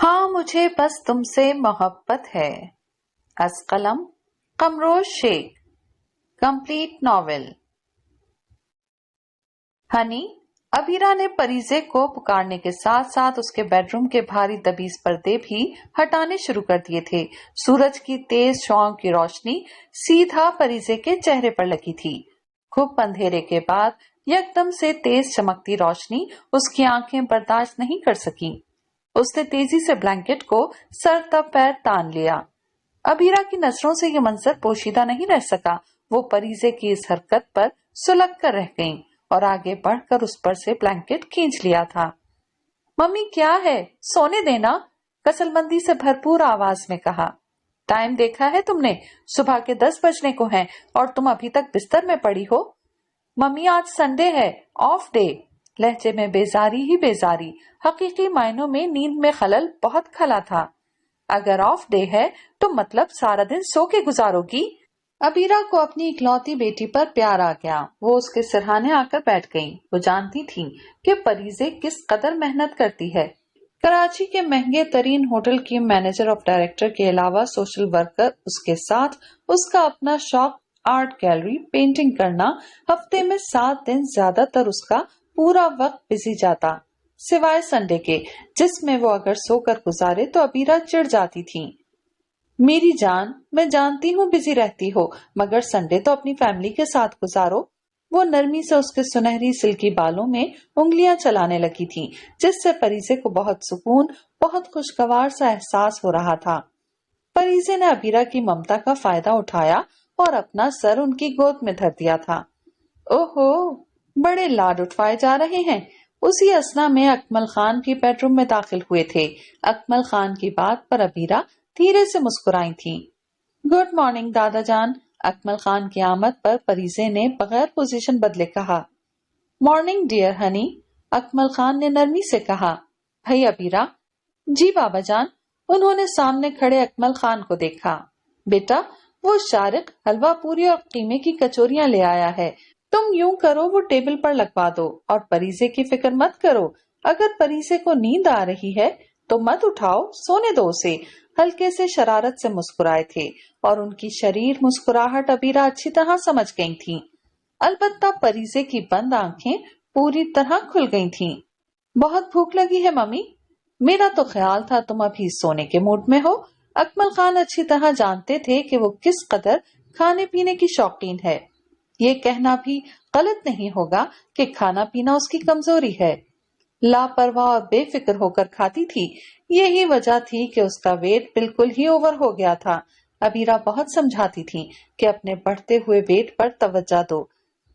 ہاں مجھے بس تم سے محبت ہے. از قلم قمروز شیخ. Complete novel. ہنی، ابیرا نے پریزے کو پکارنے کے ساتھ ساتھ اس کے بیڈ روم کے بھاری دبیز پردے بھی ہٹانے شروع کر دیے تھے. سورج کی تیز شعاؤں کی روشنی سیدھا پریزے کے چہرے پر لگی تھی. خوب اندھیرے کے بعد یکدم سے تیز چمکتی روشنی اس کی آنکھیں برداشت نہیں کر سکیں. اس نے تیزی سے بلینکٹ کو سر تک پیر تان لیا. ابیرا کی نظروں سے یہ منظر پوشیدہ نہیں رہ سکا. وہ پریزے کی اس حرکت پر سلگ کر رہ گئیں اور آگے بڑھ کر اس پر سے بلینکٹ کھینچ لیا تھا. ممی کیا ہے، سونے دینا، کسل مندی سے بھرپور آواز میں کہا. ٹائم دیکھا ہے تم نے؟ صبح کے 10 بجنے کو ہیں اور تم ابھی تک بستر میں پڑی ہو. ممی آج سنڈے ہے، آف ڈے. لہجے میں بیزاری ہی بیزاری. حقیقی معنوں میں نیند میں خلل بہت کھلا تھا. اگر آف ڈے ہے تو مطلب سارا دن سو کے گزارو گی؟ ابیرا کو اپنی اکلوتی بیٹی پر پیار آ گیا. وہ اس کے سرہانے آ کر بیٹھ گئیں. وہ جانتی تھیں کہ پریزے کس قدر محنت کرتی ہے. کراچی کے مہنگے ترین ہوٹل کی مینیجر آف ڈائریکٹر کے علاوہ سوشل ورکر اس کے ساتھ اس کا اپنا شوق آرٹ گیلری پینٹنگ کرنا. ہفتے میں 7 دن زیادہ تر اس کا پورا وقت بزی جاتا، سوائے سنڈے کے جس میں وہ اگر سو کر گزارے تو ابیرا چڑ جاتی تھی. میری جان، میں جانتی ہوں بزی رہتی ہو، مگر سنڈے تو اپنی فیملی کے ساتھ گزارو. وہ نرمی سے اس کے سنہری سلکی بالوں میں انگلیاں چلانے لگی تھیں، جس سے پریزے کو بہت سکون، بہت خوشگوار سا احساس ہو رہا تھا. پریزے نے ابیرا کی ممتا کا فائدہ اٹھایا اور اپنا سر ان کی گود میں دھر دیا تھا. اوہو، بڑے لاڈ اٹھوائے جا رہے ہیں. اسی اثنا میں اکمل خان کی بیڈ روم میں داخل ہوئے تھے. اکمل خان کی بات پر ابیرا دھیرے سے مسکرائی تھی. گڈ مارننگ دادا جان. اکمل خان کی آمد پر پریزے نے بغیر پوزیشن بدلے کہا. Morning dear honey. Akmal Khan نے نرمی سے کہا. بھائی ابیرا. جی بابا جان. انہوں نے سامنے کھڑے اکمل خان کو دیکھا. بیٹا، وہ شارق حلوہ پوری اور قیمے کی کچوریاں لے آیا ہے. تم یوں کرو، وہ ٹیبل پر لگوا دو اور پریزے کی فکر مت کرو. اگر پریزے کو نیند آ رہی ہے تو مت اٹھاؤ، سونے دو اسے. ہلکے سے شرارت سے مسکرائے تھے اور ان کی شریر مسکراہٹ ابیرا اچھی طرح سمجھ گئی تھی. البتہ پریزے کی بند آنکھیں پوری طرح کھل گئی تھیں. بہت بھوک لگی ہے ممی؟ میرا تو خیال تھا تم ابھی سونے کے موڈ میں ہو. اکمل خان اچھی طرح جانتے تھے کہ وہ کس قدر کھانے پینے کی شوقین ہے. یہ کہنا بھی غلط نہیں ہوگا کہ کھانا پینا اس کی کمزوری ہے. لاپرواہ اور بے فکر ہو کر کھاتی تھی. یہی وجہ تھی کہ اس کا ویٹ بالکل ہی اوور ہو گیا تھا. ابیرا بہت سمجھاتی تھی کہ اپنے بڑھتے ہوئے ویٹ پر توجہ دو،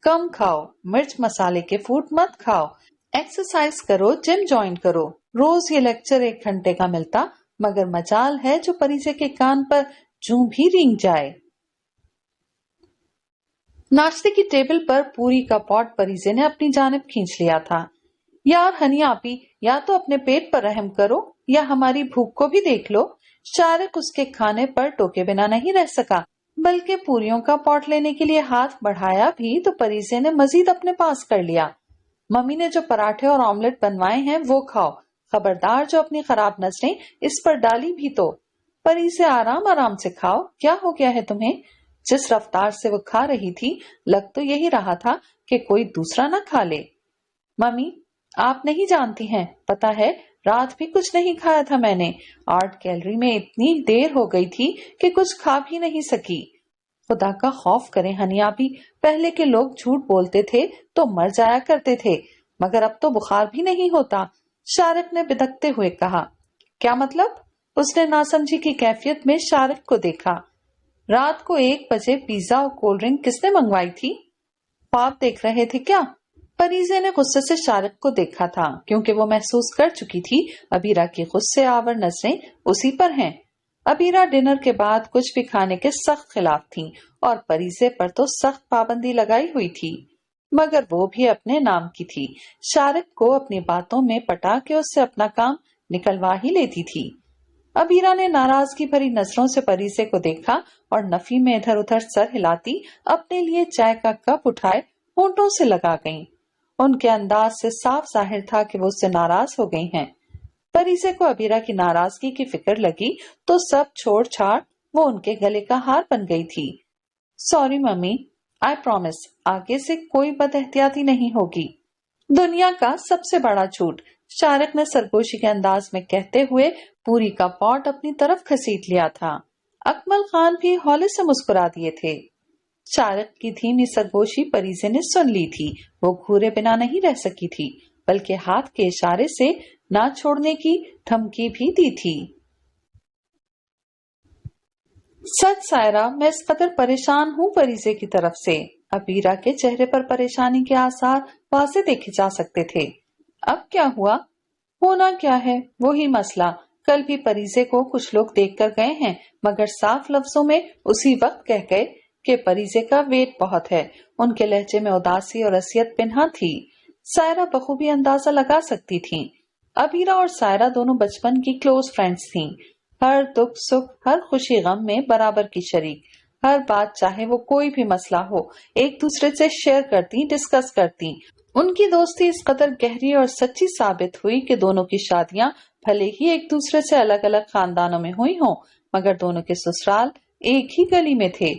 کم کھاؤ، مرچ مسالے کے فوڈ مت کھاؤ، ایکسرسائز کرو، جم جوائن کرو. روز یہ لیکچر 1 گھنٹے کا ملتا، مگر مجال ہے جو پریزے کے کان پر جوں بھی رینگ جائے. ناشتے کی ٹیبل پر پوری کا پاٹ پریزے نے اپنی جانب کھینچ لیا تھا. یار ہنی آپی، یا تو اپنے پیٹ پر رحم کرو یا ہماری بھوک کو بھی دیکھ لو. شارق اس کے کھانے پر ٹوکے بنا نہیں رہ سکا، بلکہ پوریوں کا پاٹ لینے کے لیے ہاتھ بڑھایا بھی تو پریزے نے مزید اپنے پاس کر لیا. ممی نے جو پراٹھے اور آملیٹ بنوائے ہیں وہ کھاؤ. خبردار جو اپنی خراب نظریں اس پر ڈالی بھی تو. پریزے آرام آرام سے کھاؤ. کیا ہو گیا ہے تمہیں؟ جس رفتار سے وہ کھا رہی تھی لگ تو یہی رہا تھا کہ کوئی دوسرا نہ کھا لے. ممی آپ نہیں جانتی ہیں، پتا ہے رات بھی کچھ نہیں کھایا تھا میں نے. آرٹ گیلری میں اتنی دیر ہو گئی تھی کہ کچھ کھا بھی نہیں سکی. خدا کا خوف کریں ہنی آپی، پہلے کے لوگ جھوٹ بولتے تھے تو مر جایا کرتے تھے، مگر اب تو بخار بھی نہیں ہوتا. شارق نے بدکتے ہوئے کہا. کیا مطلب؟ اس نے ناسمجھی کی کیفیت میں شارق کو دیکھا. رات کو 1 بجے پیزا اور کولڈ ڈرنک کس نے منگوائی تھی؟ خواب دیکھ رہے تھے کیا؟ پریزے نے غصے سے شارق کو دیکھا تھا، کیونکہ وہ محسوس کر چکی تھی ابیرا کی غصے آور نظریں اسی پر ہیں. ابیرا ڈنر کے بعد کچھ بھی کھانے کے سخت خلاف تھیں اور پریزے پر تو سخت پابندی لگائی ہوئی تھی، مگر وہ بھی اپنے نام کی تھی. شارق کو اپنی باتوں میں پٹا کے اس سے اپنا کام نکلوا ہی لیتی تھی. ابیرا نے ناراضگی بھری نظروں سے پریزے کو دیکھا اور نفی میں ادھر ادھر سر ہلاتی اپنے لیے چائے کا کپ اٹھائے ہونٹوں سے لگا گئیں. ان کے انداز سے صاف ظاہر تھا کہ وہ اس سے ناراض ہو گئی ہیں. परिजे को अबीरा की नाराजगी की फिक्र लगी तो सब छोड़ छाड़ वो उनके गले का हार बन गई थी। सॉरी मम्मी, आई प्रॉमिस आगे से कोई बदएहतियाती नहीं होगी। दुनिया का सबसे बड़ा झूठ, शारिक ने सरगोशी के अंदाज में कहते हुए पूरी का पॉट अपनी तरफ घसीट लिया था। अकमल खान भी हौले से मुस्कुरा दिए थे। शारिक की धीमी सरगोशी परिजे ने सुन ली थी। वो घूरे बिना नहीं रह सकी थी, बल्कि हाथ के इशारे से ना छोड़ने की धमकी भी दी थी। सच सायरा, मैं इस कदर परेशान हूँ परिजे की तरफ से। अबीरा के चेहरे पर परेशानी के आसार वाज़े देखे जा सकते थे। अब क्या हुआ? होना क्या है, वही मसला। कल भी परिजे को कुछ लोग देखकर गए हैं, मगर साफ लफ्जों में उसी वक्त कह गए कि परिजे का वेट बहुत है। उनके लहजे में उदासी और असलियत पिन्हा थी। सायरा बखूबी अंदाजा लगा सकती थी। अबीरा और सायरा दोनों बचपन की क्लोज फ्रेंड्स थीं। हर दुख सुख, हर खुशी गम में बराबर की शरीक। हर बात, चाहे वो कोई भी मसला हो, एक दूसरे से शेयर करती, डिस्कस करती। उनकी दोस्ती इस कदर गहरी और सच्ची साबित हुई कि दोनों की शादियां भले ही एक दूसरे से अलग अलग खानदानों में हुई हों, मगर दोनों के ससुराल एक ही गली में थे।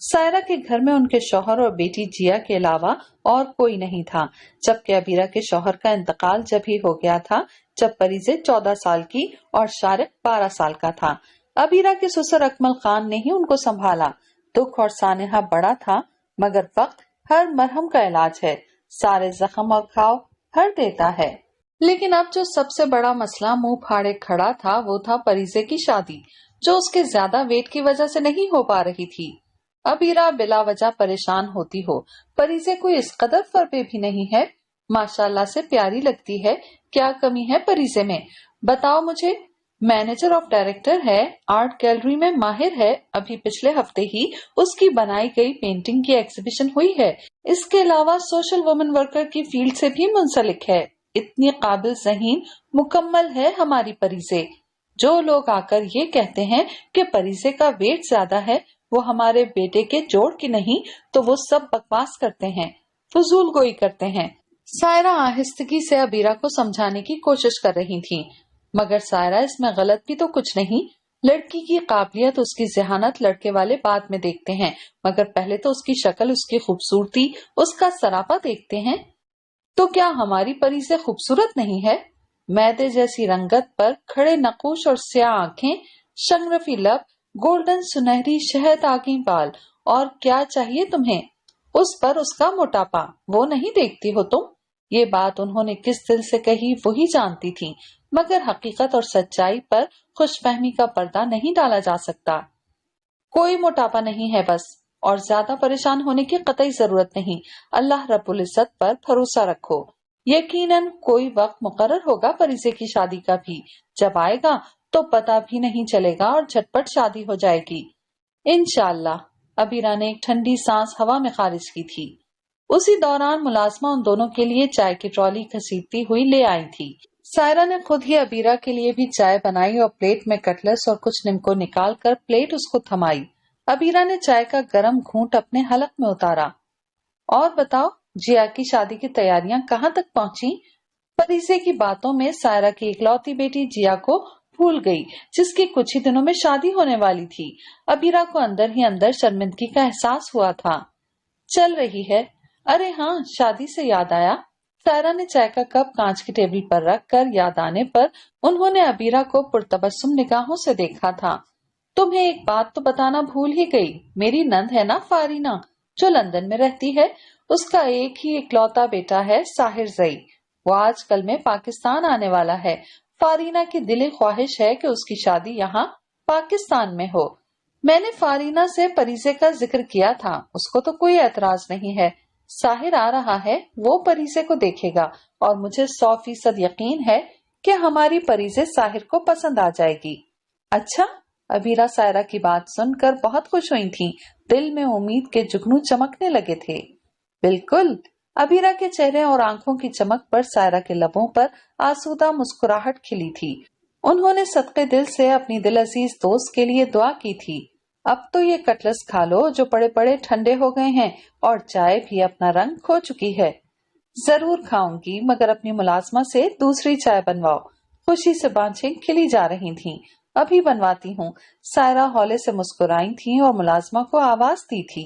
सायरा के घर में उनके शौहर और बेटी जिया के अलावा और कोई नहीं था, जबकि अबीरा के शौहर का इंतकाल जब ही हो गया था जब परिजे 14 साल की और शारिक 12 साल का था। अबीरा के ससुर अकमल खान ने ही उनको संभाला। दुख और सानेहा बड़ा था, मगर वक्त हर मरहम का इलाज है। सारे जख्म और घाव हर देता है। लेकिन अब जो सबसे बड़ा मसला मुंह फाड़े खड़ा था वो था परिजे की शादी, जो उसके ज्यादा वेट की वजह से नहीं हो पा रही थी। अबीरा बिला वजह परेशान होती हो। परिजे कोई इस कदर फरबे भी नहीं है। माशाल्लाह से प्यारी लगती है। क्या कमी है परिजे में, बताओ मुझे। मैनेजर ऑफ डायरेक्टर है, आर्ट गैलरी में माहिर है। अभी पिछले हफ्ते ही उसकी बनाई गई पेंटिंग की एग्जीबिशन हुई है। इसके अलावा सोशल वुमेन वर्कर की फील्ड से भी मुंसलिक है। इतनी काबिल ज़हीन मुकम्मल है हमारी परिजे। जो लोग आकर ये कहते हैं कि परिजे का वेट ज्यादा है, वो हमारे बेटे के जोड़ की नहीं, तो वो सब बकवास करते हैं, फजूल गोई करते हैं। सायरा आहिस्तगी से अबीरा को समझाने की कोशिश कर रही थी, मगर सायरा इसमें गलत भी तो कुछ नहीं। लड़की की काबिलियत, उसकी जहानत लड़के वाले बाद में देखते हैं, मगर पहले तो उसकी शक्ल, उसकी खूबसूरती, उसका सरापा देखते हैं। तो क्या हमारी परिजे खूबसूरत नहीं है? मैदे जैसी रंगत पर खड़े नकूश और स्याह आंखें, शंगरफी लब, गोल्डन सुनहरी शहद आगी बाल, और क्या चाहिए तुम्हें? उस पर उसका मोटापा, वो नहीं देखती हो तुम? ये बात उन्होंने किस दिल से कही वही जानती थी, मगर हकीकत और सच्चाई पर खुशफहमी का पर्दा नहीं डाला जा सकता। कोई मोटापा नहीं है बस, और ज्यादा परेशान होने की कतई जरूरत नहीं। अल्लाह रब्बुल इज्जत पर भरोसा रखो। यकीनन कोई वक्त मुकर्रर होगा परिजे की शादी का भी। जब आएगा तो पता भी नहीं चलेगा और झटपट शादी हो जाएगी इंशाअल्लाह। अबीरा ने एक ठंडी सांस हवा में खारिज की थी। उसी दौरान मुलाजमा उन दोनों के लिए चाय की ट्रॉली घसीटती हुई ले आई थी। सायरा ने खुद ही अबीरा के लिए भी चाय बनाई और प्लेट में कटलेस और कुछ निम्को निकाल कर प्लेट उसको थमाई। अबीरा ने चाय का गरम घूंट अपने हलक में उतारा। और बताओ, जिया की शादी की तैयारियां कहाँ तक पहुंची? परिजे की बातों में सायरा की इकलौती बेटी जिया को भूल गई, जिसकी कुछ ही दिनों में शादी होने वाली थी। अबीरा को अंदर ही अंदर शर्मिंदगी का एहसास हुआ था। चल रही है। अरे हाँ, शादी से याद आया। सायरा ने चाय का कप कांच की टेबल पर रख कर याद आने पर उन्होंने अबीरा को पुरतबस्सुम निगाहों से देखा था। तुम्हें एक बात तो बताना भूल ही गई। मेरी नंद है ना फारीना, जो लंदन में रहती है, उसका एक ही इकलौता बेटा है साहिर जई। वो आजकल में पाकिस्तान आने वाला है। फारीना की दिली ख्वाहिश है कि उसकी शादी यहाँ पाकिस्तान में हो। मैंने फारीना से परिजे का जिक्र किया था, उसको तो कोई एतराज नहीं है। साहिर आ रहा है, वो परिजे को देखेगा, और मुझे 100% यकीन है कि हमारी परिजे साहिर को पसंद आ जाएगी। अच्छा? अबीरा सायरा की बात सुनकर बहुत खुश हुई थी। दिल में उम्मीद के जुगनू चमकने लगे थे। बिल्कुल। अबीरा के चेहरे और आंखों की चमक पर सायरा के लबों पर आसूदा मुस्कुराहट खिली थी। उन्होंने सदके दिल से अपनी दिल अजीज दोस्त के लिए दुआ की थी। अब तो ये कटलस खा लो जो पड़े पड़े ठंडे हो गए हैं, और चाय भी अपना रंग खो चुकी है। जरूर खाऊंगी, मगर अपनी मुलाजमा से दूसरी चाय बनवाओ। खुशी से बाँछें खिली जा रही थीं। अभी बनवाती हूँ। सायरा हौले से मुस्कुराई थी और मुलाजिमा को आवाज दी थी।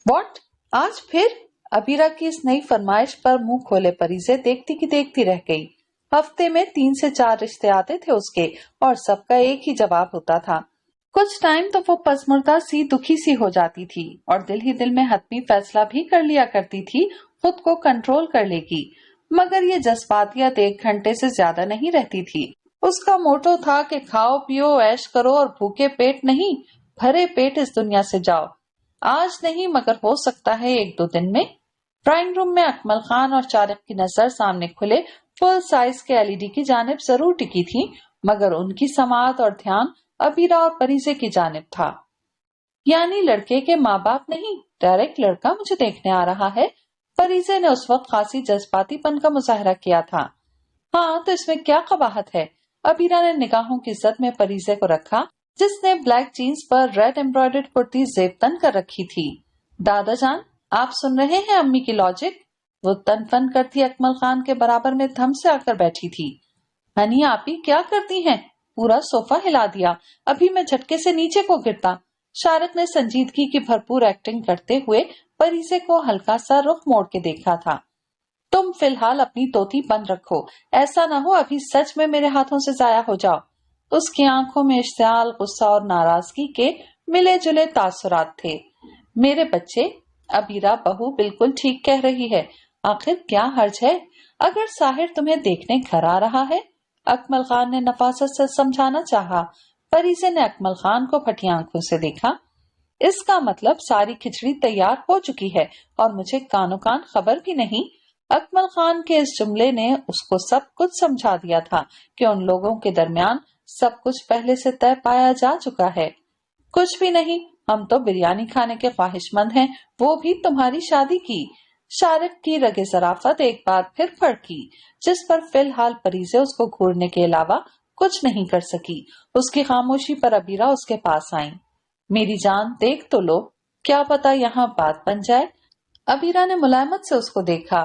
व्हाट? आज फिर? अबीरा की इस नई फरमाइश पर मुंह खोले परीजे देखती की देखती रह गई। हफ्ते में 3 से 4 रिश्ते आते थे उसके और सबका एक ही जवाब होता था। कुछ टाइम तो वो पसमुर्दा सी दुखी सी हो जाती थी और दिल ही दिल में हतमी फैसला भी कर लिया करती थी खुद को कंट्रोल कर लेगी, मगर ये जज्बातियत 1 घंटे से ज्यादा नहीं रहती थी। उसका मोटो था कि खाओ पियो ऐश करो और भूखे पेट नहीं, भरे पेट इस दुनिया से जाओ। आज नहीं मगर हो सकता है 1-2 दिन में। ड्राइंग रूम में अकमल खान और शारिक की नजर सामने खुले फुल साइज के एलईडी की जानिब जरूर टिकी थी, मगर उनकी समाअत और ध्यान अबीरा और परीजे की जानिब था। यानी लड़के के माँ बाप नहीं, डायरेक्ट लड़का मुझे देखने आ रहा है। परीजे ने उस वक्त खासी जज्बातीपन का मुजाहरा किया था। हाँ तो इसमें क्या कबाहत है? अबीरा ने निगाहों की जद में परीजे को रखा, जिसने ब्लैक जीन्स पर रेड एम्ब्रॉयडर्ड कुर्ती जेब तन कर रखी थी। दादा जान, आप सुन रहे हैं अम्मी की लॉजिक? वो तन फन करती अकमल खान के बराबर में धम से आकर बैठी थी। हनी आप ही क्या करती हैं? पूरा सोफा हिला दिया, अभी मैं झटके से नीचे को गिरता। शारिक ने संजीदगी की भरपूर एक्टिंग करते हुए परीजे को हल्का सा रुख मोड़ के देखा था। तुम फिलहाल अपनी तोती बंद रखो, ऐसा ना हो अभी सच में मेरे हाथों से जाया हो जाओ। उसकी आंखों में इश्तियाल, गुस्सा और नाराजगी के मिले जुले तासुरात थे। मेरे बच्चे, अबीरा बहू बिल्कुल ठीक कह रही है। आखिर क्या हर्ज है अगर साहिर तुम्हें देखने घर आ रहा है? अकमल खान ने नफासत से समझाना चाहा। परीजे ने अकमल खान को फटी आंखों से देखा। इसका मतलब सारी खिचड़ी तैयार हो चुकी है और मुझे कानो कान खबर भी नहीं। अकमल खान के इस जुमले ने उसको सब कुछ समझा दिया था कि उन लोगों के दरमियान सब कुछ पहले से तय पाया जा चुका है। कुछ भी नहीं, हम तो बिरयानी खाने के ख्वाहिशमंद हैं, वो भी तुम्हारी शादी की। शारिक की रगे ज़राफ़त एक बार फिर फड़की, जिस पर फिलहाल परीजे उसको घूरने के अलावा कुछ नहीं कर सकी। उसकी खामोशी पर अबीरा उसके पास आई। मेरी जान देख तो लो, क्या पता यहाँ बात बन जाए। अबीरा ने मुलायमत से उसको देखा।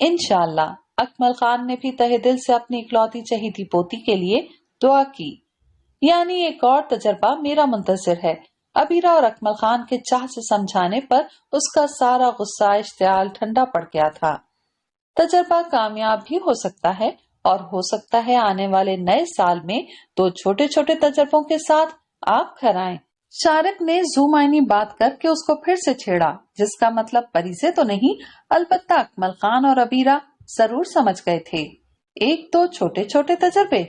इंशाअल्लाह। अकमल खान ने भी तहे दिल से अपनी इकलौती चहीती पोती के लिए दुआ की। यानी एक और तजर्बा मेरा मुंतजिर है। अबीरा और अकमल खान के चाह से समझाने पर उसका सारा गुस्सा इश्तियाल ठंडा पड़ गया था। तजर्बा कामयाब भी हो सकता है और हो सकता है आने वाले नए साल में 2 छोटे छोटे तजर्बों के साथ आप घर आएं। शारिक ने जुमाइनी बात करके उसको फिर से छेड़ा, जिसका मतलब परीजे तो नहीं, अलबत्ता अकमल खान और अबीरा जरूर समझ गए थे। 1-2 छोटे छोटे तजर्बे।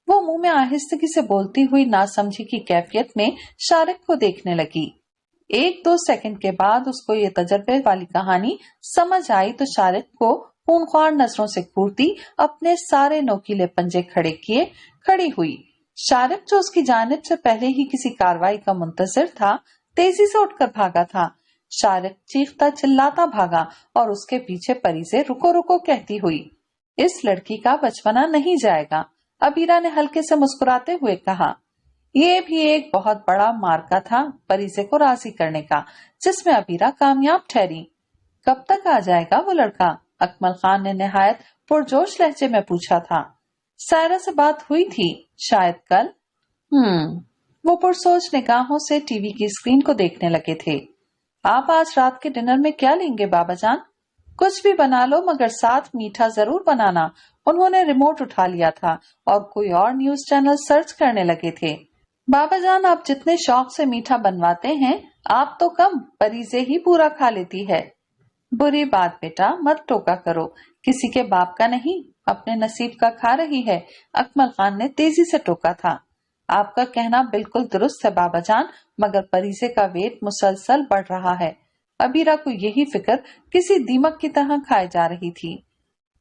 वो मुंह में आहिस्तगी से बोलती हुई नासमझी की कैफियत में शारिक को देखने लगी। 1-2 सेकंड के बाद उसको ये तजर्बे वाली कहानी समझ आई तो शारिक को खूंखार नजरों से घूरती अपने सारे नोकीले पंजे खड़े किए खड़ी हुई। शारिक जो उसकी जानिब से पहले ही किसी कार्रवाई का मुंतजिर था, तेजी से उठकर भागा था। शारिक चीखता चिल्लाता भागा और उसके पीछे परीजे रुको रुको कहती हुई। इस लड़की का बचपना नहीं जाएगा, अबीरा ने हल्के से मुस्कुराते हुए कहा। ये भी एक बहुत बड़ा मार्का था परीजे को राजी करने का, जिसमें अबीरा कामयाब ठहरी। कब तक आ जाएगा वो लड़का? अकमल खान ने निहायत पुरजोश लहजे में पूछा था। सायरा से बात हुई थी, शायद कल। वो पुरसोच निगाहों से टीवी की स्क्रीन को देखने लगे थे। आप आज रात के डिनर में क्या लेंगे बाबा जान? कुछ भी बना लो मगर साथ मीठा जरूर बनाना। उन्होंने रिमोट उठा लिया था और कोई और न्यूज चैनल सर्च करने लगे थे। बाबा जान आप जितने शौक से मीठा बनवाते हैं, आप तो कम, परीजे ही पूरा खा लेती है। बुरी बात बेटा, मत टोका करो, किसी के बाप का नहीं, अपने नसीब का खा रही है। अकमल खान ने तेजी से टोका था। आपका कहना बिल्कुल दुरुस्त है बाबा जान, मगर परीजे का वेट मुसलसल बढ़ रहा है। अबीरा को यही फिक्र किसी दीमक की तरह खाए जा रही थी।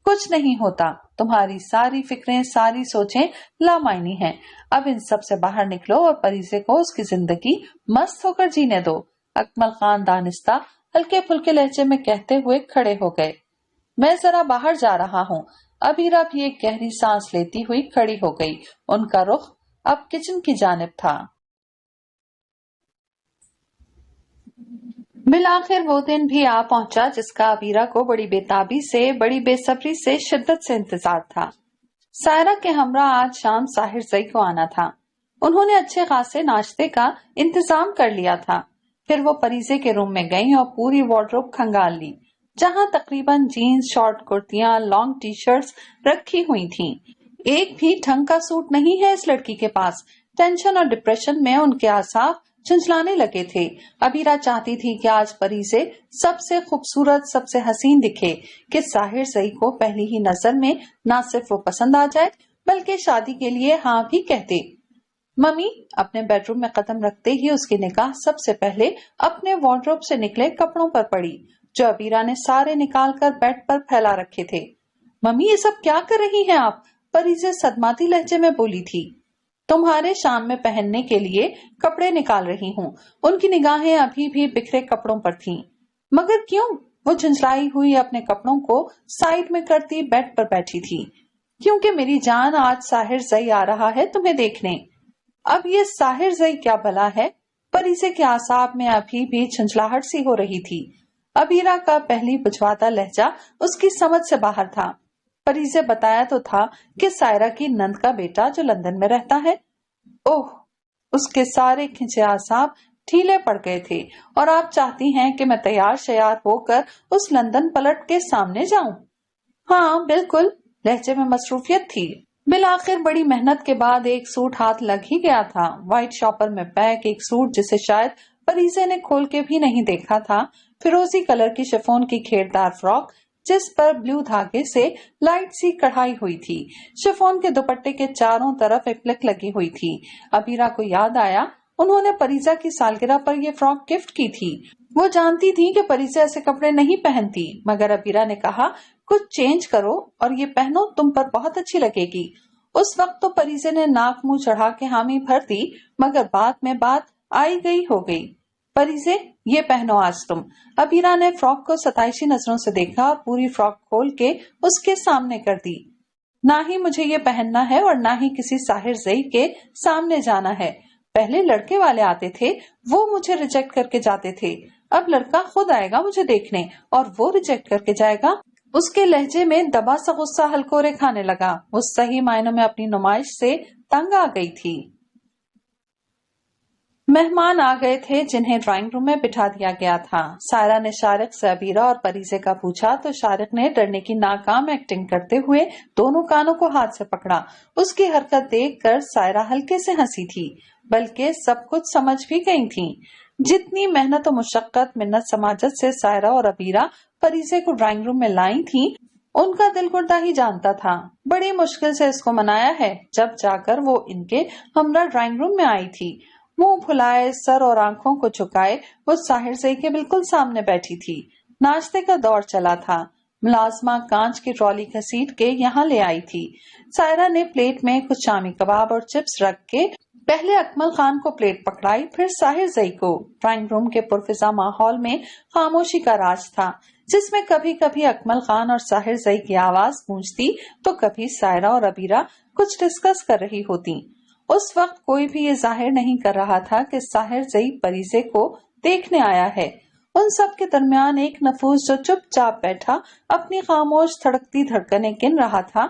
कुछ नहीं होता, तुम्हारी सारी फिक्रें सारी सोचें लामायनी हैं। अब इन सब से बाहर निकलो और परीजे को उसकी जिंदगी मस्त होकर जीने दो। अकमल खान दानिस्ता हल्के फुल्के लहजे में कहते हुए खड़े हो गए। मैं जरा बाहर जा रहा हूँ। अबीरा भी एक गहरी सांस लेती हुई खड़ी हो गई। उनका रुख अब किचन की जानिब था। बिलाखिर वो दिन भी आ पहुंचा जिसका अबीरा को बड़ी बेताबी से, बड़ी बेसब्री से, शिद्दत से इंतजार था। सायरा के हमरा आज शाम साहिर जई को आना था। उन्होंने अच्छे खासे नाश्ते का इंतजाम कर लिया था। फिर वो परीजे के रूम में गईं और पूरी वार्डरोब खंगाल ली, जहां तकरीबन जीन्स, शॉर्ट कुर्तियां, लॉन्ग टी शर्ट्स रखी हुई थीं। एक भी ढंग का सूट नहीं है इस लड़की के पास। टेंशन और डिप्रेशन में उनके आसाब झुंझलाने लगे थे। अबीरा चाहती थी कि आज परीजे सबसे खूबसूरत, सबसे हसीन दिखे, कि साहिर जई को पहली ही नजर में ना सिर्फ वो पसंद आ जाए बल्कि शादी के लिए हाँ भी कहते। मम्मी अपने बेडरूम में कदम रखते ही उसकी निगाह सबसे पहले अपने वार्डरोब से निकले कपड़ों पर पड़ी, जो अबीरा ने सारे निकाल कर बेड पर फैला रखे थे। मम्मी ये सब क्या कर रही हैं आप? परीजे सदमाती लहजे में बोली थी। तुम्हारे शाम में पहनने के लिए कपड़े निकाल रही हूँ। उनकी निगाहें अभी भी बिखरे कपड़ों पर थीं। मगर क्यों? वो झुंझलाई हुई अपने कपड़ों को साइड में करती बेड पर बैठी थी। क्योंकि मेरी जान, आज साहिर जई आ रहा है तुम्हें देखने। अब ये साहिर जई क्या भला है? परीजे के आसाब में अभी भी झुंझलाहट सी हो रही थी। अबीरा का पहली बुझवाता लहजा उसकी समझ से बाहर था। परीजे बताया तो था कि सायरा की नंद का बेटा जो लंदन में रहता है। ओह, उसके सारे खिंचे आसाब ढीले पड़ गए थे। और आप चाहती हैं कि मैं तैयार शयार होकर उस लंदन पलट के सामने जाऊं? हाँ बिल्कुल, लहजे में मसरूफियत थी। बिलाखिर बड़ी मेहनत के बाद एक सूट हाथ लग ही गया था। व्हाइट शॉपर में पैक एक सूट जिसे शायद परीजे ने खोल के भी नहीं देखा था। फिरोजी कलर की शिफॉन की घेरदार फ्रॉक जिस पर ब्लू धागे से लाइट सी कढ़ाई हुई थी। शिफॉन के दुपट्टे के चारों तरफ एप्लिक लगी हुई थी। अबीरा को याद आया, उन्होंने परीजा की सालगिरह पर यह फ्रॉक गिफ्ट की थी। वो जानती थी कि परीजा ऐसे कपड़े नहीं पहनती, मगर अबीरा ने कहा कुछ चेंज करो और ये पहनो, तुम पर बहुत अच्छी लगेगी। उस वक्त तो परीजे ने नाक मुंह चढ़ा के हामी भर दी, मगर बाद में बात आई गई हो गई। परीजे ये पहनो आज तुम। अबीरा ने फ्रॉक को सताइशी नजरों से देखा और पूरी फ्रॉक खोल के उसके सामने कर दी। ना ही मुझे ये पहनना है और ना ही किसी साहिर जई के सामने जाना है। पहले लड़के वाले आते थे, वो मुझे रिजेक्ट करके जाते थे। अब लड़का खुद आएगा मुझे देखने और वो रिजेक्ट करके जाएगा। उसके लहजे में दबा सा गुस्सा हलकोरे खाने लगा। वो सही मायनों में अपनी नुमाइश से तंग आ गई थी। मेहमान आ गए थे जिन्हें ड्राइंग रूम में बिठा दिया गया था। सायरा ने शारिक से अबीरा और परीजे का पूछा तो शारिक ने डरने की नाकाम एक्टिंग करते हुए दोनों कानों को हाथ से पकड़ा। उसकी हरकत देखकर सायरा हल्के से हंसी थी, बल्कि सब कुछ समझ भी गई थी। जितनी मेहनत और मुशक्कत, मिन्नत समाजत से सायरा और अबीरा परीजे को ड्राइंग रूम में लाई थी, उनका दिल गुर्दा ही जानता था। बड़ी मुश्किल से इसको मनाया है, जब जाकर वो इनके हमरा ड्राइंग रूम में आई थी। मुंह फुलाए, सर और आंखों को झुकाए वो साहिर जई के बिल्कुल सामने बैठी थी। नाश्ते का दौर चला था। मुलाजमा कांच की ट्रॉली घसीट के यहाँ ले आई थी। सायरा ने प्लेट में कुछ शामी कबाब और चिप्स रख के पहले अकमल खान को प्लेट पकड़ाई, फिर साहिर जई को। ड्राइंग रूम के पुरफिजा माहौल में खामोशी का राज था, जिसमें कभी कभी अकमल खान और साहिर जई की आवाज गूंजती तो कभी सायरा और अबीरा कुछ डिस्कस कर रही होती। उस वक्त कोई भी ये जाहिर नहीं कर रहा था कि साहिर जई परीजे को देखने आया है। उन सब के दरमियान एक नफूस जो चुपचाप बैठा अपनी खामोश धड़कती धड़कने गिन रहा था,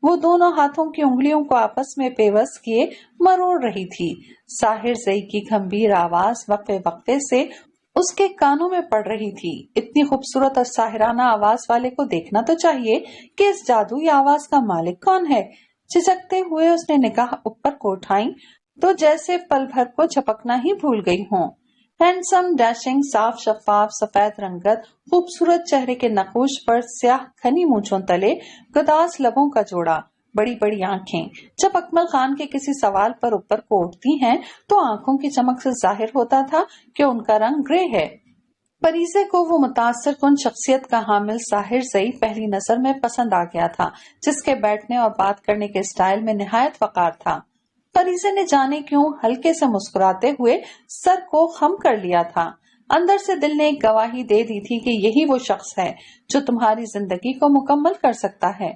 वो दोनों हाथों की उंगलियों को आपस में पेवस किए मरोड़ रही थी। साहिर जई की गंभीर आवाज वक्फे वक्फे से उसके कानों में पड़ रही थी। इतनी खूबसूरत और साहिराना आवाज वाले को देखना तो चाहिए कि इस जादुई आवाज का मालिक कौन है। झिझकते हुए उसने निगाह ऊपर को उठाई तो जैसे पल भर को झपकना ही भूल गई हो। हैंडसम, डैशिंग, साफ शफाफ, सफेद रंगत, खूबसूरत चेहरे के नकूश पर स्याह घनी मूंछों तले गदास लबों का जोड़ा, बड़ी बड़ी आंखें। जब अकमल खान के किसी सवाल पर ऊपर को उठती हैं तो आंखों की चमक से जाहिर होता था कि उनका रंग ग्रे है। परीजे को वो मुतासर कुन शख्सियत का हामिल साहिर जई पहली नजर में पसंद आ गया था, जिसके बैठने और बात करने के स्टाइल में निहायत वकार था। परीजे ने जाने क्यों हल्के से मुस्कुराते हुए सर को खम कर लिया था। अंदर से दिल ने एक गवाही दे दी थी कि यही वो शख्स है जो तुम्हारी जिंदगी को मुकम्मल कर सकता है।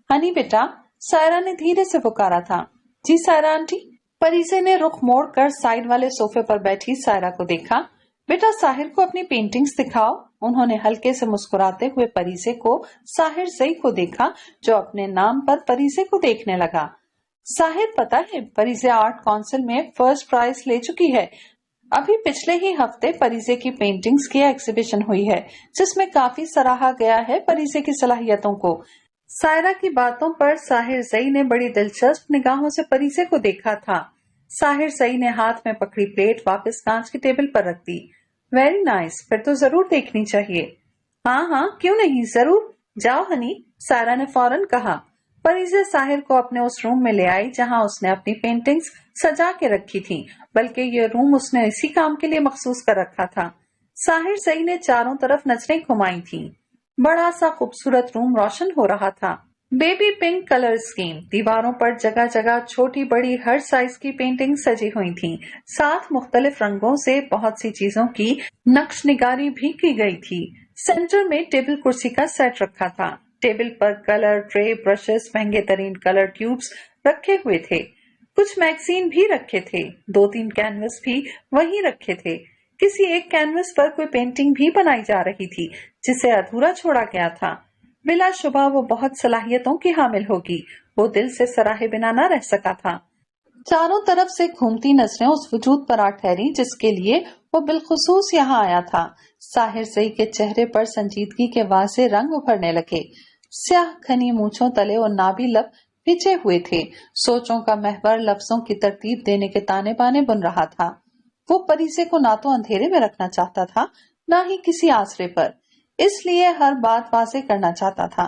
हनी बेटा, सायरा ने धीरे से पुकारा था। जी सायरा आंटी। परीजे ने रुख मोड़ कर साइड वाले सोफे पर बैठी सायरा को देखा। बेटा साहिर को अपनी पेंटिंग्स दिखाओ। उन्होंने हल्के से मुस्कुराते हुए परीसे को साहिर जई को देखा, जो अपने नाम पर परीसे को देखने लगा। साहिर, पता है परीसे आर्ट काउंसिल में फर्स्ट प्राइज ले चुकी है। अभी पिछले ही हफ्ते परीसे की पेंटिंग्स की एग्जीबिशन हुई है, जिसमें काफी सराहा गया है परीसे की सलाहियतों को। सायरा की बातों पर साहिर जई ने बड़ी दिलचस्प निगाहों से परीसे को देखा था। साहिर जई ने हाथ में पकड़ी प्लेट वापस कांच की टेबल पर रख दी। वेरी नाइस, फिर तो जरूर देखनी चाहिए। हाँ हाँ, क्यों नहीं, जरूर। जाओ हनी, सायरा ने फौरन कहा। परीसे साहिर को अपने उस रूम में ले आई जहां उसने अपनी पेंटिंग्स सजा के रखी थी, बल्कि ये रूम उसने इसी काम के लिए मखसूस कर रखा था। साहिर जई ने चारों तरफ नजरें घुमाई थी। बड़ा सा खूबसूरत रूम रोशन हो रहा था। बेबी पिंक कलर स्कीम, दीवारों पर जगह जगह छोटी बड़ी हर साइज की पेंटिंग सजी हुई थी। साथ मुख्तलिफ रंगों से बहुत सी चीजों की नक्श निगारी भी की गई थी। सेंटर में टेबल कुर्सी का सेट रखा था। टेबल पर कलर ट्रे, ब्रशेस, महंगे तरीन कलर ट्यूब्स रखे हुए थे। कुछ मैगजीन भी रखे थे। 2-3 कैनवस भी वहीं रखे थे। किसी एक कैनवस पर कोई पेंटिंग भी बनाई जा रही थी, जिसे अधूरा छोड़ा गया था। बिला शुबा वो बहुत सलाहियतों की हामिल होगी। वो दिल से सराहे बिना न रह सका था। चारों तरफ से घूमती नजरें उस वजूद पर आ ठहरी जिसके लिए वो बिलखुसूस यहाँ आया था। साहिर जई के चेहरे पर संजीदगी के वासे रंग उभरने लगे। स्याह घनी मूंछों तले और नाभि लब भिजे हुए थे। सोचों का महवर लफ्जों की तरतीब देने के ताने बाने बुन रहा था। वो परीसे को ना तो अंधेरे में रखना चाहता था, ना ही किसी आसरे पर, इसलिए हर बात वाजे करना चाहता था।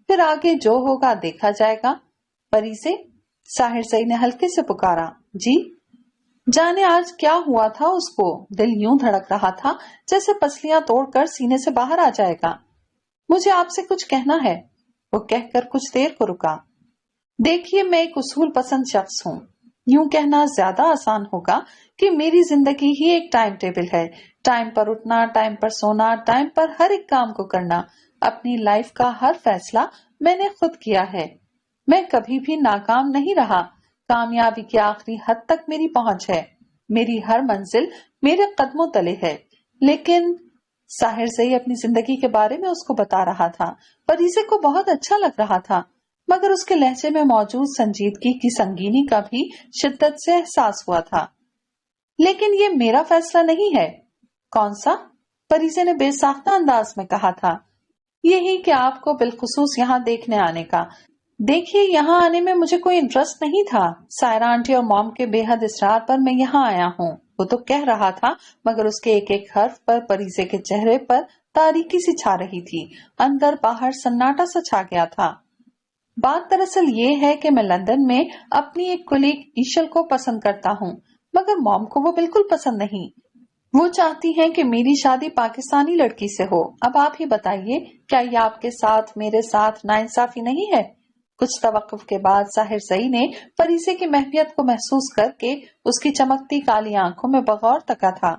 फिर आगे जो होगा देखा जाएगा। परीसे, साहिर जई ने हल्के से पुकारा। जी। जाने आज क्या हुआ था उसको, दिल यूं धड़क रहा था जैसे पसलियां तोड़कर सीने से बाहर आ जाएगा। मुझे आपसे कुछ कहना है, वो कहकर कुछ देर को रुका। देखिए, मैं एक उसूल पसंद शख्स हूँ। यूं कहना ज्यादा आसान होगा कि मेरी जिंदगी ही एक टाइम टेबल है। टाइम पर उठना, टाइम पर सोना, टाइम पर हर एक काम को करना। अपनी लाइफ का हर फैसला मैंने खुद किया है। मैं कभी भी नाकाम नहीं रहा। कामयाबी की आखिरी हद तक मेरी पहुंच है। मेरी हर मंजिल मेरे कदमों तले है। लेकिन साहिर जई अपनी जिंदगी के बारे में उसको बता रहा था। परीसे को बहुत अच्छा लग रहा था, मगर उसके लहजे में मौजूद संजीदगी की संगीनी का भी शिद्दत से एहसास हुआ था। लेकिन ये मेरा फैसला नहीं है। कौन सा? परीसे ने बेसाख्ता अंदाज में कहा था। यही कि आपको बिलखुसूस यहाँ देखने आने का। देखिए, यहाँ आने में मुझे कोई इंटरेस्ट नहीं था। सायरा आंटी और मॉम के बेहद इसरार पर मैं यहाँ आया हूँ, वो तो कह रहा था, मगर उसके एक एक हर्फ पर परीसे के चेहरे पर तारीकी सी छा रही थी। अंदर बाहर सन्नाटा सा छा गया था। बात दरअसल ये है कि मैं लंदन में अपनी एक कुलीग ईशल को पसंद करता हूँ, मगर मॉम को वो बिल्कुल पसंद नहीं। वो चाहती हैं कि मेरी शादी पाकिस्तानी लड़की से हो। अब आप ही बताइए, क्या ये आपके साथ मेरे साथ नाइंसाफी नहीं है? कुछ तवक्कुफ के बाद साहिर जई ने परीसे की महफियत को महसूस करके उसकी चमकती काली आंखों में बगौर तका था।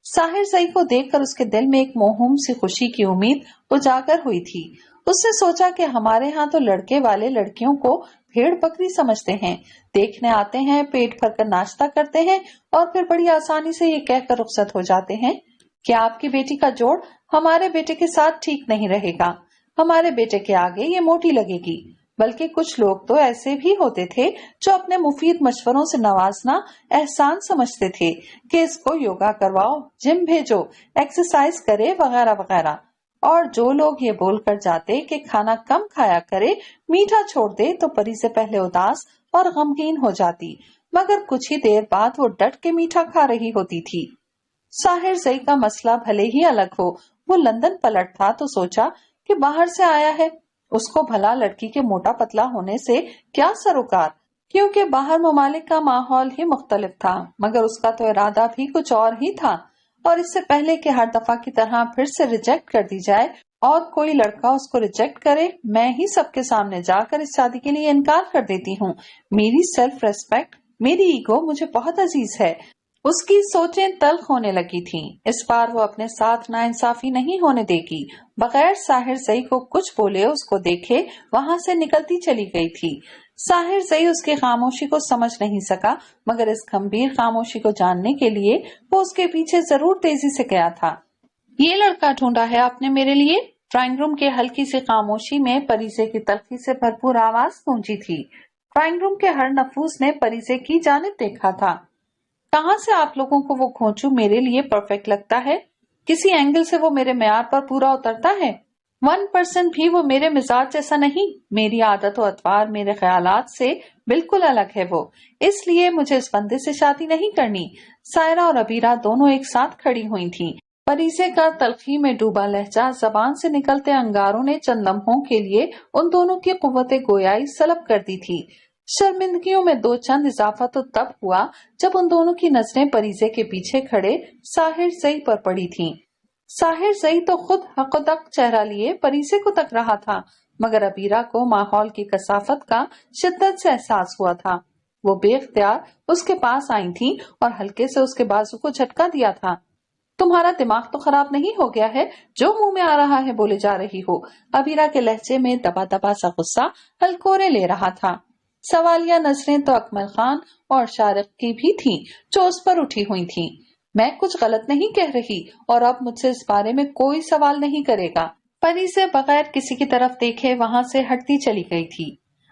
साहिर जई को देखकर उसके दिल में एक मोहूम सी खुशी की उम्मीद उजागर हुई थी। उसने सोचा कि हमारे यहाँ तो लड़के वाले लड़कियों को भेड़ बकरी समझते हैं, देखने आते हैं, पेट भरकर नाश्ता करते हैं और फिर बड़ी आसानी से ये कहकर रुखसत हो जाते हैं कि आपकी बेटी का जोड़ हमारे बेटे के साथ ठीक नहीं रहेगा, हमारे बेटे के आगे ये मोटी लगेगी। बल्कि कुछ लोग तो ऐसे भी होते थे जो अपने मुफीद मशवरों से नवाजना एहसान समझते थे कि इसको योगा करवाओ, जिम भेजो, एक्सरसाइज करे, वगैरह वगैरह। और जो लोग ये बोलकर जाते कि खाना कम खाया करे, मीठा छोड़ दे, तो परी से पहले उदास और गमगीन हो जाती, मगर कुछ ही देर बाद वो डट के मीठा खा रही होती थी। साहिर जई का मसला भले ही अलग हो, वो लंदन पलट था तो सोचा कि बाहर से आया है, उसको भला लड़की के मोटा पतला होने से क्या सरोकार, क्योंकि बाहर ममालिक का माहौल ही मुख्तलिफ था। मगर उसका तो इरादा भी कुछ और ही था, और इससे पहले कि हर दफा की तरह फिर से रिजेक्ट कर दी जाए और कोई लड़का उसको रिजेक्ट करे, मैं ही सबके सामने जाकर इस शादी के लिए इनकार कर देती हूँ। मेरी सेल्फ रेस्पेक्ट, मेरी ईगो मुझे बहुत अजीज है। اس کی سوچیں تلخ ہونے لگی تھیں۔ اس بار وہ اپنے ساتھ ناانصافی نہیں ہونے دے گی۔ بغیر ساحر زئی کو کچھ بولے اس کو دیکھے وہاں سے نکلتی چلی گئی تھی۔ ساحر زئی اس کی خاموشی کو سمجھ نہیں سکا، مگر اس گمبھیر خاموشی کو جاننے کے لیے وہ اس کے پیچھے ضرور تیزی سے گیا تھا۔ یہ لڑکا ڈھونڈا ہے آپ نے میرے لیے؟ ڈرائنگ روم کے ہلکی سی خاموشی میں پریزے کی تلخی سے بھرپور آواز گونجی تھی۔ ڈرائنگ روم کے ہر نفوس نے پریزے کی جانب دیکھا تھا۔ کہاں سے آپ لوگوں کو وہ کھونچو میرے لیے پرفیکٹ لگتا ہے؟ کسی اینگل سے وہ میرے معیار پر پورا اترتا ہے؟ 1% بھی وہ میرے مزاج جیسا نہیں۔ میری عادت و اطوار میرے خیالات سے بالکل الگ ہے وہ، اس لیے مجھے اس بندے سے شادی نہیں کرنی۔ سائرہ اور عبیرہ دونوں ایک ساتھ کھڑی ہوئی تھیں۔ پریزے کا تلخی میں ڈوبا لہجہ، زبان سے نکلتے انگاروں نے چند لمحوں کے لیے ان دونوں کی قوت گویائی سلب کر دی تھی۔ شرمندگیوں میں دو چند اضافہ تو تب ہوا جب ان دونوں کی نظریں پریزے کے پیچھے کھڑے ساحر زئی پر پڑی تھیں۔ ساحر زئی تو خود حقدق چہرہ لیے پریزے کو تک رہا تھا، مگر عبیرہ کو ماحول کی کثافت کا شدت سے احساس ہوا تھا۔ وہ بے اختیار اس کے پاس آئی تھیں اور ہلکے سے اس کے بازو کو جھٹکا دیا تھا۔ تمہارا دماغ تو خراب نہیں ہو گیا ہے؟ جو منہ میں آ رہا ہے بولے جا رہی ہو۔ عبیرہ کے لہجے میں دبا دبا سا غصہ ہلکورے لے رہا تھا۔ سوالیہ نظریں تو اکمل خان اور شارق کی بھی تھیں جو اس پر اٹھی ہوئی تھیں۔ میں کچھ غلط نہیں کہہ رہی اور اب مجھ سے اس بارے میں کوئی سوال نہیں کرے گا۔ پری سے بغیر کسی کی طرف دیکھے وہاں سے ہٹتی چلی گئی تھی۔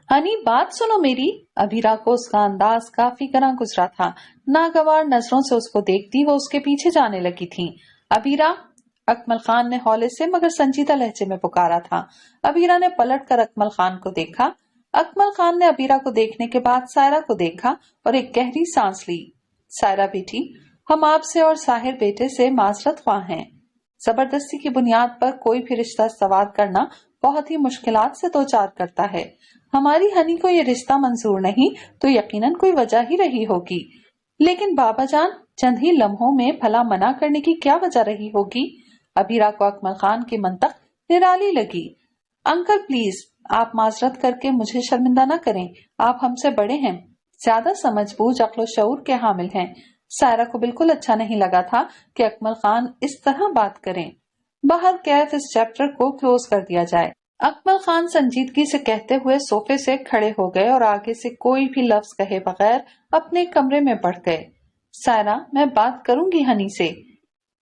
ہنی بات سنو میری۔ عبیرہ کو اس کا انداز کافی گراں گزرا تھا۔ ناگوار نظروں سے اس کو دیکھتی وہ اس کے پیچھے جانے لگی تھی۔ عبیرہ، اکمل خان نے ہولے سے مگر سنجیدہ لہجے میں پکارا تھا۔ عبیرہ نے پلٹ کر اکمل خان کو دیکھا۔ اکمل خان نے عبیرہ کو دیکھنے کے بعد سائرہ کو دیکھا اور ایک گہری سانس لی۔ سائرہ بیٹی، ہم آپ سے اور ساحر بیٹے سے معذرت خواہ ہیں۔ زبردستی کی بنیاد پر کوئی بھی رشتہ استوار کرنا بہت ہی مشکلات سے دوچار کرتا ہے۔ ہماری ہنی کو یہ رشتہ منظور نہیں تو یقیناً کوئی وجہ ہی رہی ہوگی، لیکن بابا جان چند ہی لمحوں میں بھلا منع کرنے کی کیا وجہ رہی ہوگی؟ عبیرہ کو اکمل خان کی منطق نرالی لگی۔ انکل پلیز، آپ معذرت کر کے مجھے شرمندہ نہ کریں، آپ ہم سے بڑے ہیں، زیادہ سمجھ بوجھ عقل و شعور کے حامل ہیں۔ سائرہ کو بالکل اچھا نہیں لگا تھا کہ اکمل خان اس طرح بات کریں۔ باہر کیف اس چیپٹر کو کلوز کر دیا جائے۔ اکمل خان سنجیدگی سے کہتے ہوئے صوفے سے کھڑے ہو گئے اور آگے سے کوئی بھی لفظ کہے بغیر اپنے کمرے میں بڑھ گئے۔ سائرہ، میں بات کروں گی ہنی سے،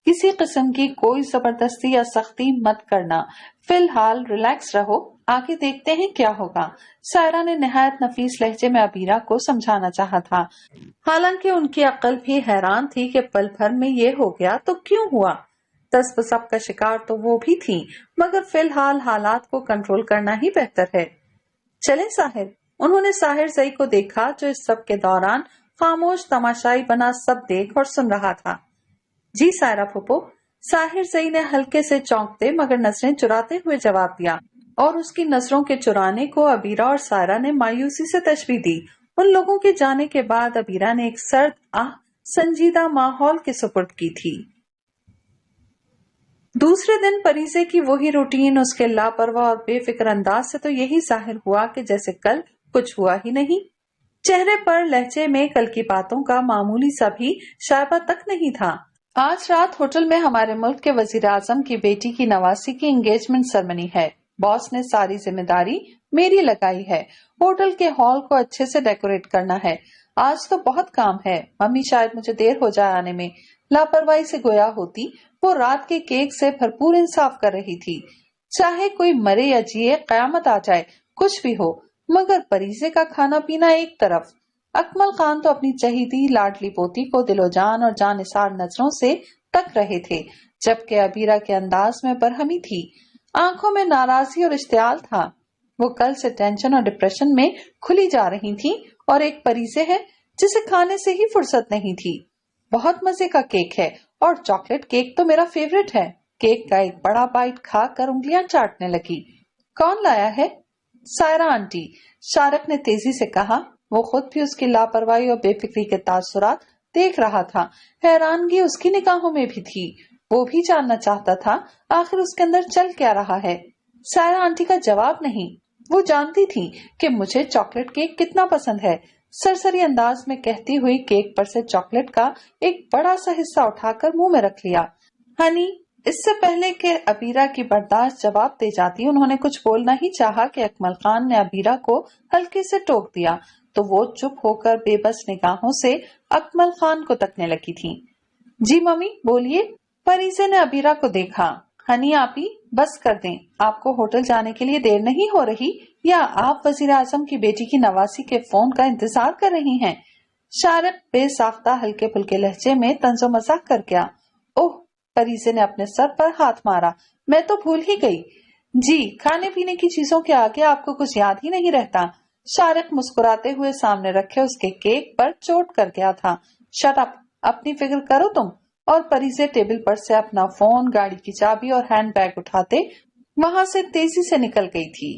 کسی قسم کی کوئی زبردستی یا سختی مت کرنا، فی الحال ریلیکس رہو، آگے دیکھتے ہیں کیا ہوگا۔ سائرہ نے نہایت نفیس لہجے میں عبیرہ کو سمجھانا چاہا تھا، حالانکہ ان کی عقل بھی حیران تھی کہ پل بھر میں یہ ہو گیا تو کیوں ہوا۔ دس بسب کا شکار تو وہ بھی تھی، مگر فی الحال حالات کو کنٹرول کرنا ہی بہتر ہے۔ چلے ساحر۔ انہوں نے ساحر زئی کو دیکھا جو اس سب کے دوران خاموش تماشائی بنا سب دیکھ اور سن رہا تھا۔ جی سائرہ پھوپھو، ساحر زئی نے ہلکے سے چونکتے مگر نظریں چراتے ہوئے جواب دیا، اور اس کی نظروں کے چرانے کو عبیرہ اور سائرہ نے مایوسی سے تشبیہ دی۔ ان لوگوں کے جانے کے بعد عبیرہ نے ایک سرد سنجیدہ ماحول کے سپرد کی تھی۔ دوسرے دن پریزے کی وہی روٹین، اس کے لاپرواہ اور بے فکر انداز سے تو یہی ظاہر ہوا کہ جیسے کل کچھ ہوا ہی نہیں۔ چہرے پر لہجے میں کل کی باتوں کا معمولی سا بھی شائبہ تک نہیں تھا۔ آج رات ہوٹل میں ہمارے ملک کے وزیر اعظم کی بیٹی کی نواسی کی انگیجمنٹ سرمنی ہے۔ باس نے ساری ذمہ داری میری لگائی ہے۔ ہوٹل کے ہال کو اچھے سے ڈیکوریٹ کرنا ہے۔ آج تو بہت کام ہے، ممی شاید مجھے دیر ہو جائے آنے میں۔ لاپرواہی سے گویا ہوتی وہ رات کے کیک سے بھرپور انصاف کر رہی تھی۔ چاہے کوئی مرے یا جیے، قیامت آ جائے، کچھ بھی ہو، مگر پریزے کا کھانا پینا ایک طرف۔ اکمل خان تو اپنی چہیتی لاڈلی پوتی کو دل و جان اور جان نثار نظروں سے تک رہے تھے، جبکہ عبیرہ کے انداز میں برہمی تھی، آنکھوں میں ناراضی اور اشتعال تھا۔ وہ کل سے ٹینشن اور ڈپریشن میں کھلی جا رہی تھی، اور ایک پریزے ہے جسے کھانے سے ہی فرصت نہیں تھی۔ بہت مزے کا کیک ہے، اور چاکلیٹ کیک تو میرا فیوریٹ ہے۔ کیک کا ایک بڑا بائٹ کھا کر انگلیاں چاٹنے لگی۔ کون لایا ہے؟ سائرہ آنٹی، شارق نے تیزی سے کہا۔ وہ خود بھی اس کی لاپرواہی اور بے فکری کے تاثرات دیکھ رہا تھا۔ حیرانگی اس کی نگاہوں میں بھی تھی۔ وہ بھی جاننا چاہتا تھا آخر اس کے اندر چل کیا رہا ہے۔ سائرہ آنٹی کا جواب نہیں۔ وہ جانتی تھی کہ مجھے چاکلیٹ کیک کتنا پسند ہے۔ सरसरी अंदाज में कहती हुई केक पर से चॉकलेट का एक बड़ा सा हिस्सा उठाकर मुंह में रख लिया। हनी, इससे पहले कि अबीरा की बर्दाश्त जवाब दे जाती, उन्होंने कुछ बोलना ही चाहा कि अकमल खान ने अबीरा को हल्के से टोक दिया, तो वो चुप होकर बेबस निगाहों से अकमल खान को तकने लगी थी। जी मम्मी बोलिए। फरीजे ने अबीरा को देखा। हनी आपी, बस कर दें, आपको होटल जाने के लिए देर नहीं हो रही, या आप वजीर आजम की बेटी की नवासी के फोन का इंतजार कर रही हैं? शारिक बेसाख्ता हल्के फुल्के लहजे में तंजो मजाक कर गया। ओह, फरीजे ने अपने सर पर हाथ मारा, मैं तो भूल ही गई। जी, खाने पीने की चीजों के आगे आपको कुछ याद ही नहीं रहता। शारिक मुस्कुराते हुए सामने रखे उसके केक पर चोट कर गया था। शट अप, अपनी फिक्र करो तुम। और फरीजे टेबल पर से अपना फोन, गाड़ी की चाबी और हैंड बैग उठाते वहां से तेजी से निकल गई थी।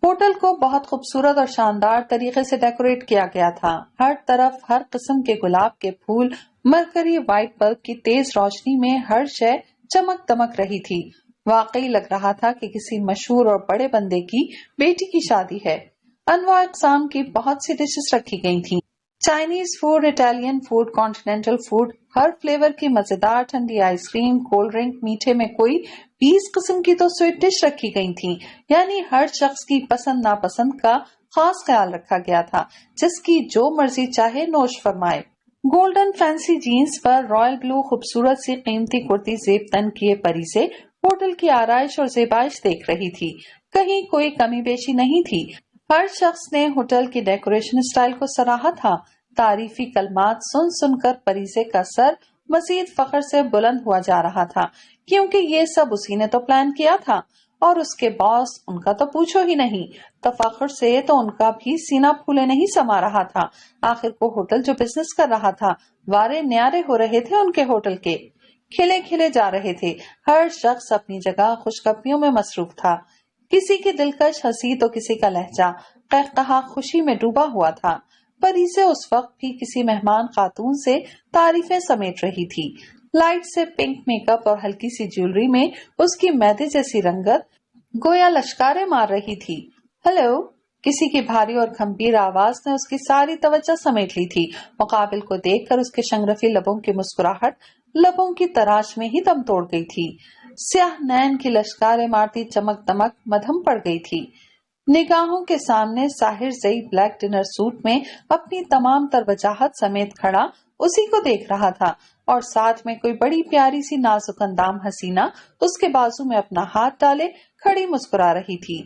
होटल को बहुत खूबसूरत और शानदार तरीके से डेकोरेट किया गया था। हर तरफ हर किस्म के गुलाब के फूल, मरकरी वाइट बल्ब की तेज रोशनी में हर शय चमक दमक रही थी। वाकई लग रहा था कि किसी मशहूर और बड़े बंदे की बेटी की शादी है। अनवार अक़साम की बहुत सी डिशेस रखी गई थी। Chinese food, Italian food, continental food, हर फ्लेवर की मजेदार ठंडी आइसक्रीम, कोल्ड ड्रिंक, मीठे में कोई 20 किस्म की तो स्वीट डिश रखी गई थी। यानी हर शख्स की पसंद नापसंद का खास ख्याल रखा गया था। जिसकी जो मर्जी चाहे नोश फरमाए। गोल्डन फैंसी जीन्स पर रॉयल ब्लू खूबसूरत सी कीमती कुर्ती जेब तन किए परी से होटल की आराइश और जेबाइश देख रही थी। कहीं कोई कमी बेशी नहीं थी। हर शख्स ने होटल की डेकोरेशन स्टाइल को सराहा था। तारीफी कलमात सुन सुनकर परीजे का सर मजीद फख्र से बुलंद हुआ जा रहा था, क्योंकि ये सब उसी ने तो प्लान किया था। और उसके बॉस, उनका तो पूछो ही नहीं। तफाखुर से तो उनका भी सीना फूले नहीं समा रहा था। आखिर को होटल जो बिजनेस कर रहा था, वारे न्यारे हो रहे थे उनके होटल के, खिले खिले जा रहे थे। हर शख्स अपनी जगह खुशखबरियों में मसरूफ था। किसी की दिलकश हंसी तो किसी का लहजा कहकहा खुशी में डूबा हुआ था। परीसे उस वक्त भी किसी मेहमान खातून से तारीफें समेट रही थी। लाइट से पिंक मेकअप और हल्की सी ज्वेलरी में उसकी मैदे जैसी रंगत गोया लश्कारे मार रही थी। हेलो, किसी की भारी और गंभीर आवाज ने उसकी सारी तवज्जो समेट ली थी। मुकाबिल को देखकर उसके शंगरफी लबों की मुस्कुराहट लबों की तराश में ही दम तोड़ गई थी। स्याह नैन की लश्कारे मारती चमक दमक मधम पड़ गई थी। निगाहों के सामने साहिर जई ब्लैक डिनर सूट में अपनी तमाम तर वजाहत समेत खड़ा उसी को देख रहा था, और साथ में कोई बड़ी प्यारी सी नाजुक अंदाम हसीना उसके बाजू में अपना हाथ डाले खड़ी मुस्कुरा रही थी,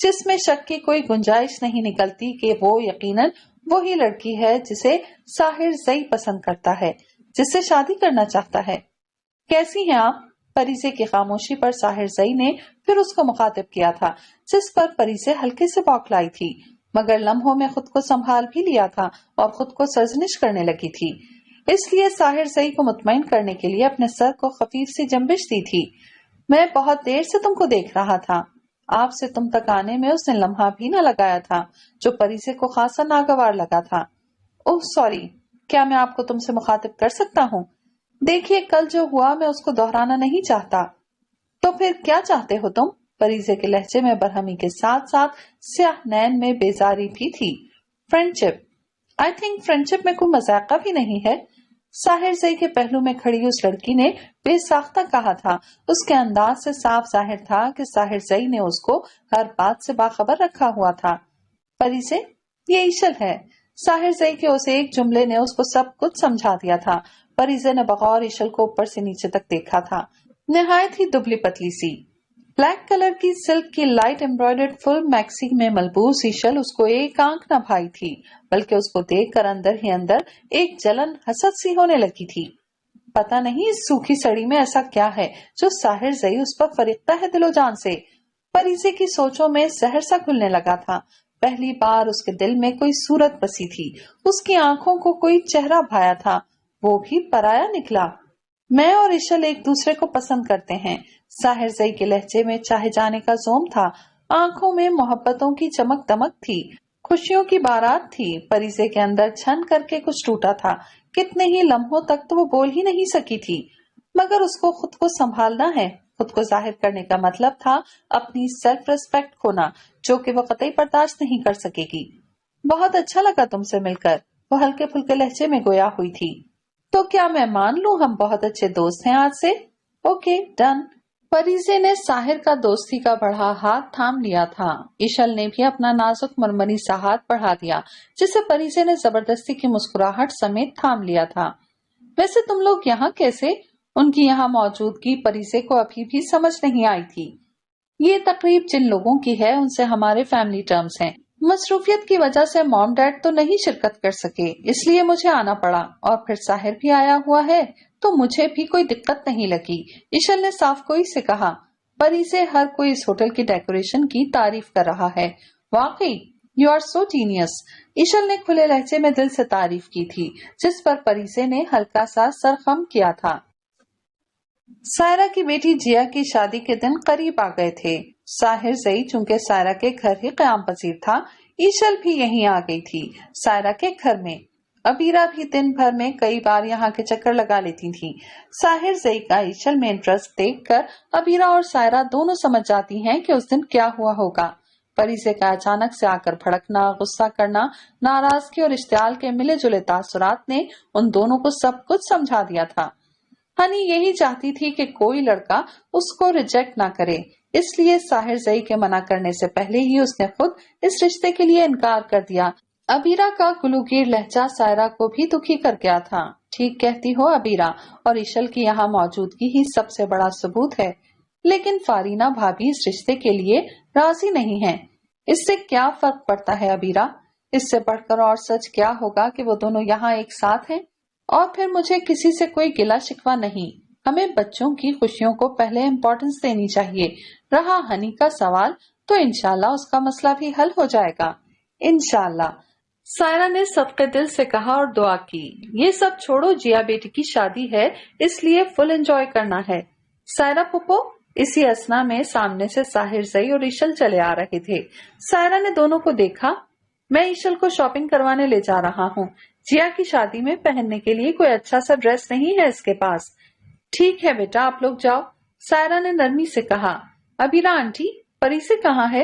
जिसमें शक की कोई गुंजाइश नहीं निकलती कि वो यकीनन वही लड़की है जिसे साहिर जई पसंद करता है, जिससे शादी करना चाहता है। कैसी हैं आप? फरीजे की खामोशी पर साहिर जई ने फिर उसको मुखातिब किया था, जिस पर फरीजे हल्के से बौखलाई थी, मगर लम्हों में खुद को संभाल भी लिया था और खुद को सरजनिश करने लगी थी। इसलिए साहिर जई को मुतमईन करने के लिए अपने सर को खफीफ सी जंबिश दी थी। मैं बहुत देर से तुमको देख रहा था। आपसे तुम तक आने में उसने लम्हा भी न लगाया था, जो फरीजे को खासा नागवार लगा था। ओह सॉरी, क्या मैं आपको तुमसे मुखातिब कर सकता हूँ? देखिए, कल जो हुआ मैं उसको दोहराना नहीं चाहता। तो फिर क्या चाहते हो तुम? फरीजे के लहजे में बरहमी के साथ साथ स्याह नैन में बेजारी भी थी। फ्रेंडशिप। आई थिंक फ्रेंडशिप में कोई मजाक भी नहीं है। साहिर जई के पहलू में खड़ी उस लड़की ने बेसाख्ता कहा था। उसके अंदाज से साफ जाहिर था कि साहिर जई ने उसको हर बात से बाखबर रखा हुआ था। फरीजे, ये ईशल है। साहिर जई के उस एक जुमले ने उसको सब कुछ समझा दिया था। फरीजे ने बगौर ईशल को ऊपर से नीचे तक देखा था। निहायत ही दुबली पतली सी, ब्लैक कलर की सिल्क की लाइट एम्ब्रॉयडर्ड फुल मैक्सी में मलबूस ईशल उसको एक आंख न भाई थी, बल्कि उसको देखकर अंदर ही अंदर एक जलन हसद सी होने लगी थी। पता नहीं इस सूखी सड़ी में ऐसा क्या है जो साहिर जई उस पर फरीकता है दिलो जान से। फरीजे की सोचों में जहर सा घुलने लगा था। पहली बार उसके दिल में कोई सूरत बसी थी, उसकी आंखों को कोई चेहरा भाया था, वो भी पराया निकला। मैं और इशल एक दूसरे को पसंद करते हैं। साहिर जई के लहजे में चाहे जाने का जोम था, आंखों में मोहब्बतों की चमक दमक थी, खुशियों की बारात थी। फरीजे के अंदर छन करके कुछ टूटा था। कितने ही लम्हों तक तो वो बोल ही नहीं सकी थी, मगर उसको खुद को संभालना है। खुद को जाहिर करने का मतलब था अपनी सेल्फ रिस्पेक्ट खोना, जो कि वो कतई बर्दाश्त नहीं कर सकेगी। बहुत अच्छा लगा तुमसे मिलकर, वो हल्के फुल्के लहजे में गोया हुई थी। तो क्या मैं मान लूं हम बहुत अच्छे दोस्त हैं आज से? Okay done. परिजे ने साहिर का दोस्ती का बढ़ा हाथ थाम लिया था। इशल ने भी अपना नाजुक मरमरी सा हाथ बढ़ा दिया, जिसे परिजे ने जबरदस्ती की मुस्कुराहट समेत थाम लिया था। वैसे तुम लोग यहाँ कैसे? उनकी यहाँ मौजूदगी परिजे को अभी भी समझ नहीं आई थी। ये तकरीब जिन लोगों की है उनसे हमारे फैमिली टर्म्स हैं। मसरूफियत की वजह से मॉम डैड तो नहीं शिरकत कर सके, इसलिए मुझे आना पड़ा, और फिर साहिर भी आया हुआ है तो मुझे भी कोई दिक्कत नहीं लगी। इशल ने साफ गोई से कहा। परी से हर कोई इस होटल की डेकोरेशन की तारीफ कर रहा है। वाकई यू आर सो जीनियस। इशल ने खुले लहजे में दिल से तारीफ की थी, जिस पर परिसे ने हल्का सा सर खम किया था। सायरा की बेटी जिया की शादी के दिन करीब आ गए थे। साहिर जई चूंकि सायरा के घर ही क़याम पसीर था, ईशल भी यहीं आ गई थी सायरा के घर में। अबीरा भी दिन भर में कई बार यहाँ के चक्कर लगा लेती थी। साहिर जई का ईशल में इंटरेस्ट देखकर अबीरा और सायरा दोनों समझ जाती हैं कि उस दिन क्या हुआ होगा। परिसे का अचानक से आकर भड़कना, गुस्सा करना, नाराजगी और इश्तियाल के मिले जुले तासुरात ने उन दोनों को सब कुछ समझा दिया था। हनी यही चाहती थी कि कोई लड़का उसको रिजेक्ट ना करे, इसलिए साहिर जई के मना करने से पहले ही उसने खुद इस रिश्ते के लिए इनकार कर दिया। अबीरा का गुलूगीर लहजा सायरा को भी दुखी कर गया था। ठीक कहती हो अबीरा, और इशल की यहाँ मौजूदगी ही सबसे बड़ा सबूत है। लेकिन फारीना भाभी इस रिश्ते के लिए राजी नहीं है। इससे क्या फर्क पड़ता है अबीरा? इससे बढ़कर और सच क्या होगा कि वो दोनों यहाँ एक साथ हैं। और फिर मुझे किसी से कोई गिला शिकवा नहीं। हमें बच्चों की खुशियों को पहले इम्पोर्टेंस देनी चाहिए। रहा हनी का सवाल, तो इंशाल्लाह उसका मसला भी हल हो जाएगा। इंशाल्लाह, सायरा ने सबके दिल से कहा और दुआ की। ये सब छोड़ो, जिया बेटी की शादी है, इसलिए फुल एंजॉय करना है। सायरा पुप्पो। इसी असना में सामने से साहिर जई और इशल चले आ रहे थे। सायरा ने दोनों को देखा। मैं इशल को शॉपिंग करवाने ले जा रहा हूँ। जिया की शादी में पहनने के लिए कोई अच्छा सा ड्रेस नहीं है इसके पास। ठीक है बेटा, आप लोग जाओ, सायरा ने नरमी से कहा। अबीरा आंटी, परी से कहाँ है?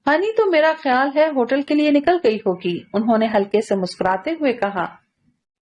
हनी तो मेरा ख्याल है होटल के लिए निकल गई होगी, उन्होंने हल्के से मुस्कुराते हुए कहा।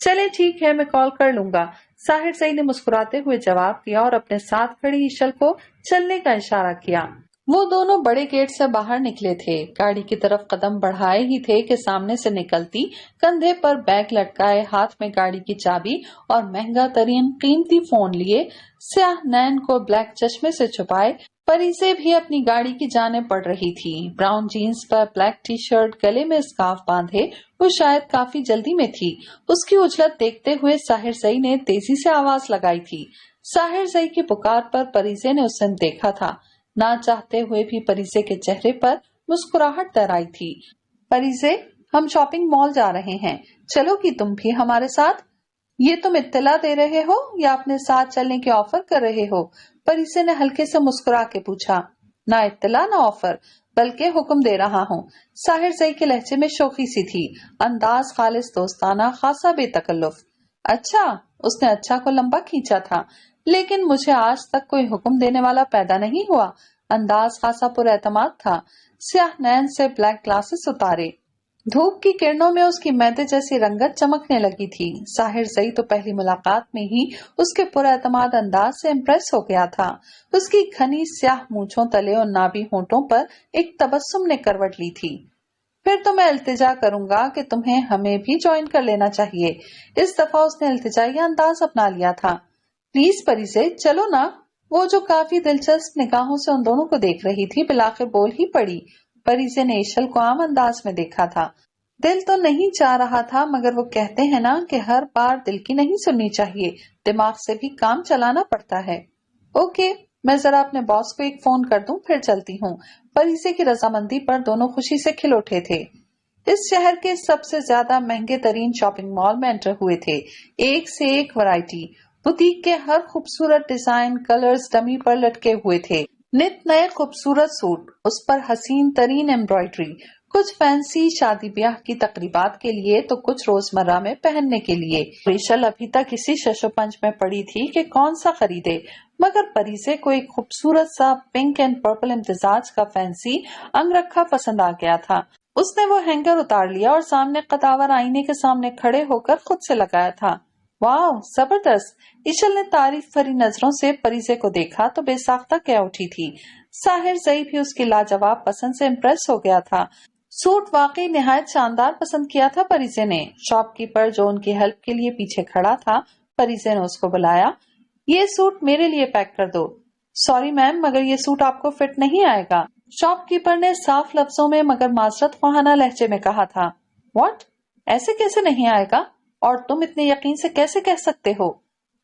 चले ठीक है, मैं कॉल कर लूंगा, साहिर सई ने मुस्कुराते हुए जवाब दिया और अपने साथ खड़ी इशल को चलने का इशारा किया। वो दोनों बड़े गेट से बाहर निकले थे। गाड़ी की तरफ कदम बढ़ाए ही थे कि सामने से निकलती, कंधे पर बैग लटकाए, हाथ में गाड़ी की चाबी और महंगा तरीन कीमती फोन लिए, स्याह नैन को ब्लैक चश्मे से छुपाए, परी से भी अपनी गाड़ी की जाने पड़ रही थी। ब्राउन जीन्स पर ब्लैक टी शर्ट, गले में स्कार्फ बांधे वो शायद काफी जल्दी में थी। उसकी उजलत देखते हुए साहिर सई ने तेजी से आवाज लगाई थी। साहिर सई की पुकार पर परिसे ने उसे देखा था। ना चाहते हुए भी परिसे के चेहरे पर मुस्कुराहट तराई थी। परिसे, हम शॉपिंग मॉल जा रहे हैं, चलोगी तुम भी हमारे साथ? ये तुम इत्तला दे रहे हो या अपने साथ चलने के ऑफर कर रहे हो? परिसे ने हल्के से मुस्कुरा के पूछा। ना इत्तला ना ऑफर, बल्कि हुक्म दे रहा हूँ। साहिर सई के लहजे में शोखी सी थी, अंदाज खालिस दोस्ताना, खासा बेतकल्लुफ। अच्छा, उसने अच्छा को लंबा खींचा था। लेकिन मुझे आज तक कोई हुक्म देने वाला पैदा नहीं हुआ। अंदाज खासा पुरएतमाद था। स्याह नैन से ब्लैक ग्लासेस उतारे, धूप की किरणों में उसकी मैदे जैसी रंगत चमकने लगी थी। साहिर जई तो पहली मुलाकात में ही उसके पुरएतमाद अंदाज से इम्प्रेस हो गया था। उसकी घनी स्याह मूंछों तले और नाभि होंठों पर एक तबस्सुम ने करवट ली थी। फिर तो मैं इल्तिजा करूंगा कि तुम्हें हमें भी ज्वाइन कर लेना चाहिए। इस दफा उसने इल्तिजाई अंदाज अपना लिया था। प्लीज परी से चलो ना। वो जो काफी दिलचस्प निगाहों से उन दोनों को देख रही थी, बिलाखिर बोल ही पड़ी। परिसे ने इशल को आम अंदाज में देखा था। दिल तो नहीं चाह रहा था, मगर वो कहते हैं ना कि हर बार दिल की नहीं सुननी चाहिए, दिमाग से भी काम चलाना पड़ता है। ओके, मैं जरा अपने बॉस को एक फोन कर दूं, फिर चलती हूँ। परिसे की रजामंदी पर दोनों खुशी से खिल उठे थे। इस शहर के सबसे ज्यादा महंगे तरीन शॉपिंग मॉल में एंटर हुए थे। एक से एक वैरायटी, बुटीक के हर खूबसूरत डिजाइन, कलर्स डमी पर लटके हुए थे। नित नए खूबसूरत सूट, उस पर हसीन तरीन एम्ब्रॉयडरी, कुछ फैंसी शादी ब्याह की तकरीबात के लिए तो कुछ रोजमर्रा में पहनने के लिए। रेशल अभी तक इसी शशोपंच में पड़ी थी कि कौन सा खरीदे, मगर परिसे को एक खूबसूरत सा पिंक एंड पर्पल इम्तिजाज का फैंसी अंगरखा पसंद आ गया था। اس نے وہ ہینگر اتار لیا اور سامنے قداور آئینے کے سامنے کھڑے ہو کر خود سے لگایا تھا۔ واو، زبردست! ایشل نے تعریف بھری نظروں سے پریزے کو دیکھا تو بے ساختہ کہہ اٹھی تھی۔ ساحر زئی بھی اس کی لاجواب پسند سے امپریس ہو گیا تھا۔ سوٹ واقعی نہایت شاندار پسند کیا تھا پریزے نے۔ شاپ کیپر جو ان کی ہیلپ کے لیے پیچھے کھڑا تھا، پریزے نے اس کو بلایا۔ یہ سوٹ میرے لیے پیک کر دو۔ سوری میم، مگر یہ سوٹ آپ کو فٹ نہیں آئے گا، شاپ کیپر نے صاف لفظوں میں مگر معذرت خواہانہ لہجے میں کہا تھا۔ واٹ؟ ایسے کیسے نہیں آئے گا؟ اور تم اتنے یقین سے کیسے کہہ سکتے ہو؟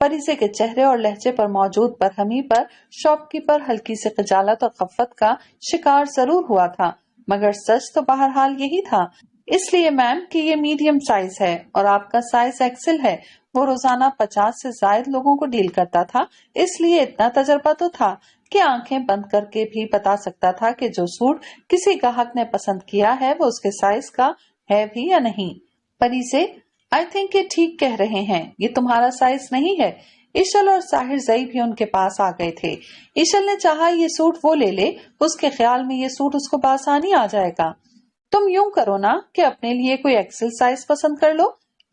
پریزے کے چہرے اور لہجے پر موجود برہمی پر شاپ کیپر ہلکی سے خجالت اور خفت کا شکار ضرور ہوا تھا، مگر سچ تو بہرحال یہی تھا۔ اس لیے میم کہ یہ میڈیم سائز ہے اور آپ کا سائز ایکسل ہے۔ وہ روزانہ 50 سے زائد لوگوں کو ڈیل کرتا تھا، اس لیے اتنا تجربہ تو تھا کہ آنکھیں بند کر کے بھی بتا سکتا تھا کہ جو سوٹ کسی گاہک نے پسند کیا ہے وہ اس کے سائز کا ہے بھی یا نہیں۔ پریزے، آئی تھنک یہ ٹھیک کہہ رہے ہیں، یہ تمہارا سائز نہیں ہے۔ ایشل اور ساحر زئی بھی ان کے پاس آ گئے تھے۔ ایشل نے چاہا یہ سوٹ وہ لے لے، اس کے خیال میں یہ سوٹ اس کو بآسانی آ جائے گا۔ تم یوں کرو نا کہ اپنے لیے کوئی ایکسل سائز پسند کر لو،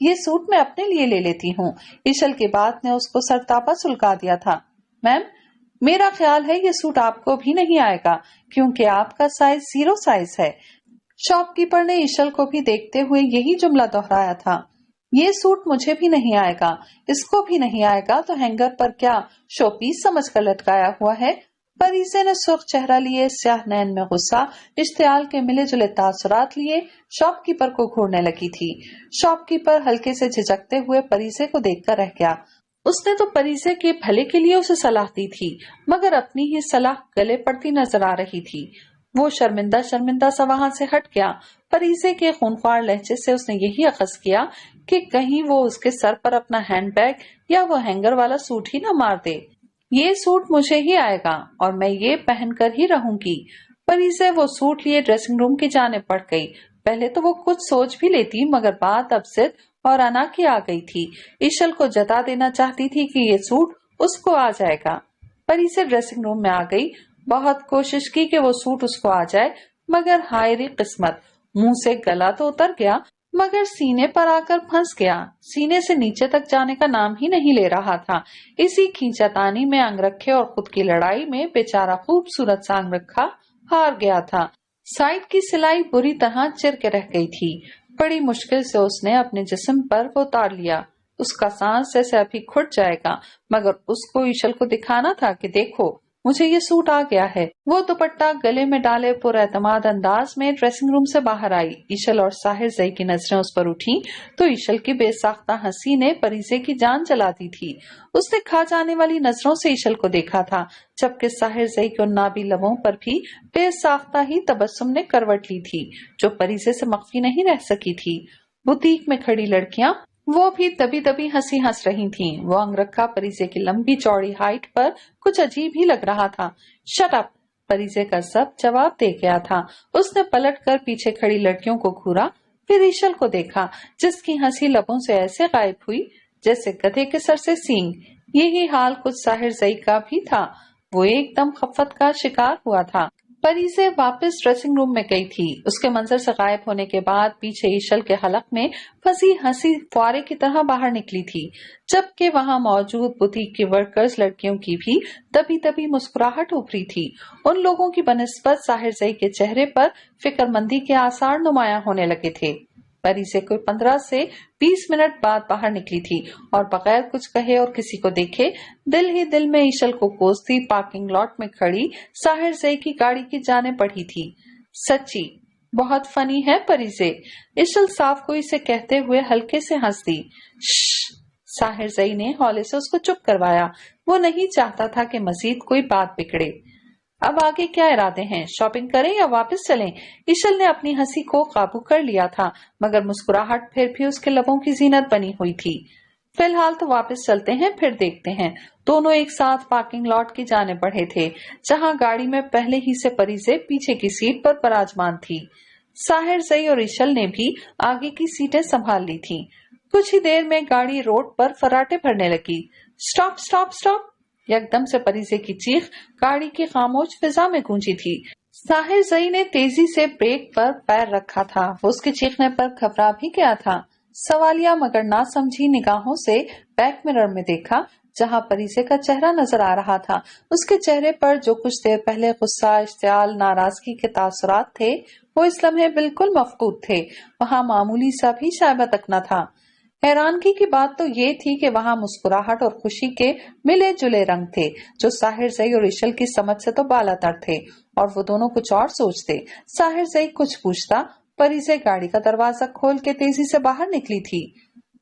یہ سوٹ میں اپنے لیے لے لیتی ہوں۔ ایشل کی بات نے اس کو سرتاپا سلگا دیا تھا۔ میم، میرا خیال ہے یہ سوٹ آپ کو بھی نہیں آئے گا کیونکہ آپ کا سائز 0 سائز ہے۔ شاپ کیپر نے ایشل کو بھی دیکھتے ہوئے یہی جملہ دہرایا تھا۔ یہ سوٹ مجھے بھی نہیں آئے گا، اس کو بھی نہیں آئے گا تو ہینگر پر کیا شو پیس سمجھ کر لٹکایا ہوا ہے؟ پریزے نے سرخ چہرہ لیے، سیاہ نین میں غصہ، اشتعال کے ملے جلے تاثرات لیے شاپ کیپر کو گھورنے لگی تھی۔ شاپ کیپر ہلکے سے جھجکتے ہوئے پریزے کو دیکھ کر رہ گیا۔ اس نے تو پریزے کے بھلے کے لیے اسے صلاح دی تھی، مگر اپنی ہی صلاح گلے پڑتی نظر آ رہی تھی۔ وہ شرمندہ سا وہاں سے ہٹ گیا۔ پریزے کے خونخوار لہجے سے اس نے یہی اخذ کیا کہ کہیں وہ اس کے سر پر اپنا ہینڈ بیگ یا وہ ہینگر والا سوٹ ہی نہ مار دے۔ یہ سوٹ مجھے ہی آئے گا اور میں یہ پہن کر ہی رہوں گی۔ پریزے وہ سوٹ لیے ڈریسنگ روم کی جانب بڑھ گئی۔ پہلے تو وہ کچھ سوچ بھی لیتی مگر بات اب ضد اور انا کی آ گئی تھی۔ ایشل کو جتا دینا چاہتی تھی کہ یہ سوٹ اس کو آ جائے گا۔ پریزے ڈریسنگ روم میں آ گئی، بہت کوشش کی کہ وہ سوٹ اس کو آ جائے، مگر ہائے ری قسمت، منہ سے گلا تو اتر گیا مگر سینے پر آ کر پھنس گیا۔ سینے سے نیچے تک جانے کا نام ہی نہیں لے رہا تھا۔ اسی کھینچاتانی میں انگرکھے اور خود کی لڑائی میں بیچارہ خوبصورت سا انگرکھا ہار گیا تھا۔ سائڈ کی سلائی بری طرح چر کے رہ گئی تھی۔ بڑی مشکل سے اس نے اپنے جسم پر وہ اتار لیا۔ اس کا سانس جیسے ابھی کھٹ جائے گا، مگر اس کو ایشل کو دکھانا تھا کہ دیکھو مجھے یہ سوٹ آ گیا ہے۔ وہ دوپٹہ گلے میں ڈالے پر اعتماد انداز میں ڈریسنگ روم سے باہر آئی۔ ایشل اور ساحر زئی کی نظریں اس پر اٹھی تو ایشل کی بے ساختہ ہنسی نے پریزے کی جان جلا دی تھی۔ اس نے کھا جانے والی نظروں سے ایشل کو دیکھا تھا، جبکہ ساحر زئی کے نابی لبوں پر بھی بے ساختہ ہی تبسم نے کروٹ لی تھی، جو پریزے سے مخفی نہیں رہ سکی تھی۔ بوتیک میں کھڑی لڑکیاں وہ بھی دبی دبی ہنسی ہنس رہی تھیں۔ وہ انگرکھا پریزے کی لمبی چوڑی ہائٹ پر کچھ عجیب ہی لگ رہا تھا۔ Shut up! پریزے کا سب جواب دے گیا تھا۔ اس نے پلٹ کر پیچھے کھڑی لڑکیوں کو گھورا، پھر ایشل کو دیکھا جس کی ہنسی لبوں سے ایسے غائب ہوئی جیسے گدھے کے سر سے سینگ۔ یہی حال کچھ ساحر زئی کا بھی تھا۔ وہ ایک دم خفت کا شکار ہوا تھا۔ پریزے واپس ڈریسنگ روم میں گئی تھی۔ اس کے منظر سے غائب ہونے کے بعد پیچھے ایشل کے حلق میں پھنسی ہنسی فوارے کی طرح باہر نکلی تھی، جبکہ وہاں موجود بوتیک کی ورکرز لڑکیوں کی بھی دبی دبی مسکراہٹ ابھری تھی۔ ان لوگوں کی بنسبت ساحر زئی کے چہرے پر فکر مندی کے آثار نمایاں ہونے لگے تھے۔ پریزے کوئی 15 سے 20 منٹ بعد باہر نکلی تھی اور بغیر کچھ کہے اور کسی کو دیکھے دل ہی دل میں ایشل کو کوستی پارکنگ لاٹ میں کھڑی ساحر زئی کی گاڑی کی جانب بڑھی تھی۔ سچی بہت فنی ہے پریزے، ایشل صاف کوئی سے کہتے ہوئے ہلکے سے ہنس دی۔ شش! ساحر زئی نے ہولے سے اس کو چپ کروایا۔ وہ نہیں چاہتا تھا کہ مزید کوئی بات بگڑے۔ اب آگے کیا ارادے ہیں؟ شاپنگ کریں یا واپس چلیں؟ ایشل نے اپنی ہنسی کو قابو کر لیا تھا، مگر مسکراہٹ پھر بھی اس کے لبوں کی زینت بنی ہوئی تھی۔ فی الحال تو واپس چلتے ہیں، پھر دیکھتے ہیں۔ دونوں ایک ساتھ پارکنگ لاٹ کی جانب بڑھے تھے، جہاں گاڑی میں پہلے ہی سے پریزے پیچھے کی سیٹ پر براجمان تھی۔ ساحر زئی اور ایشل نے بھی آگے کی سیٹیں سنبھال لی تھیں۔ کچھ ہی دیر میں گاڑی روڈ پر فراٹے بھرنے لگی۔ Stop stop stop! یکدم سے پریزے کی چیخ گاڑی کی خاموش فضا میں گونجی تھی۔ साहिर जई ने तेजी से ब्रेक पर पैर रखा था। वो उसके चीखने पर घबरा भी गया था। सवालिया मगर ना समझी निगाहों से बैक मिरर में देखा, जहां परिसे का चेहरा नजर आ रहा था। उसके चेहरे पर जो कुछ देर पहले गुस्सा, इश्तियाल, नाराजगी के तासुरात थे, वो इस लम्हे बिल्कुल मफकूद थे। वहां मामूली सा भी शायबा तक न था। हैरानगी की बात तो ये थी कि वहां मुस्कुराहट और खुशी के मिले जुले रंग थे, जो साहिर जई और इशल की समझ से तो बालातर थे, और वो दोनों कुछ और सोचते। साहिर जई कुछ पूछता, परी से गाड़ी का दरवाजा खोल के तेजी से बाहर निकली थी।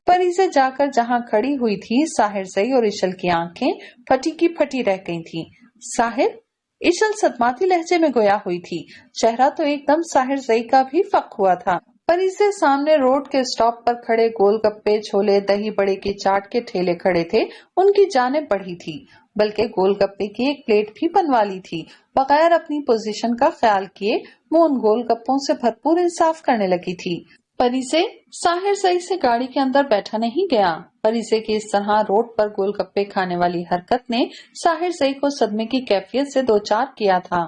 परी से जाकर जहां खड़ी हुई थी, साहिर जई और इशल की आंखें फटी की फटी रह गई थीं। साहिर? इशल सदमाती लहजे में गोया हुई थी। चेहरा तो एकदम साहिर जई का भी फक हुआ था। परी से सामने रोड के स्टॉप पर खड़े गोलगप्पे, छोले, दही बड़े की चाट के ठेले खड़े थे। उनकी जानेब बढ़ी थी, बल्कि गोलगप्पे की एक प्लेट भी बनवा ली थी। बगैर अपनी पोजीशन का ख्याल किए वो उन गोलगप्पों से भरपूर इंसाफ करने लगी थी। परिसे साहिर जई से गाड़ी के अंदर बैठा नहीं गया। परिसे की इस तरह रोड पर गोलगप्पे खाने वाली हरकत ने साहिर जई को सदमे की कैफियत से दो चार किया था।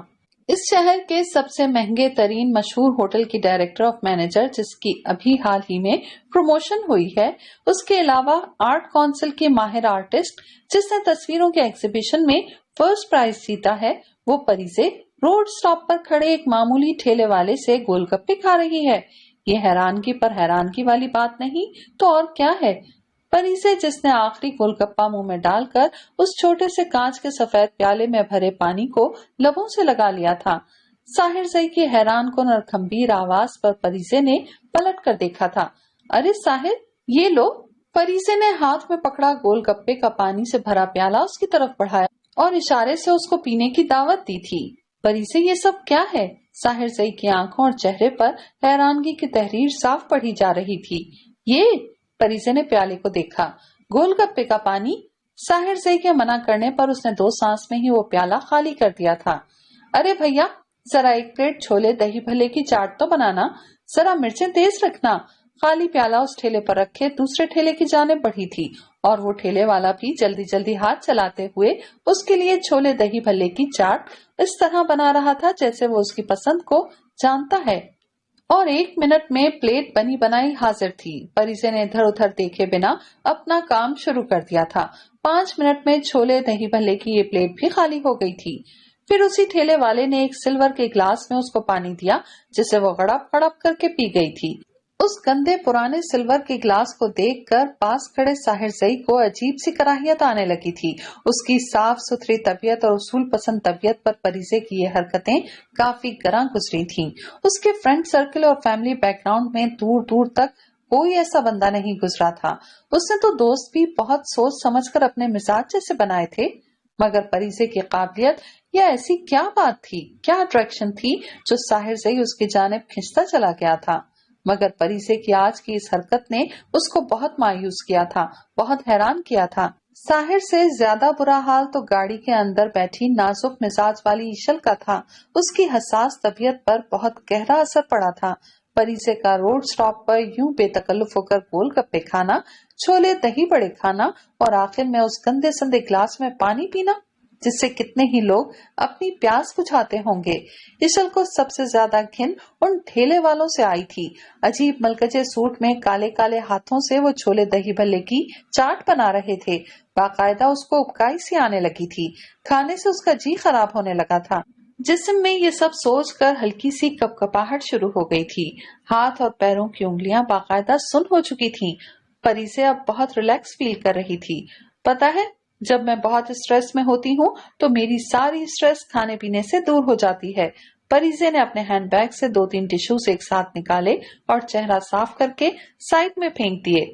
इस शहर के सबसे महंगे तरीन मशहूर होटल की डायरेक्टर ऑफ मैनेजर, जिसकी अभी हाल ही में प्रमोशन हुई है, उसके अलावा आर्ट काउंसिल की माहिर आर्टिस्ट जिसने तस्वीरों के एग्जीबिशन में फर्स्ट प्राइज जीता है, वो परी से रोड स्टॉप पर खड़े एक मामूली ठेले वाले से गोलगप्पे खा रही है। ये हैरानगी पर हैरानगी वाली बात नहीं तो और क्या है। परी से जिसने आखिरी गोलगप्पा मुंह में डालकर उस छोटे से कांच के सफेद प्याले में भरे पानी को लबों से लगा लिया था। साहिर जई की हैरान कुन और खंबीर आवाज पर परीसे ने पलट कर देखा था। अरे साहिर, ये लो। परीसे ने हाथ में पकड़ा गोलगप्पे का पानी से भरा प्याला उसकी तरफ बढ़ाया और इशारे से उसको पीने की दावत दी थी। परीसे, ये सब क्या है? साहिर जई की आंखों और चेहरे पर हैरानगी की तहरीर साफ पढ़ी जा रही थी। ये? परीसे ने प्याले को देखा। गोलगप्पे का पानी? साहिर जई के मना करने पर उसने दो सांस में ही वो प्याला खाली कर दिया था। अरे भैया, जरा एक प्लेट छोले दही भल्ले की चाट तो बनाना, जरा मिर्चें तेज रखना। खाली प्याला उस ठेले पर रखे दूसरे ठेले की जानिब बढ़ी थी, और वो ठेले वाला भी जल्दी जल्दी हाथ चलाते हुए उसके लिए छोले दही भल्ले की चाट इस तरह बना रहा था जैसे वो उसकी पसंद को जानता है। और 1 मिनट में प्लेट बनी बनाई हाजिर थी। परिसे ने इधर उधर देखे बिना अपना काम शुरू कर दिया था। 5 मिनट में छोले दही भल्ले की ये प्लेट भी खाली हो गई थी। फिर उसी ठेले वाले ने एक सिल्वर के ग्लास में उसको पानी दिया, जिसे वो गड़प गड़प करके पी गई थी। उस गंदे पुराने सिल्वर के ग्लास को देखकर पास खड़े साहिर जई को अजीब सी कराहियत आने लगी थी। उसकी साफ सुथरी तबीयत और उसूल पसंद तबीयत पर परिसे की ये हरकतें काफी गरां गुजरी थीं। उसके फ्रेंड सर्कल और फैमिली बैकग्राउंड में दूर दूर तक कोई ऐसा बंदा नहीं गुजरा था। उसने तो दोस्त भी बहुत सोच समझकर अपने मिजाज जैसे बनाए थे, मगर परिसे की काबिलियत या ऐसी क्या बात थी, क्या अट्रैक्शन थी जो साहिर जई उसकी जानिब खिंचता चला गया था। मगर परिसे की आज की इस हरकत ने उसको बहुत मायूस किया था, बहुत हैरान किया था। साहिर से ज्यादा बुरा हाल तो गाड़ी के अंदर बैठी नाजुक मिजाज वाली इशल का था। उसकी हसास तबीयत पर बहुत गहरा असर पड़ा था। परिसे का रोड स्टॉप पर यूं बेतकल्लुफ होकर गोलगप्पे खाना, छोले दही बड़े खाना और आखिर में उस गंदे संदे ग्लास में पानी पीना, जिससे कितने ही लोग अपनी प्यास बुझाते होंगे। इशल को सबसे ज्यादा घिन उन ठेले वालों से आई थी। अजीब मलकजे सूट में काले काले हाथों से वो छोले दही भल्ले की चाट बना रहे थे। बाकायदा उसको उबकाई सी आने लगी थी। खाने से उसका जी खराब होने लगा था। जिस्म में ये सब सोचकर हल्की सी कपकपाहट शुरू हो गई थी। हाथ और पैरों की उंगलियां बाकायदा सुन्न हो चुकी थीं। परी से अब बहुत रिलैक्स फील कर रही थी। पता है, जब मैं बहुत स्ट्रेस में होती हूँ तो मेरी सारी स्ट्रेस खाने पीने से दूर हो जाती है। परिसे ने अपने हैंडबैग से 2-3 टिश्यूज एक साथ निकाले और चेहरा साफ करके साइड में फेंक दिए।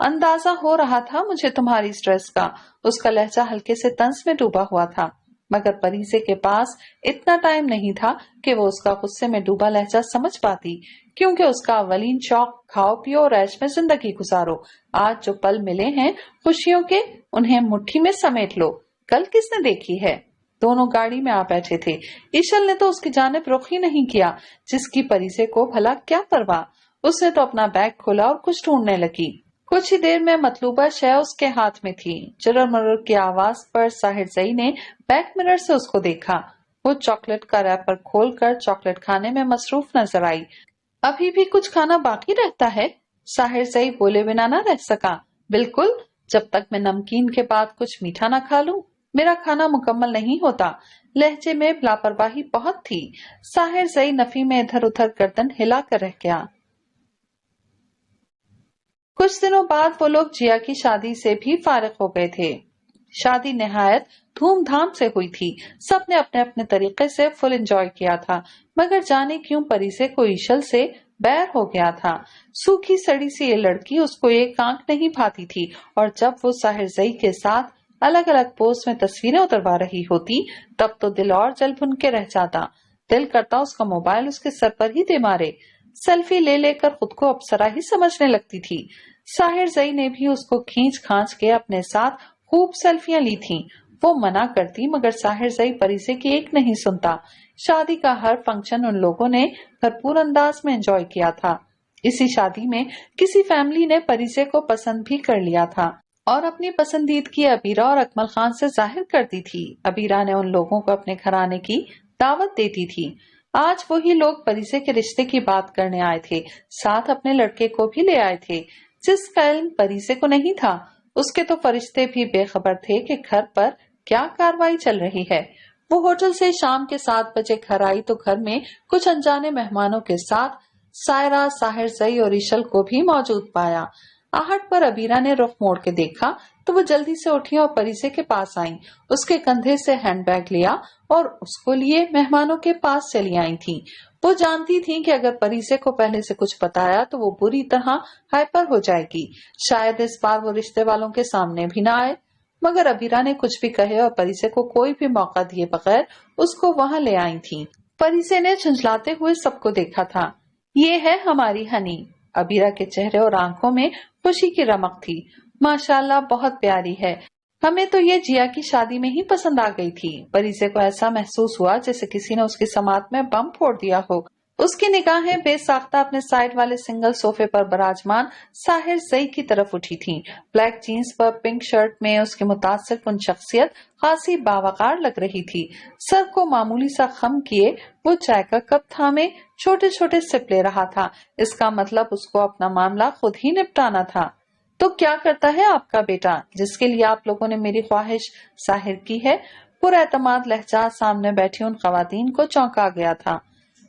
अंदाजा हो रहा था मुझे तुम्हारी स्ट्रेस का। उसका लहजा हल्के से तंज में डूबा हुआ था, मगर परिसे के पास इतना टाइम नहीं था कि वो उसका गुस्से में डूबा लहजा समझ पाती, क्योंकि उसका अवलीन शौक खाओ पियो और ऐश में जिंदगी गुजारो। आज जो पल मिले हैं खुशियों के, उन्हें मुट्ठी में समेट लो। कल किसने देखी है? दोनों गाड़ी में आ बैठे थे। इशल ने तो उसकी जानिब रुख ही नहीं किया, जिसकी परिसे को भला क्या परवाह। उसने तो अपना बैग खोला और कुछ ढूंढने लगी। कुछ ही देर में मतलूबा शय उसके हाथ में थी। चरर मरर की आवाज पर साहिर जई ने बैक मिरर से उसको देखा। वो चॉकलेट का रैपर खोलकर चॉकलेट खाने में मसरूफ नजर आई। अभी भी कुछ खाना बाकी रहता है? साहिर सही बोले बिना न रह सका। बिल्कुल, जब तक मैं नमकीन के बाद कुछ मीठा न खा लूं, मेरा खाना मुकम्मल नहीं होता। लहजे में लापरवाही बहुत थी। साहिर सही नफी में इधर उधर गर्दन हिला कर रह गया। कुछ दिनों बाद वो लोग जिया की शादी से भी फारिग हो गए थे। शादी निहायत धूमधाम से हुई थी। सबने अपने अपने तरीके से फुल एंजॉय किया था, मगर जाने क्यों परिसे को ईशल से बैर हो गया था। सूखी सड़ी सी ये लड़की उसको एक आंख नहीं भाती थी, और जब वो साहिर जई के साथ अलग अलग पोज में तस्वीरें उतरवा रही होती, तब तो दिल और जल भुन के रह जाता। दिल करता उसका मोबाइल उसके सर पर ही दे मारे। सेल्फी ले लेकर खुद को अप्सरा ही समझने लगती थी। साहिर जई ने भी उसको खींच खांच के अपने साथ खूब सेल्फियां ली थीं। वो मना करती, मगर साहिर जई परिसे की एक नहीं सुनता। शादी का हर फंक्शन उन लोगों ने भरपूर अंदाज में एंजॉय किया था। इसी शादी में किसी फैमिली ने परिसे को पसंद भी कर लिया था और अपनी पसंदीदगी अबीरा और अकमल खान से जाहिर कर दी थी। अबीरा ने उन लोगों को अपने घर आने की दावत देती थी। आज वही लोग परिसे के रिश्ते की बात करने आए थे। साथ अपने लड़के को भी ले आए थे, जिसका इल्म परिसे को नहीं था। उसके तो फरिश्ते भी बेखबर थे कि घर पर क्या कार्रवाई चल रही है। वो होटल से शाम के 7 बजे घर आई तो घर में कुछ अनजाने मेहमानों के साथ सायरा, साहिर जई और इशल को भी मौजूद पाया। आहट पर अबीरा ने रुख मोड़ के देखा तो वो जल्दी से उठी और परिसे के पास आई। उसके कंधे से हैंडबैग लिया और उसको लिए मेहमानों के पास चली आई थी। वो जानती थी कि अगर परिसे को पहले से कुछ बताया तो वो बुरी तरह हाइपर हो जाएगी। शायद इस बार वो रिश्ते वालों के सामने भी ना आए, मगर अबीरा ने कुछ भी कहे और परिसे को कोई भी मौका दिए बगैर उसको वहां ले आई थी। परिसे ने झुंझलाते हुए सबको देखा था। ये है हमारी हनी। अबीरा के चेहरे और आंखों में खुशी की रमक थी। माशाल्लाह, बहुत प्यारी है। हमें तो ये जिया की शादी में ही पसंद आ गई थी। परिसे को ऐसा महसूस हुआ जैसे किसी ने उसकी समात में बम फोड़ दिया हो। उसकी निगाहें बेसाख्ता अपने साइड वाले सिंगल सोफे पर बराजमान साहिर जई की तरफ उठी थीं। ब्लैक जीन्स पर पिंक शर्ट में उसकी मुतासिर कुन शख्सियत खासी बावकार लग रही थी। सर को मामूली सा खम किए वो चाय का कप थामे छोटे छोटे सिप ले रहा था। इसका मतलब उसको अपना मामला खुद ही निपटाना था। तो क्या करता है आपका बेटा, जिसके लिए आप लोगों ने मेरी ख्वाहिश जाहिर की है? पुरएतमाद लहजा सामने बैठी उन खवातीन को चौंका गया था।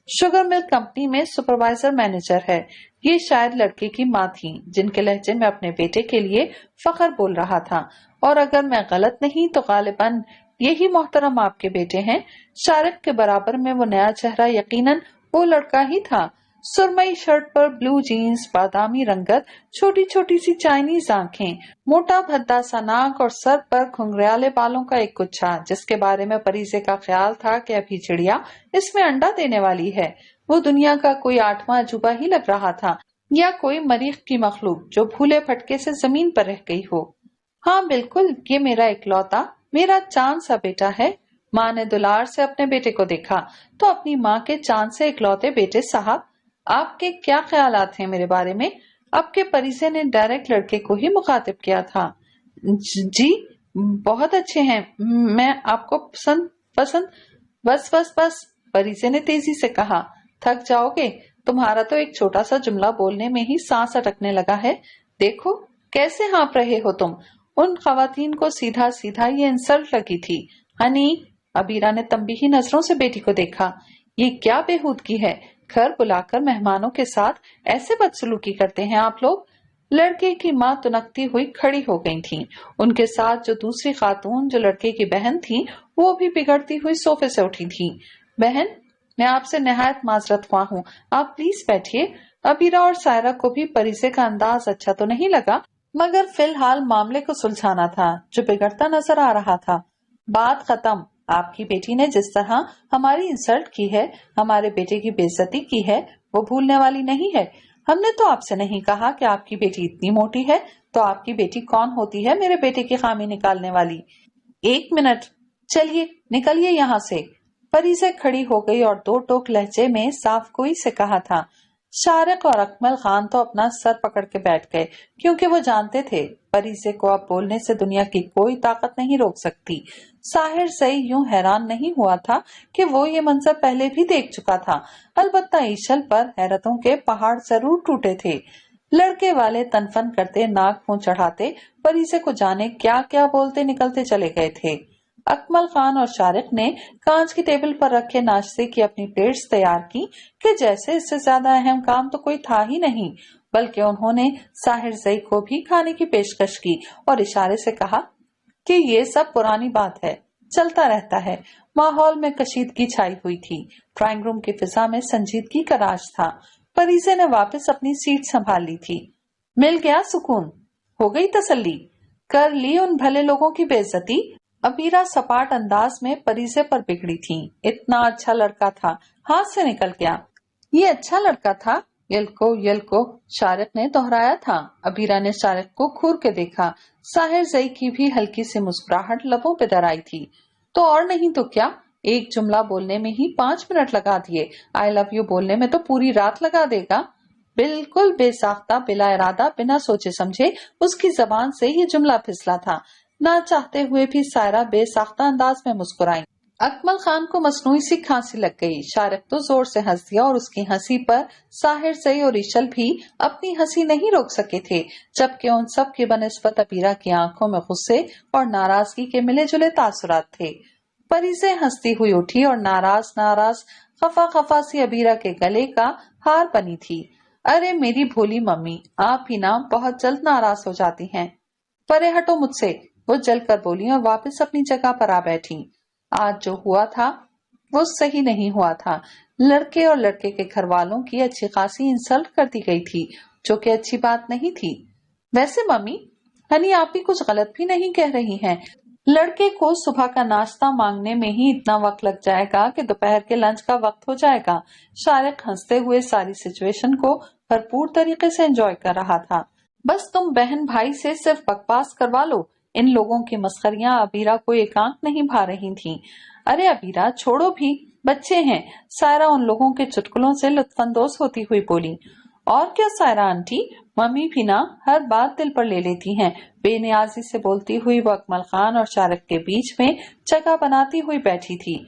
शुगर मिल्क कंपनी में सुपरवाइजर मैनेजर है। ये शायद लड़के की माँ थी, जिनके लहजे में अपने बेटे के लिए फख्र बोल रहा था। और अगर मैं गलत नहीं तो गालिबन यही मोहतरम आपके बेटे हैं। शारिक के बराबर में वो नया चेहरा यकीनन वो लड़का ही था। सुरमई शर्ट पर ब्लू जीन्स, बादामी रंगत, छोटी छोटी सी चाइनीज आंखें, मोटा भद्दा सा नाक और सर पर घुंघराले बालों का एक गुच्छा, जिसके बारे में परिसे का ख्याल था कि अभी चिड़िया इसमें अंडा देने वाली है। वो दुनिया का कोई 8वां अजूबा ही लग रहा था, या कोई मरीख की मखलूक जो भूले भटके से जमीन पर रह गई हो। हाँ बिल्कुल, ये मेरा इकलौता, मेरा चांद सा बेटा है। माँ ने दुलार से अपने बेटे को देखा तो अपनी माँ के चांद से इकलौते बेटे साहब, आपके क्या ख्यालात हैं मेरे बारे में? आपके परिसे ने डायरेक्ट लड़के को ही मुखातिब किया था। जी बहुत अच्छे हैं, मैं आपको पसंद पसंद बस बस बस, परिसे ने तेजी से कहा। थक जाओगे, तुम्हारा तो एक छोटा सा जुमला बोलने में ही सांस अटकने लगा है। देखो कैसे हाँप रहे हो तुम। उन खवातीन को सीधा सीधा ये इंसल्ट लगी थी। हनी, अबीरा ने तंबीही नजरों से बेटी को देखा। ये क्या बेहूदगी है, घर बुलाकर मेहमानों के साथ ऐसे बदसलूकी करते हैं आप लोग। लड़के की माँ तुनकती हुई खड़ी हो गई थी। उनके साथ जो दूसरी खातून जो लड़के की बहन थी, वो भी बिगड़ती हुई सोफे से उठी थी। बहन, मैं आपसे निहायत माजरत ख्वाह हूँ, आप प्लीज बैठिए। अबीरा और सायरा को भी परिसे का अंदाज अच्छा तो नहीं लगा, मगर फिलहाल मामले को सुलझाना था जो बिगड़ता नजर आ रहा था। बात खत्म। आपकी बेटी ने जिस तरह हमारी इंसल्ट की है, हमारे बेटे की बेइज्जती की है, वो भूलने वाली नहीं है। हमने तो आपसे नहीं कहा कि आपकी बेटी इतनी मोटी है, तो आपकी बेटी कौन होती है मेरे बेटे की खामी निकालने वाली? 1 मिनट, चलिए निकलिए यहाँ से। परी से खड़ी हो गई और 2 टोक लहजे में साफ गोई से कहा था। शारिक और अकमल खान तो अपना सर पकड़ के बैठ गए, क्योंकि वो जानते थे परिसे को अब बोलने से दुनिया की कोई ताकत नहीं रोक सकती। साहिर सई यूं हैरान नहीं हुआ था कि वो ये मंजर पहले भी देख चुका था। अलबत्ता ईशल पर हैरतों के पहाड़ जरूर टूटे थे। लड़के वाले तनफन करते, नाक मुंह चढ़ाते, परिसे को जाने क्या क्या बोलते निकलते चले गए थे। अकमल खान और शारिक ने कांच की टेबल पर रखे नाश्ते की अपनी प्लेट्स तैयार की कि जैसे इससे ज्यादा अहम काम तो कोई था ही नहीं, बल्कि उन्होंने साहिर जई को भी खाने की पेशकश की और इशारे से कहा कि ये सब पुरानी बात है, चलता रहता है। माहौल में कशीदगी छाई हुई थी। ड्राइंग रूम की फिजा में संजीदगी का राज था। परिसे ने वापस अपनी सीट संभाल ली थी। मिल गया सुकून, हो गई तसल्ली, कर ली उन भले लोगों की बेइज्जती। अबीरा सपाट अंदाज में परिसे पर बिगड़ी थी। इतना अच्छा लड़का था, हाथ से निकल गया। ये अच्छा लड़का था, यल्को शारिक ने दोहराया था। अबीरा ने शारिक को घूर के देखा। साहिर जई की भी हल्की सी मुस्कुराहट लबों पे दराई थी। तो और नहीं तो क्या, एक जुमला बोलने में ही 5 मिनट लगा दिए, आई लव यू बोलने में तो पूरी रात लगा देगा। बिल्कुल बेसाख्ता, बिला इरादा, बिना सोचे समझे उसकी जबान से ये जुमला फिसला था। ना चाहते हुए भी सायरा बेसाख्ता अंदाज में मुस्कुराई। अकमल खान को मसनूई सी खांसी लग गई। शारिक तो जोर से हंस दिया और उसकी हंसी पर साहिर सई और ईशल भी अपनी हंसी नहीं रोक सके थे, जबकि उन सब की बनिस्बत अबीरा की आंखों में गुस्से और नाराजगी के मिले जुले तासुरात थे। परिसे हंसती हुई उठी और नाराज नाराज खफा खफा सी अबीरा के गले का हार बनी थी। अरे मेरी भोली मम्मी, आप ही ना बहुत जल्द नाराज हो जाती हैं। परे हटो मुझसे, वो जलकर बोली और वापस अपनी जगह पर आ बैठी। आज जो हुआ था वो सही नहीं हुआ था। लड़के और लड़के के घर वालों की अच्छी खासी इंसल्ट कर दी गई थी, जो कि अच्छी बात नहीं थी। वैसे मम्मी, हनी आप भी कुछ गलत भी नहीं कह रही हैं। लड़के को सुबह का नाश्ता मांगने में ही इतना वक्त लग जाएगा कि दोपहर के लंच का वक्त हो जाएगा। शारिक हंसते हुए सारी सिचुएशन को भरपूर तरीके से एंजॉय कर रहा था। बस तुम बहन भाई से सिर्फ बकवास करवा लो। इन लोगों की मस्खरियां अबीरा को एकांत नहीं भा रही थीं। अरे अबीरा छोड़ो भी, बच्चे हैं। सायरा उन लोगों के चुटकुलों से लुत्फानंदोज होती हुई बोली। और क्या सायरा आंटी, मम्मी भी ना हर बात दिल पर ले लेती हैं। बेनियाजी से बोलती हुई वो अकमल खान और शारिक के बीच में जगह बनाती हुई बैठी थी।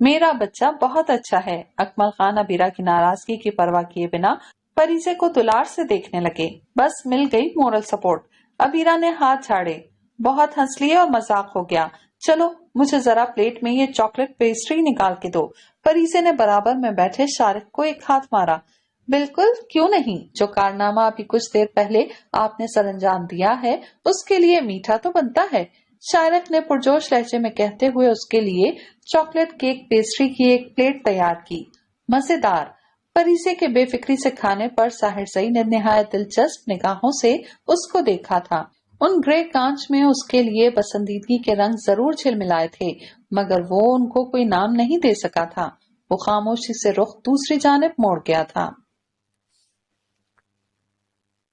मेरा बच्चा बहुत अच्छा है। अकमल खान अबीरा की नाराजगी की परवाह किए बिना परिसे को दुलार से देखने लगे। बस मिल गई मोरल सपोर्ट। अबीरा ने हाथ झाड़े। बहुत हंस लिए और मजाक हो गया। चलो मुझे जरा प्लेट में ये चॉकलेट पेस्ट्री निकाल के दो। परिसे ने बराबर में बैठे शारिक को एक हाथ मारा। बिल्कुल, क्यों नहीं, जो कारनामा अभी कुछ देर पहले आपने सरंजाम दिया है उसके लिए मीठा तो बनता है। शारिक ने पुरजोश लहजे में कहते हुए उसके लिए चॉकलेट केक पेस्ट्री की एक प्लेट तैयार की। मजेदार। परिसे के बेफिक्री से खाने पर साहिर सई ने निहायत दिलचस्प निगाहों से उसको देखा था। उन ग्रे कांच में उसके लिए पसंदीदगी के रंग जरूर झिलमिलाए थे, मगर वो उनको कोई नाम नहीं दे सका था। वो खामोशी से रुख दूसरी जानिब मोड़ गया था।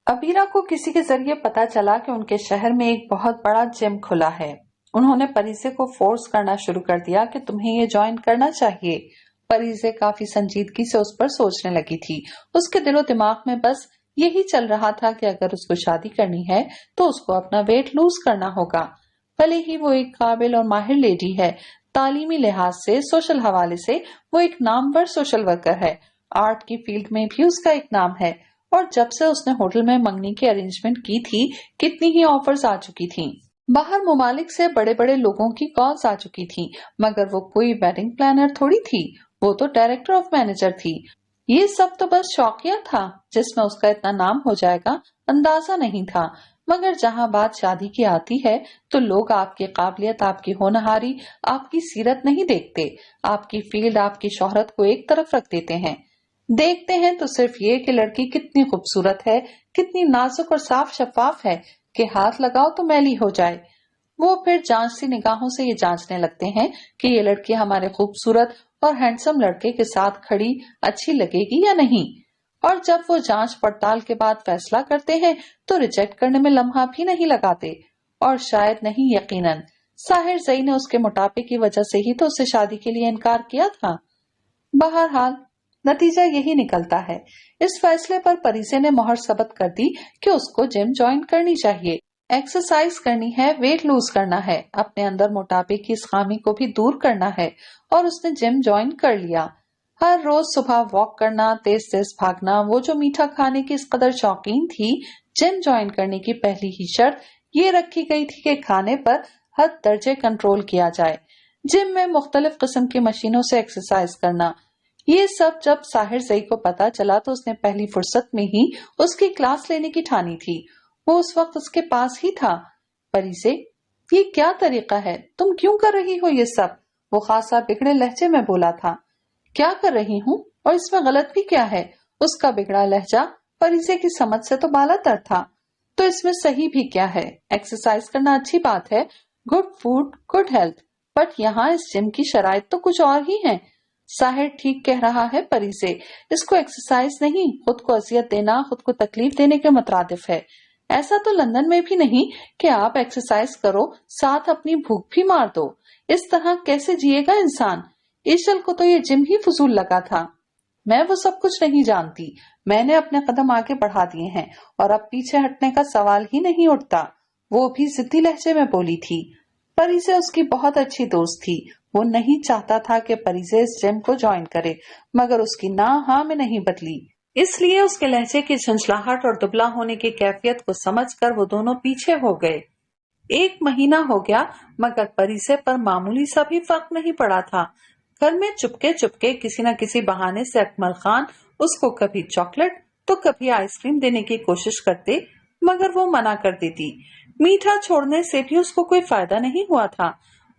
अबीरा को किसी के जरिए पता चला कि उनके शहर में एक बहुत बड़ा जिम खुला है। उन्होंने परिसे को फोर्स करना शुरू कर दिया कि तुम्हें ये ज्वाइन करना चाहिए। परिसे काफी संजीदगी से उस पर सोचने लगी थी। उसके दिलो दिमाग में बस यही चल रहा था कि अगर उसको शादी करनी है तो उसको अपना वेट लूज करना होगा। भले ही वो एक काबिल और माहिर लेडी है, तालीमी लिहाज से, सोशल हवाले से वो एक नामवर सोशल वर्कर है। आर्ट की फील्ड में भी उसका एक नाम है। और जब से उसने होटल में मंगनी की अरेंजमेंट की थी, कितनी ही ऑफर्स आ चुकी थी। बाहर मुमालिक से बड़े बड़े लोगों की कॉल्स आ चुकी थी, मगर वो कोई वेडिंग प्लानर थोड़ी थी, वो तो डायरेक्टर ऑफ मैनेजर थी। ये सब तो बस शौकिया था जिसमें उसका इतना नाम हो जाएगा अंदाजा नहीं था। मगर जहां बात शादी की आती है तो लोग आपकी काबिलियत, आपकी होनहारी, आपकी सीरत नहीं देखते। आपकी फील्ड, आपकी शोहरत को एक तरफ रख देते हैं। देखते हैं तो सिर्फ ये कि लड़की कितनी खूबसूरत है, कितनी नाजुक और साफ शफाफ है कि हाथ लगाओ तो मैली हो जाए। वो फिर जांचती निगाहों से ये जांचने लगते हैं कि ये लड़की हमारे खूबसूरत और हैंडसम लड़के के साथ खड़ी अच्छी लगेगी या नहीं। और जब वो जांच पड़ताल के बाद फैसला करते हैं तो रिजेक्ट करने में लम्हा भी नहीं लगाते। और शायद नहीं, यकीनन साहिर जई ने उसके मोटापे की वजह से ही तो उसे शादी के लिए इनकार किया था। बहरहाल नतीजा यही निकलता है। इस फैसले पर परिसे ने मोहर सबत कर दी कि उसको जिम ज्वाइन करनी चाहिए, एक्सरसाइज करनी है, वेट लूज करना है, अपने अंदर मोटापे की इस खामी को भी दूर करना है, और उसने जिम ज्वाइन कर लिया। हर रोज सुबह वॉक करना, तेज तेज भागना, वो जो मीठा खाने की इस कदर शौकीन थी, जिम ज्वाइन करने की पहली ही शर्त ये रखी गई थी कि खाने पर हद दर्जे कंट्रोल किया जाए। जिम में मुख्तलिफ किस्म की मशीनों से एक्सरसाइज करना, ये सब जब साहिर ज़ई को पता चला तो उसने पहली फुर्सत में ही उसकी क्लास लेने की ठानी थी। वो उस वक्त उसके पास ही था। परिसे, ये क्या तरीका है, तुम क्यों कर रही हो ये सब? वो खासा बिगड़े लहजे में बोला था। क्या कर रही हूँ और इसमें गलत भी क्या है? उसका बिगड़ा लहजा परिसे की समझ से तो बालातर था। तो इसमें सही भी क्या है? एक्सरसाइज करना अच्छी बात है, good food, good health, but यहाँ इस जिम की शराइत तो कुछ और ही है। साहिर ठीक कह रहा है परिसे, इसको एक्सरसाइज नहीं, खुद को अजियत देना, खुद को तकलीफ देने के मुतरादिफ है। ऐसा तो लंदन में भी नहीं कि आप एक्सरसाइज करो साथ अपनी भूख भी मार दो। इस तरह कैसे जिएगा इंसान? ईशल को तो ये जिम ही फजूल लगा था। मैं वो सब कुछ नहीं जानती, मैंने अपने कदम आगे बढ़ा दिए हैं और अब पीछे हटने का सवाल ही नहीं उठता, वो भी जिद्दी लहजे में बोली थी। परिसे उसकी बहुत अच्छी दोस्त थी। वो नहीं चाहता था कि परिसे इस जिम को ज्वाइन करे, मगर उसकी ना हाँ में नहीं बदली। इसलिए उसके लहजे की झंझलाहट और दुबला होने की कैफियत को समझकर वो दोनों पीछे हो गए। 1 महीना हो गया, मगर परिसे पर मामूली सा भी फर्क नहीं पड़ा था। घर में चुपके चुपके किसी न किसी बहाने से अकमल खान उसको कभी चॉकलेट तो कभी आइसक्रीम देने की कोशिश करते, मगर वो मना कर देती। मीठा छोड़ने से भी उसको कोई फायदा नहीं हुआ था।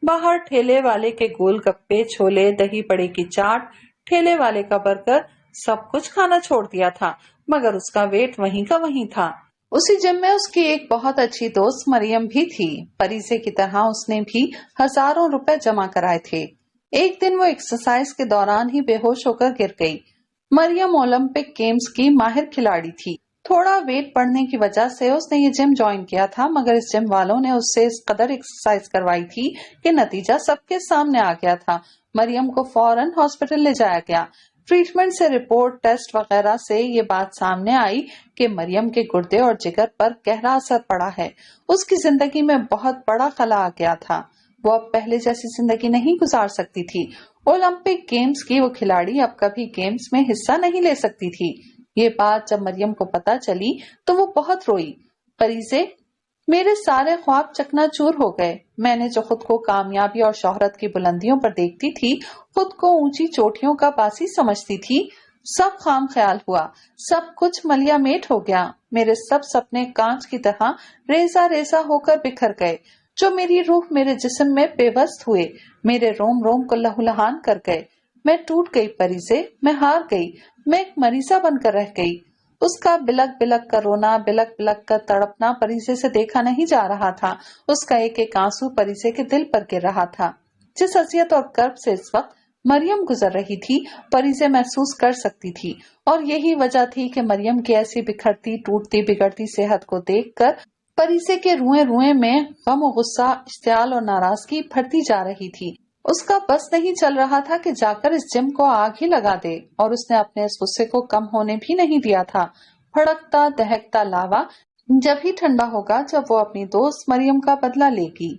बाहर ठेले वाले के गोलगप्पे, छोले, दही बड़े की चाट, ठेले वाले का बर्गर, सब कुछ खाना छोड़ दिया था, मगर उसका वेट वहीं का वहीं था। उसी जिम में उसकी एक बहुत अच्छी दोस्त मरियम भी थी। परिसे की तरह उसने भी हजारों रुपए जमा कराए थे। एक दिन वो एक्सरसाइज के दौरान ही बेहोश होकर गिर गई। मरियम ओलंपिक गेम्स की माहिर खिलाड़ी थी। थोड़ा वेट बढ़ने की वजह से उसने ये जिम ज्वाइन किया था, मगर इस जिम वालों ने उससे इस कदर एक्सरसाइज करवाई थी कि नतीजा सबके सामने आ गया था। मरियम को फौरन हॉस्पिटल ले जाया गया। ट्रीटमेंट से, रिपोर्ट, टेस्ट वगैरह से ये बात सामने आई कि मरियम के गुर्दे और जिगर पर गहरा असर पड़ा है। उसकी जिंदगी में बहुत बड़ा खला आ गया था। वो अब पहले जैसी जिंदगी नहीं गुजार सकती थी। ओलंपिक गेम्स की वो खिलाड़ी अब कभी गेम्स में हिस्सा नहीं ले सकती थी। ये बात जब मरियम को पता चली तो वो बहुत रोई। परिसे, मेरे सारे ख्वाब चकनाचूर हो गए। मैंने जो खुद को कामयाबी और शोहरत की बुलंदियों पर देखती थी, खुद को ऊंची चोटियों का बासी समझती थी, सब खाम ख्याल हुआ, सब कुछ मलिया मेट हो गया। मेरे सब सपने कांच की तरह रेजा रेजा होकर बिखर गए। जो मेरी रूह मेरे जिस्म में पेवस्त हुए, मेरे रोम रोम को लहूलुहान कर गए। मैं टूट गई परिसे, मैं हार गई, मैं एक मरीजा बनकर रह गई। उसका बिलक बिलक कर रोना, बिलक बिलक कर तड़पना परिसे से देखा नहीं जा रहा था। उसका एक एक आंसू परिसे के दिल पर गिर रहा था। जिस अजियत और कर्ब से इस वक्त मरियम गुजर रही थी, परिसे महसूस कर सकती थी, और यही वजह थी कि मरियम की ऐसी बिखरती, टूटती, बिगड़ती सेहत को देखकर परिसे के रुए रुए में गम और गुस्सा, इश्तियाल और नाराजगी भरती जा रही थी। उसका बस नहीं चल रहा था कि जाकर इस जिम को आग ही लगा दे, और उसने अपने इस गुस्से को कम होने भी नहीं दिया था। भड़कता दहकता लावा जब ही ठंडा होगा जब वो अपनी दोस्त मरियम का बदला लेगी।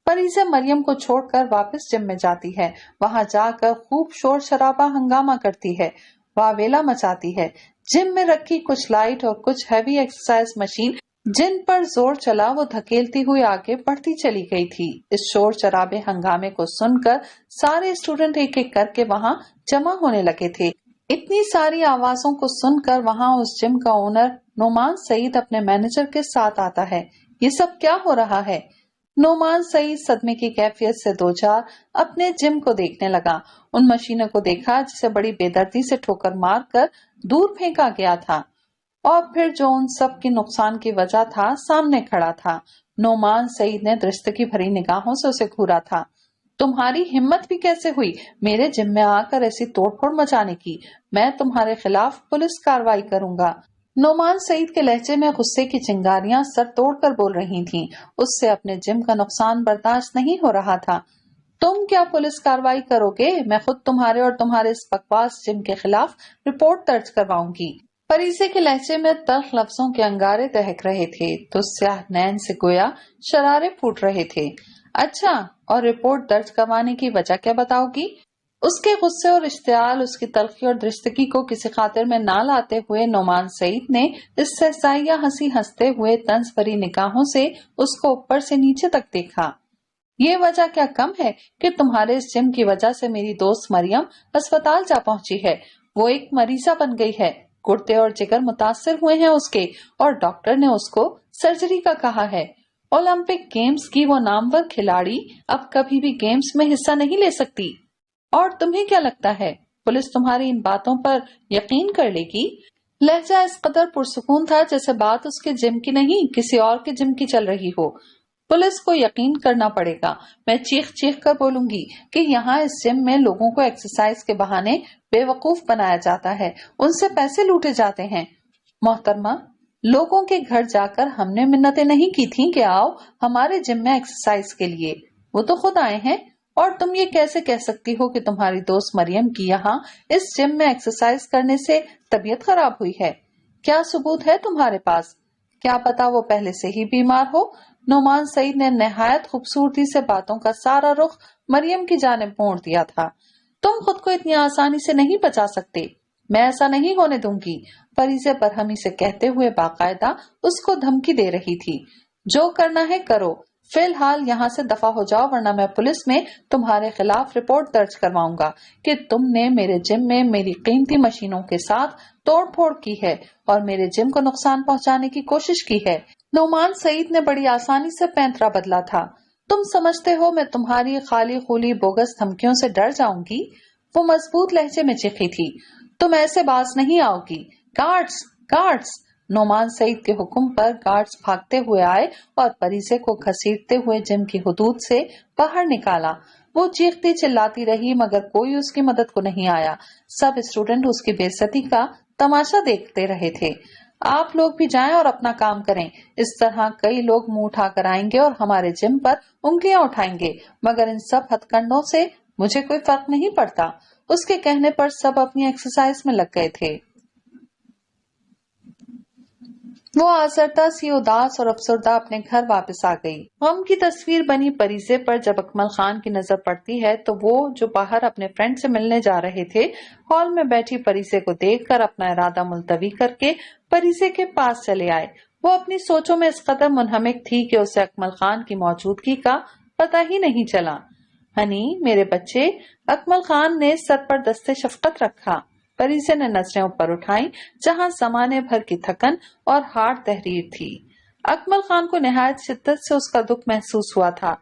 परिसे मरियम को छोड़कर वापस जिम में जाती है। वहां जाकर खूब शोर शराबा हंगामा करती है, वावेला मचाती है। जिम में रखी कुछ लाइट और कुछ हैवी एक्सरसाइज मशीन जिन पर जोर चला, वो धकेलती हुई आगे बढ़ती चली गई थी। इस शोर शराबे हंगामे को सुनकर सारे स्टूडेंट एक एक करके वहां जमा होने लगे थे। इतनी सारी आवाजों को सुनकर वहां उस जिम का ओनर नोमान सईद अपने मैनेजर के साथ आता है। ये सब क्या हो रहा है? नोमान सईद सदमे की कैफियत से दो चार अपने जिम को देखने लगा। उन मशीनों को देखा जिसे बड़ी बेदर्दी से ठोकर मारकर दूर फेंका गया था, और फिर जो उन सब की नुकसान की वजह था, सामने खड़ा था। नोमान सईद ने दृष्टि भरी निगाहों से उसे घूरा था। तुम्हारी हिम्मत भी कैसे हुई मेरे जिम में आकर ऐसी तोड़फोड़ मचाने की? मैं तुम्हारे खिलाफ पुलिस कार्रवाई करूंगा। नोमान सईद के लहजे में गुस्से की चिंगारियां सर तोड़कर बोल रही थीं। उससे अपने जिम का नुकसान बर्दाश्त नहीं हो रहा था। तुम क्या पुलिस कार्रवाई करोगे? मैं खुद तुम्हारे और तुम्हारे इस बकवास जिम के खिलाफ रिपोर्ट दर्ज करवाऊंगी। परिसे के लहजे में तल्ख लफ्जों के अंगारे दहक रहे थे तो स्याह नैन से गोया शरारे फूट रहे थे। अच्छा, और रिपोर्ट दर्ज करवाने की वजह क्या बताओगी? उसके गुस्से और इश्तियाल, उसकी तलखी और दृष्टगी को किसी खातिर में ना लाते हुए नोमान सईद ने इस सहसाइया हंसी हंसते हुए तंज भरी निगाहों से उसको ऊपर से नीचे तक देखा। ये वजह क्या कम है कि तुम्हारे इस जिम की वजह से मेरी दोस्त मरियम अस्पताल जा पहुंची है। वो एक मरीजा बन गई है, गुर्दे और जिगर मुतासिर हुए हैं उसके, और डॉक्टर ने उसको सर्जरी का कहा है। ओलंपिक गेम्स की वो नामवर खिलाड़ी अब कभी भी गेम्स में हिस्सा नहीं ले सकती। और तुम्हें क्या लगता है पुलिस तुम्हारी इन बातों पर यकीन कर लेगी? लहजा इस कदर पुरसुकून था जैसे बात उसके जिम की नहीं किसी और के जिम की चल रही हो। पुलिस को यकीन करना पड़ेगा। मैं चीख चीख कर बोलूंगी कि यहाँ इस जिम में लोगों को एक्सरसाइज के बहाने बेवकूफ बनाया जाता है, उनसे पैसे लूटे जाते हैं। मोहतरमा, लोगों के घर जाकर हमने मिन्नतें नहीं की थी कि आओ हमारे जिम में एक्सरसाइज के लिए। वो तो खुद आए हैं। और तुम ये कैसे कह सकती हो कि तुम्हारी दोस्त मरियम की यहाँ इस जिम में एक्सरसाइज करने से तबीयत खराब हुई है? क्या सबूत है तुम्हारे पास? क्या पता वो पहले से ही बीमार हो। नोमान सईद ने नहायत खूबसूरती से बातों का सारा रुख मरियम की जानिब मोड़ दिया था। तुम खुद को इतनी आसानी से नहीं बचा सकते। मैं ऐसा नहीं होने दूंगी, फरीसे बरहमी से कहते हुए बाकायदा उसको धमकी दे रही थी। जो करना है करो, फिलहाल यहाँ से दफा हो जाओ वरना मैं पुलिस में तुम्हारे खिलाफ रिपोर्ट दर्ज करवाऊंगा कि तुमने मेरे जिम में मेरी कीमती मशीनों के साथ तोड़ फोड़ की है और मेरे जिम को नुकसान पहुंचाने की कोशिश की है। नोमान सईद ने बड़ी आसानी से पैंतरा बदला था। तुम समझते हो मैं तुम्हारी खाली खूली बोगस धमकियों से डर जाऊंगी? वो मजबूत लहजे में चीखी थी। तुम ऐसे बाज नहीं आओगी। Guards, guards! नोमान सईद के हुक्म पर गार्ड्स भागते हुए आए और परिसे को घसीटते हुए जिम की हुदूद से बाहर निकाला। वो चीखती चिल्लाती रही मगर कोई उसकी मदद को नहीं आया। सब स्टूडेंट उसकी बेइज्जती का तमाशा देखते रहे थे। आप लोग भी जाएं और अपना काम करें। इस तरह कई लोग मुंह उठाकर आएंगे और हमारे जिम पर उंगलियां उठाएंगे, मगर इन सब हथकंडों से मुझे कोई फर्क नहीं पड़ता। उसके कहने पर सब अपनी एक्सरसाइज में लग गए थे। वो आसरता सी उदास और अफसरदा अपने घर वापस आ गई। गम की तस्वीर बनी परिसे पर जब अकमल खान की नजर पड़ती है तो वो जो बाहर अपने फ्रेंड से मिलने जा रहे थे, हॉल में बैठी परिसे को देखकर अपना इरादा मुलतवी करके परिसे के पास चले आए। वो अपनी सोचों में इस कदर मुनहमिक थी कि उसे अकमल खान की मौजूदगी का पता ही नहीं चला। हनी, मेरे बच्चे, अकमल खान ने सर पर दस्ते शफकत रखा। परिसे ने नजरें ऊपर उठाई जहां जमाने भर की थकन और हार्ड तहरीर थी। अकमल खान को निहायत शिद्दत से उसका दुख महसूस हुआ था।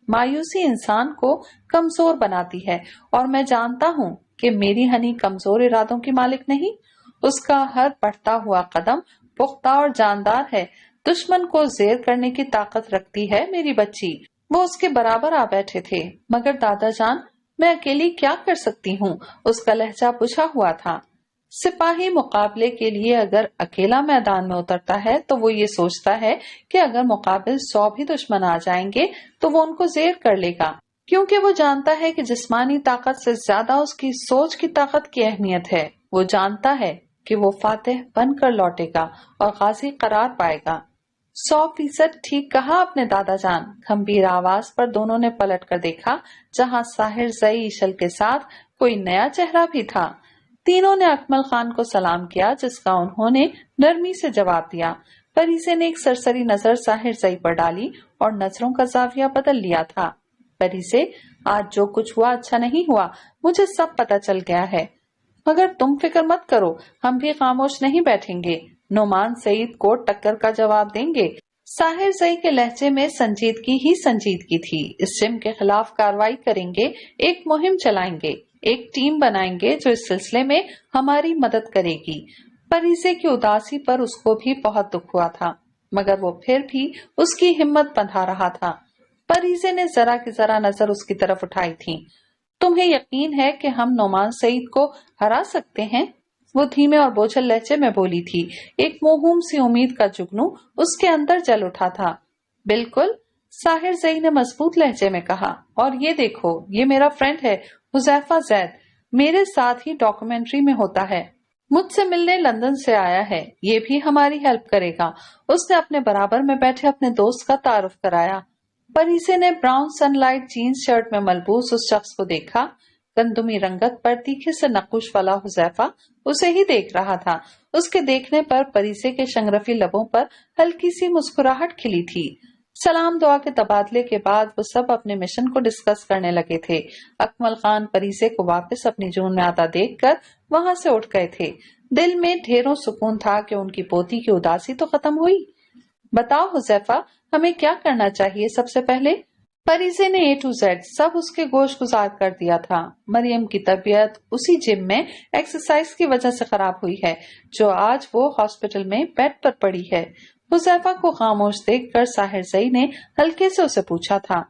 मायूसी इंसान को कमजोर बनाती है और मैं जानता हूँ कि मेरी हनी कमजोर इरादों की मालिक नहीं। उसका हर बढ़ता हुआ कदम पुख्ता और जानदार है। दुश्मन को जेर करने की ताकत रखती है मेरी बच्ची। वो उसके बराबर आ बैठे थे। मगर दादा जान, मैं अकेली क्या कर सकती हूँ? उसका लहजा बुझा हुआ था। सिपाही मुकाबले के लिए अगर अकेला मैदान में उतरता है तो वो ये सोचता है कि अगर मुकाबिल 100 भी दुश्मन आ जाएंगे तो वो उनको जेर कर लेगा, क्योंकि वो जानता है कि जिस्मानी ताकत से ज्यादा उसकी सोच की ताकत की अहमियत है। वो जानता है कि वो फातेह बनकर लौटेगा और गाजी करार पाएगा। 100% ठीक कहा अपने दादा जान। गंभीर आवाज पर दोनों ने पलट कर देखा जहां साहिर जई इशल के साथ कोई नया चेहरा भी था। तीनों ने अकमल खान को सलाम किया जिसका उन्होंने नरमी से जवाब दिया। परिसे ने एक सरसरी नजर साहिर जई पर डाली और नजरों का जाविया बदल लिया था। परिसे, आज जो कुछ हुआ अच्छा नहीं हुआ, मुझे सब पता चल गया है, मगर तुम फिक्र मत करो, हम भी खामोश नहीं बैठेंगे। नोमान सईद को टक्कर का जवाब देंगे। साहिर जई के लहजे में संजीदगी ही संजीदगी थी। इस जिम के खिलाफ कार्रवाई करेंगे, एक मुहिम चलाएंगे, एक टीम बनाएंगे जो इस सिलसिले में हमारी मदद करेगी। परिसे की उदासी पर उसको भी बहुत दुख हुआ था, मगर वो फिर भी उसकी हिम्मत बंधा रहा था। परिसे ने जरा की जरा नजर उसकी तरफ उठाई थी। तुम्हें यकीन है कि हम नोमान सईद को हरा सकते हैं? वो धीमे और बोझल लहजे में बोली थी। एक मोहूम सी उम्मीद का जुगनू उसके अंदर जल उठा था। बिल्कुल, साहिर जई ने मजबूत लहजे में कहा। और ये देखो, ये मेरा फ्रेंड है, हुजैफा जैद, मेरे साथ ही डॉक्यूमेंट्री में होता है, मुझसे मिलने लंदन से आया है, ये भी हमारी हेल्प करेगा। उसने अपने बराबर में बैठे अपने दोस्त का तारुफ कराया। परीसे ने ब्राउन सनलाइट जीन्स शर्ट में मलबूस उस शख्स को देखा। गंदुमी रंगत पर तीखे से नकुश वाला हुजैफा उसे ही देख रहा था। उसके देखने पर परीसे के शंगरफी लबों पर हल्की सी मुस्कुराहट खिली थी। सलाम दुआ के तबादले के बाद वो सब अपने मिशन को डिस्कस करने लगे थे। अकमल खान परीसे को वापस अपनी जून में आता देखकर वहां से उठ गए थे। दिल में ढेरों सुकून था कि उनकी पोती की उदासी तो खत्म हुई। बताओ हुजैफा, हमें क्या करना चाहिए सबसे पहले? परीसे ने A to Z सब उसके गोश गुजार कर दिया था। मरियम की तबीयत उसी जिम में एक्सरसाइज की वजह से खराब हुई है, जो आज वो हॉस्पिटल में बेड पर पड़ी है। हुजैफा को खामोश देखकर साहिर जई ने हल्के से उसे पूछा था।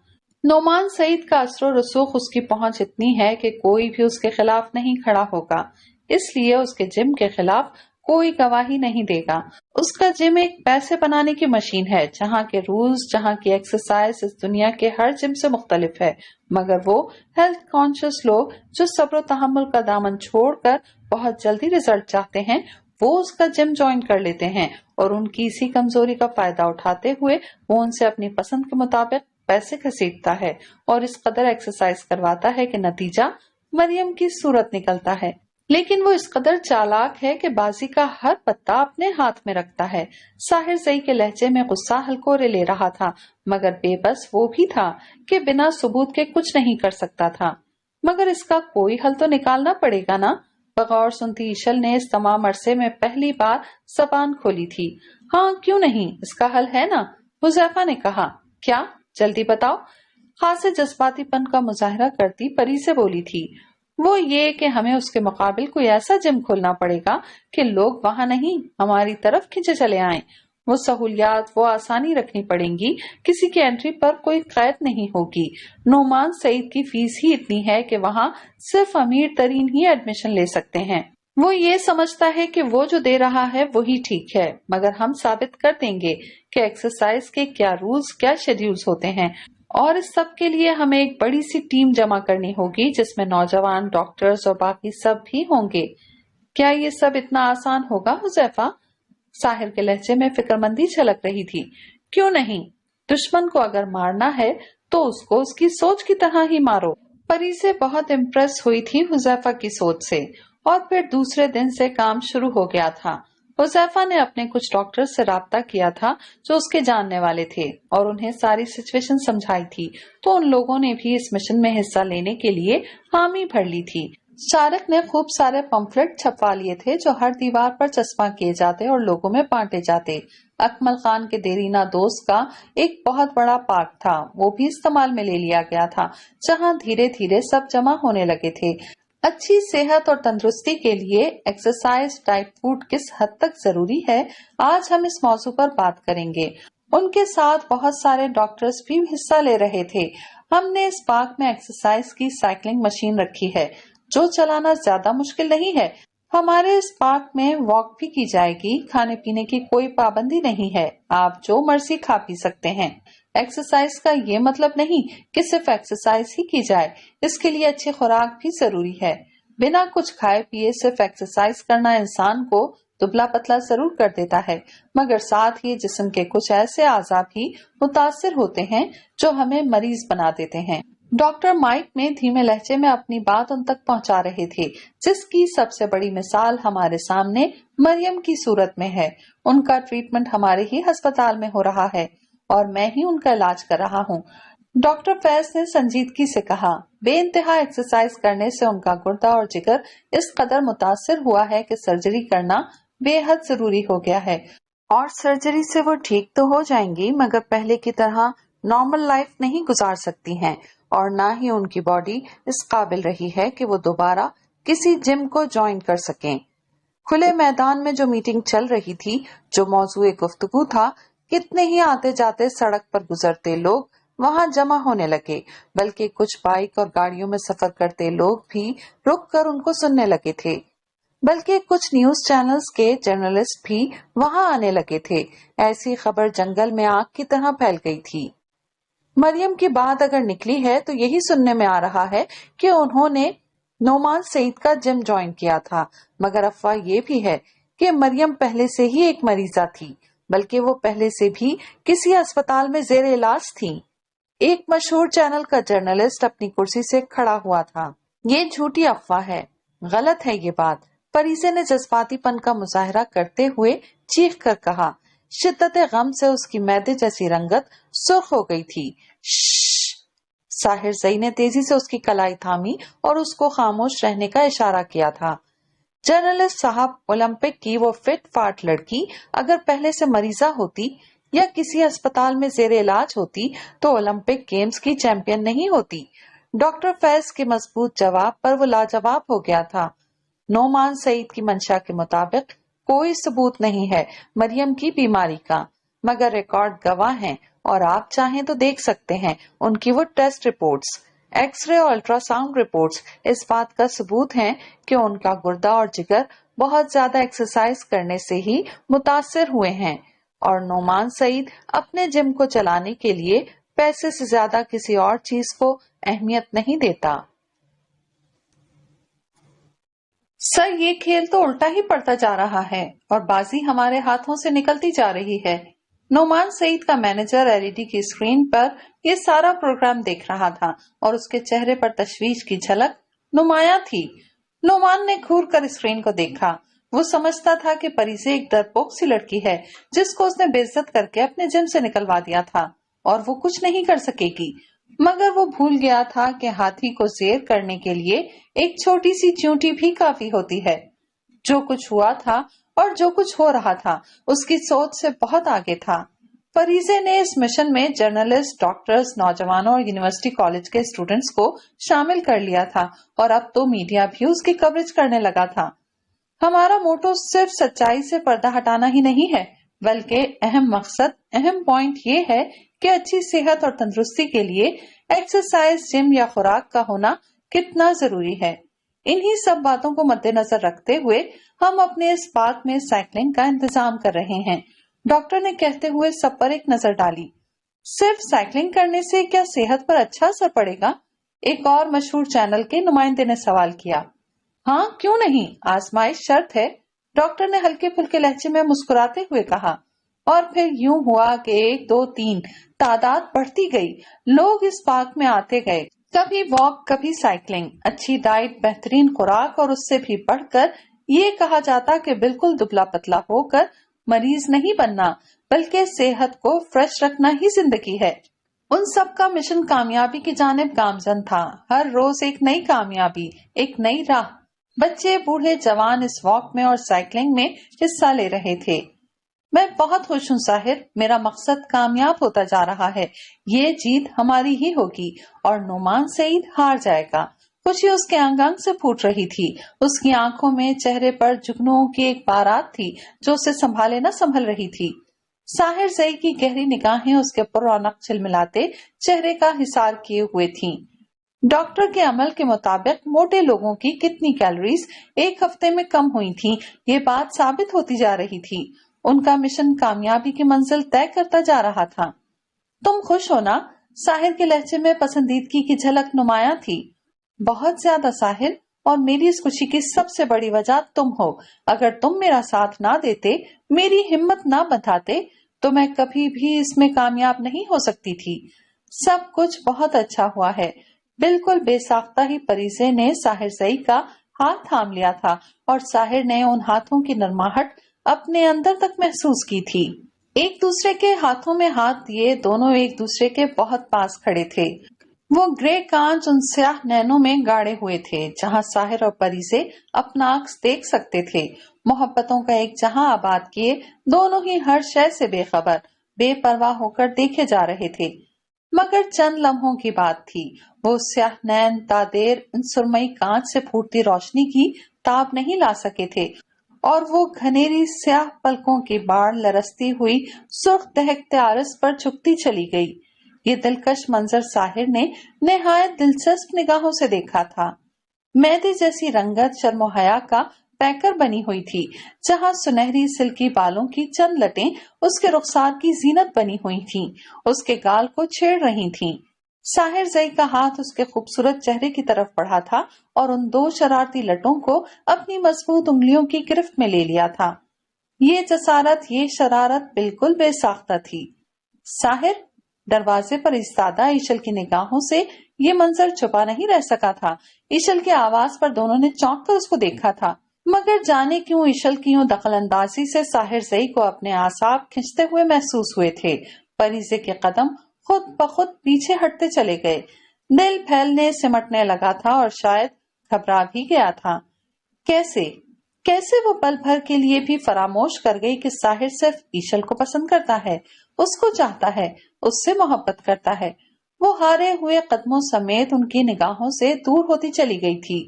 नोमान सईद का असरो रसूख उसकी पहुंच इतनी है कि कोई भी उसके खिलाफ नहीं खड़ा होगा, इसलिए उसके जिम के खिलाफ कोई गवाही नहीं देगा। उसका जिम एक पैसे बनाने की मशीन है, जहाँ के रूल्स, जहाँ की एक्सरसाइज इस दुनिया के हर जिम से मुख्तलिफ है। मगर वो हेल्थ कॉन्शियस लोग जो सब्र तहम्मुल का दामन छोड़कर बहुत जल्दी रिजल्ट चाहते हैं, वो उसका जिम ज्वाइन कर लेते हैं और उनकी इसी कमजोरी का फायदा उठाते हुए वो उनसे अपनी पसंद के मुताबिक पैसे घसीटता है और इस कदर एक्सरसाइज करवाता है कि नतीजा मरियम की सूरत निकलता है। लेकिन वो इस कदर चालाक है कि बाजी का हर पत्ता अपने हाथ में रखता है। साहिर जई के लहजे में गुस्सा हलकोरे ले रहा था, मगर बेबस वो भी था कि बिना सबूत के कुछ नहीं कर सकता था। मगर इसका कोई हल तो निकालना पड़ेगा ना? बगौर सुनती इशल ने इस तमाम अरसे में पहली बार जबान खोली थी। हाँ, क्यों नहीं, इसका हल है ना, हुजैफा ने कहा। क्या? जल्दी बताओ। खासे जज्बातीपन का मुजाहरा करती परी से बोली थी। वो ये कि हमें उसके मुकाबिल कोई ऐसा जिम खोलना पड़ेगा कि लोग वहां नहीं, हमारी तरफ खिंचे चले आएं। वो सहूलियात, वो आसानी रखनी पड़ेंगी, किसी की एंट्री पर कोई कैद नहीं होगी। नोमान सईद की फीस ही इतनी है कि वहां सिर्फ अमीर तरीन ही एडमिशन ले सकते हैं। वो ये समझता है कि वो जो दे रहा है वही ठीक है, मगर हम साबित कर देंगे कि एक्सरसाइज के क्या रूल्स, क्या शेड्यूल्स होते हैं। और इस सब के लिए हमें एक बड़ी सी टीम जमा करनी होगी, जिसमें नौजवान डॉक्टर्स और बाकी सब भी होंगे। क्या ये सब इतना आसान होगा हुजैफा? साहिर के लहजे में फिक्रमंदी झलक रही थी। क्यों नहीं, दुश्मन को अगर मारना है तो उसको उसकी सोच की तरह ही मारो। परी से बहुत इम्प्रेस हुई थी हुजैफा की सोच से, और फिर दूसरे दिन से काम शुरू हो गया था। हुजैफा ने अपने कुछ डॉक्टर से राब्ता किया था जो उसके जानने वाले थे और उन्हें सारी सिचुएशन समझाई थी, तो उन लोगों ने भी इस मिशन में हिस्सा लेने के लिए हामी भर ली थी। शारक ने खूब सारे पंफलेट छपवा लिए थे जो हर दीवार पर चस्पा किए जाते और लोगों में बांटे जाते। अकमल खान के देरीना दोस्त का एक बहुत बड़ा पार्क था, वो भी इस्तेमाल में ले लिया गया था, जहां धीरे धीरे सब जमा होने लगे थे। अच्छी सेहत और तंदुरुस्ती के लिए एक्सरसाइज, डाइट, फूड किस हद तक जरूरी है, आज हम इस मौजू पर बात करेंगे। उनके साथ बहुत सारे डॉक्टर्स भी हिस्सा ले रहे थे। हमने इस पार्क में एक्सरसाइज की साइकिलिंग मशीन रखी है, जो चलाना ज्यादा मुश्किल नहीं है। हमारे इस पार्क में वॉक भी की जाएगी। खाने पीने की कोई पाबंदी नहीं है, आप जो मर्जी खा पी सकते हैं। एक्सरसाइज का ये मतलब नहीं कि सिर्फ एक्सरसाइज ही की जाए, इसके लिए अच्छी खुराक भी जरूरी है। बिना कुछ खाए पिए सिर्फ एक्सरसाइज करना इंसान को दुबला पतला जरूर कर देता है, मगर साथ ही जिस्म के कुछ ऐसे आज़ा भी मुतासिर होते हैं जो हमें मरीज बना देते हैं। डॉक्टर माइक में धीमे लहजे में अपनी बात उन तक पहुंचा रहे थे, जिसकी सबसे बड़ी मिसाल हमारे सामने मरियम की सूरत में है। उनका ट्रीटमेंट हमारे ही अस्पताल में हो रहा है और मैं ही उनका इलाज कर रहा हूँ। डॉक्टर फैज ने संजीदगी से कहा। बेइंतहा एक्सरसाइज करने से उनका गुर्दा और जिगर इस कदर मुतासिर हुआ है कि सर्जरी करना बेहद जरूरी हो गया है, और सर्जरी से वो ठीक तो हो जाएंगी, मगर पहले की तरह नॉर्मल लाइफ नहीं गुजार सकती हैं, और ना ही उनकी बॉडी इस काबिल रही है कि वो दोबारा किसी जिम को ज्वाइन कर सकें। खुले मैदान में जो मीटिंग चल रही थी, जो मौजूए गुफ्तगू था, कितने ही आते जाते सड़क पर गुजरते लोग वहां जमा होने लगे, बल्कि कुछ बाइक और गाड़ियों में सफर करते लोग भी रुक कर उनको सुनने लगे थे। बल्कि कुछ न्यूज चैनल्स के जर्नलिस्ट भी वहां आने लगे थे। ऐसी खबर जंगल में आग की तरह फैल गई थी। مریم کی بات اگر نکلی ہے تو یہی سننے میں آ رہا ہے کہ انہوں نے نعمان سعید کا جم جوائن کیا تھا، مگر افواہ یہ بھی ہے کہ مریم پہلے سے ہی ایک مریضہ تھی، بلکہ وہ پہلے سے بھی کسی اسپتال میں زیر علاج تھی۔ ایک مشہور چینل کا جرنلسٹ اپنی کرسی سے کھڑا ہوا تھا۔ یہ جھوٹی افواہ ہے، غلط ہے یہ بات، پریزے نے جذباتی پن کا مظاہرہ کرتے ہوئے چیخ کر کہا۔ شدت غم سے اس کی میدے جیسی رنگت سرخ ہو گئی تھی۔ شش! ساحر زئی نے تیزی سے اس کی کلائی تھامی اور اس کو خاموش رہنے کا اشارہ کیا تھا۔ جرنلسٹ صاحب، اولمپک کی وہ فٹ فاٹ لڑکی اگر پہلے سے مریضہ ہوتی یا کسی اسپتال میں زیر علاج ہوتی تو اولمپک گیمز کی چیمپئن نہیں ہوتی۔ ڈاکٹر فیض کے مضبوط جواب پر وہ لاجواب ہو گیا تھا۔ نعمان سعید کی منشا کے مطابق کوئی ثبوت نہیں ہے مریم کی بیماری کا، مگر ریکارڈ گواہ ہیں اور آپ چاہیں تو دیکھ سکتے ہیں ان کی وہ ٹیسٹ رپورٹس، ایکس رے اور الٹرا ساؤنڈ رپورٹس اس بات کا ثبوت ہیں کہ ان کا گردہ اور جگر بہت زیادہ ایکسرسائز کرنے سے ہی متاثر ہوئے ہیں، اور نعمان سعید اپنے جم کو چلانے کے لیے پیسے سے زیادہ کسی اور چیز کو اہمیت نہیں دیتا۔ سر، یہ کھیل تو الٹا ہی پڑتا جا رہا ہے اور بازی ہمارے ہاتھوں سے نکلتی جا رہی ہے۔ نعمان سعید کا مینیجر ایل ای ڈی کی اسکرین پر یہ سارا پروگرام دیکھ رہا تھا اور اس کے چہرے پر تشویش کی جھلک نمایاں تھی۔ نعمان نے گھور کر اسکرین کو دیکھا۔ وہ سمجھتا تھا کہ پریزے ایک ڈرپوک سی لڑکی ہے جس کو اس نے بے عزت کر کے اپنے جم سے نکلوا دیا تھا اور وہ کچھ نہیں کر سکے گی، مگر وہ بھول گیا تھا کہ ہاتھی کو زیر کرنے کے لیے ایک چھوٹی سی چیونٹی بھی کافی ہوتی ہے۔ جو کچھ ہوا تھا اور جو کچھ ہو رہا تھا اس کی سوچ سے بہت آگے تھا۔ فریزے نے اس مشن میں جرنلسٹ، ڈاکٹرز، نوجوانوں اور یونیورسٹی کالج کے اسٹوڈنٹس کو شامل کر لیا تھا اور اب تو میڈیا بھی اس کی کوریج کرنے لگا تھا۔ ہمارا موٹو صرف سچائی سے پردہ ہٹانا ہی نہیں ہے، بلکہ اہم مقصد، اہم پوائنٹ یہ ہے کہ اچھی صحت اور تندرستی کے لیے ایکسرسائز، جم یا خوراک کا ہونا کتنا ضروری ہے۔ انہی سب باتوں کو مد نظر رکھتے ہوئے ہم اپنے اس پارک میں سائیکلنگ کا انتظام کر رہے ہیں، ڈاکٹر نے کہتے ہوئے سب پر ایک نظر ڈالی۔ صرف سائیکلنگ کرنے سے کیا صحت پر اچھا اثر پڑے گا؟ ایک اور مشہور چینل کے نمائندے نے سوال کیا۔ ہاں، کیوں نہیں، آزمائش شرط ہے، ڈاکٹر نے ہلکے پھلکے لہجے میں مسکراتے ہوئے کہا۔ اور پھر یوں ہوا کہ 1 2 3 تعداد بڑھتی گئی، لوگ اس پارک میں آتے گئے، کبھی واک، کبھی سائیکلنگ، اچھی ڈائٹ، بہترین خوراک اور اس سے بھی بڑھ کر یہ کہا جاتا کہ بالکل دبلا پتلا ہو کر مریض نہیں بننا بلکہ صحت کو فریش رکھنا ہی زندگی ہے۔ ان سب کا مشن کامیابی کی جانب گامزن تھا، ہر روز ایک نئی کامیابی، ایک نئی راہ۔ بچے، بوڑھے، جوان اس واک میں اور سائیکلنگ میں حصہ لے رہے تھے۔ میں بہت خوش ہوں ساحر، میرا مقصد کامیاب ہوتا جا رہا ہے، یہ جیت ہماری ہی ہوگی اور نعمان سعید ہار جائے گا۔ خوشی اس کے انگ انگ سے پھوٹ رہی تھی، اس کی آنکھوں میں، چہرے پر جگنوں کی ایک بارات تھی جو اسے سنبھالے نہ سنبھل رہی تھی۔ ساحر زئی کی گہری نگاہیں اس کے پر رونق چلملاتے چہرے کا حصار کیے ہوئے تھیں۔ ڈاکٹر کے عمل کے مطابق موٹے لوگوں کی کتنی کیلوریز ایک ہفتے میں کم ہوئی تھیں، یہ بات ثابت ہوتی جا رہی تھی۔ ان کا مشن کامیابی کی منزل طے کرتا جا رہا تھا۔ تم خوش ہو نا؟ ساحر کے لہجے میں پسندیدگی کی جھلک نمایاں تھی۔ بہت زیادہ ساحر، اور میری اس خوشی کی سب سے بڑی وجہ تم ہو۔ اگر تم میرا ساتھ نہ دیتے، میری ہمت نہ بندھاتے تو میں کبھی بھی اس میں کامیاب نہیں ہو سکتی تھی۔ سب کچھ بہت اچھا ہوا ہے۔ بالکل بے ساختہ ہی پریزے نے ساحر زئی کا ہاتھ تھام لیا تھا اور ساحر نے ان ہاتھوں کی نرماہٹ اپنے اندر تک محسوس کی تھی۔ ایک دوسرے کے ہاتھوں میں ہاتھ دیے دونوں ایک دوسرے کے بہت پاس کھڑے تھے۔ وہ گرے کانچ ان سیاہ نینوں میں گاڑے ہوئے تھے جہاں ساحر اور پریزے اپنا عکس دیکھ سکتے تھے۔ محبتوں کا ایک جہاں آباد کیے دونوں ہی ہر شے سے بے خبر، بے پرواہ ہو کر دیکھے جا رہے تھے۔ مگر چند لمحوں کی بات تھی، وہ سیاہ نین تادیر ان سرمئی کانچ سے پھوٹتی روشنی کی تاب نہیں لا سکے تھے اور وہ گھنیری سیاہ پلکوں کی باڑ لرزتی ہوئی سرخ دہکتے عارض پر جھکتی چلی گئی۔ یہ دلکش منظر ساحر نے نہایت دلچسپ نگاہوں سے دیکھا تھا۔ میدے جیسی رنگت، شرم و حیا کا पैकर बनी हुई थी, जहाँ सुनहरी सिल्की बालों की चंद लटें उसके रुखसार की जीनत बनी हुई थीं, उसके गाल को छेड़ रही थीं। साहिर जई का हाथ उसके खूबसूरत चेहरे की तरफ बढ़ा था और उन दो शरारती लटों को अपनी मजबूत उंगलियों की गिरफ्त में ले लिया था। ये जसारत, ये शरारत बिल्कुल बेसाख्ता थी। साहिर दरवाजे पर इस्तादा ईशल की निगाहों से ये मंजर छुपा नहीं रह सका था। ईशल की आवाज पर दोनों ने चौंक कर उसको देखा था, मगर जाने क्यों ईशल की यूं दखलंदाजी से साहिर जई को अपने आसाब खिंचते हुए महसूस हुए थे। परिजे के कदम खुद ब खुद पीछे हटते चले गए। दिल फैलने सिमटने लगा था और शायद घबरा भी गया था। कैसे कैसे वो पल भर के लिए भी फरामोश कर गई कि साहिर सिर्फ ईशल को पसंद करता है, उसको चाहता है, उससे मोहब्बत करता है। वो हारे हुए कदमों समेत उनकी निगाहों से दूर होती चली गई थी।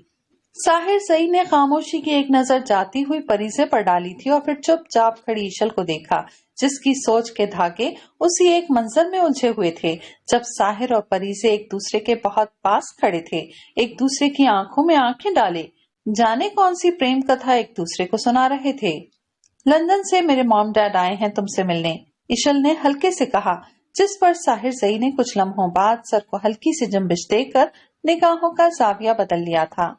साहिर सई ने खामोशी की एक नजर जाती हुई परिसे पर डाली थी और फिर चुपचाप खड़ी ईशल को देखा, जिसकी सोच के धागे उसी एक मंजर में उलझे हुए थे, जब साहिर और परिसे एक दूसरे के बहुत पास खड़े थे, एक दूसरे की आंखों में आंखें डाले, जाने कौन सी प्रेम कथा एक दूसरे को सुना रहे थे। लंदन से मेरे मॉम डैड आए हैं तुमसे मिलने, ईशल ने हल्के से कहा, जिस पर साहिर जई ने कुछ लम्हों बाद सर को हल्की सी जंबिश देकर निगाहों का जाविया बदल लिया था।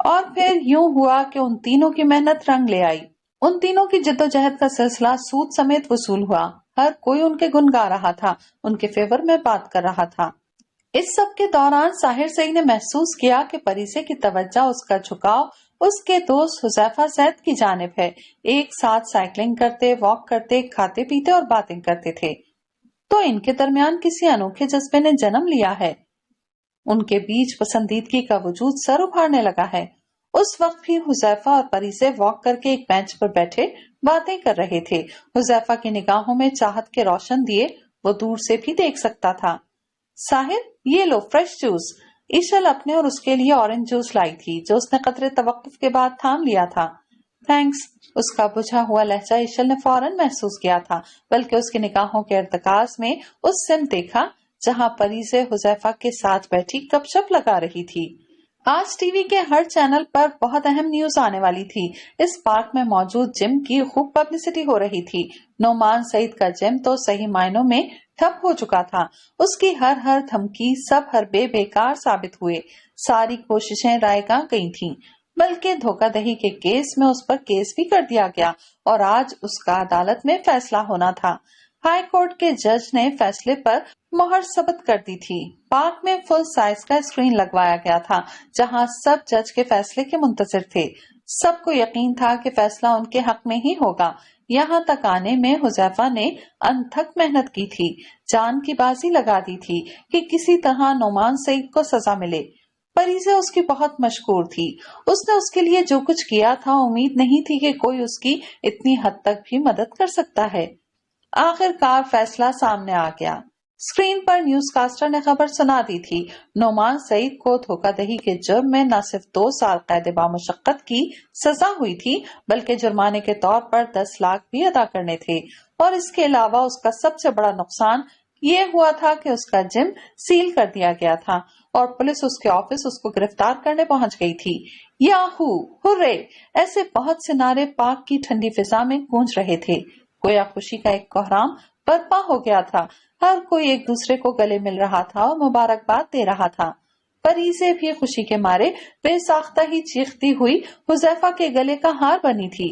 और फिर यूं हुआ कि उन तीनों की मेहनत रंग ले आई। उन तीनों की जिद्दोजहद का सिलसिला सूद समेत वसूल हुआ। हर कोई उनके गुण गा रहा था, उनके फेवर में बात कर रहा था। इस सब के दौरान साहिर सई ने महसूस किया कि परिसे की तवज्जो, उसका झुकाव उसके दोस्त हुजैफा सैद की जानिब है। एक साथ साइकिलिंग करते, वॉक करते, खाते पीते और बातें करते थे। तो इनके दरमियान किसी अनोखे जज्बे ने जन्म लिया है। उनके बीच पसंदीदगी का वजूद सर उभारने लगा है। उस वक्त भी हुजैफा और परिसे वॉक करके एक बेंच पर बैठे बातें कर रहे थे। हुजैफा की निगाहों में चाहत के रोशन दिए वो दूर से भी देख सकता था। साहिर, ये लो फ्रेश जूस। ईशल अपने और उसके लिए ऑरेंज जूस लाई थी, जो उसने कतरे तवक्कुफ के बाद थाम लिया था। थैंक्स। उसका बुझा हुआ लहजा ईशल ने फौरन महसूस किया था, बल्कि उसकी निगाहों के इर्तिकाज में उस सिम देखा जहां परिसे हुजैफा के साथ बैठी गपशप लगा रही थी। आज टीवी के हर चैनल पर बहुत अहम न्यूज आने वाली थी। इस पार्क में मौजूद जिम की खूब पब्लिसिटी हो रही थी। नोमान सईद का जिम तो सही मायनों में ठप हो चुका था। उसकी हर धमकी, सब हरबे बेकार साबित हुए। सारी कोशिशें रायगा गई थीं, बल्कि धोखाधड़ी के केस में उस पर केस भी कर दिया गया और आज उसका अदालत में फैसला होना था। हाई कोर्ट के जज ने फैसले पर मोहर सबत कर दी थी। पार्क में फुल साइज का स्क्रीन लगवाया गया था, जहां सब जज के फैसले के मुंतजिर थे। सबको यकीन था कि फैसला उनके हक में ही होगा। यहाँ तक आने में हुजैफा ने अनथक मेहनत की थी, जान की बाजी लगा दी थी कि किसी तरह नोमान सईद को सजा मिले। परिसे उसकी बहुत मशहूर थी। उसने उसके लिए जो कुछ किया था, उम्मीद नहीं थी कि कोई उसकी इतनी हद तक भी मदद कर सकता है। आखिरकार फैसला सामने आ गया। स्क्रीन पर न्यूज़कास्टर ने खबर सुना दी थी। नोमान सईद को धोखाधड़ी के जुर्म में न सिर्फ 2 साल कैद बामुशक्कत की सजा हुई थी, बल्कि जुर्माने के तौर पर 10 लाख भी अदा करने थे। और इसके अलावा उसका सबसे बड़ा नुकसान ये हुआ था कि उसका जिम सील कर दिया गया था और पुलिस उसके ऑफिस उसको गिरफ्तार करने पहुंच गई थी। Yahoo, hurray! ऐसे बहुत से नारे पाक की ठंडी फिजा में गूंज रहे थे। गोया खुशी का एक कोहराम बर्पा हो गया था। हर कोई एक दूसरे को गले मिल रहा था और मुबारकबाद दे रहा था। परिसे भी खुशी के मारे बेसाख्ता ही चीखती हुई हुजैफा के गले का हार बनी थी।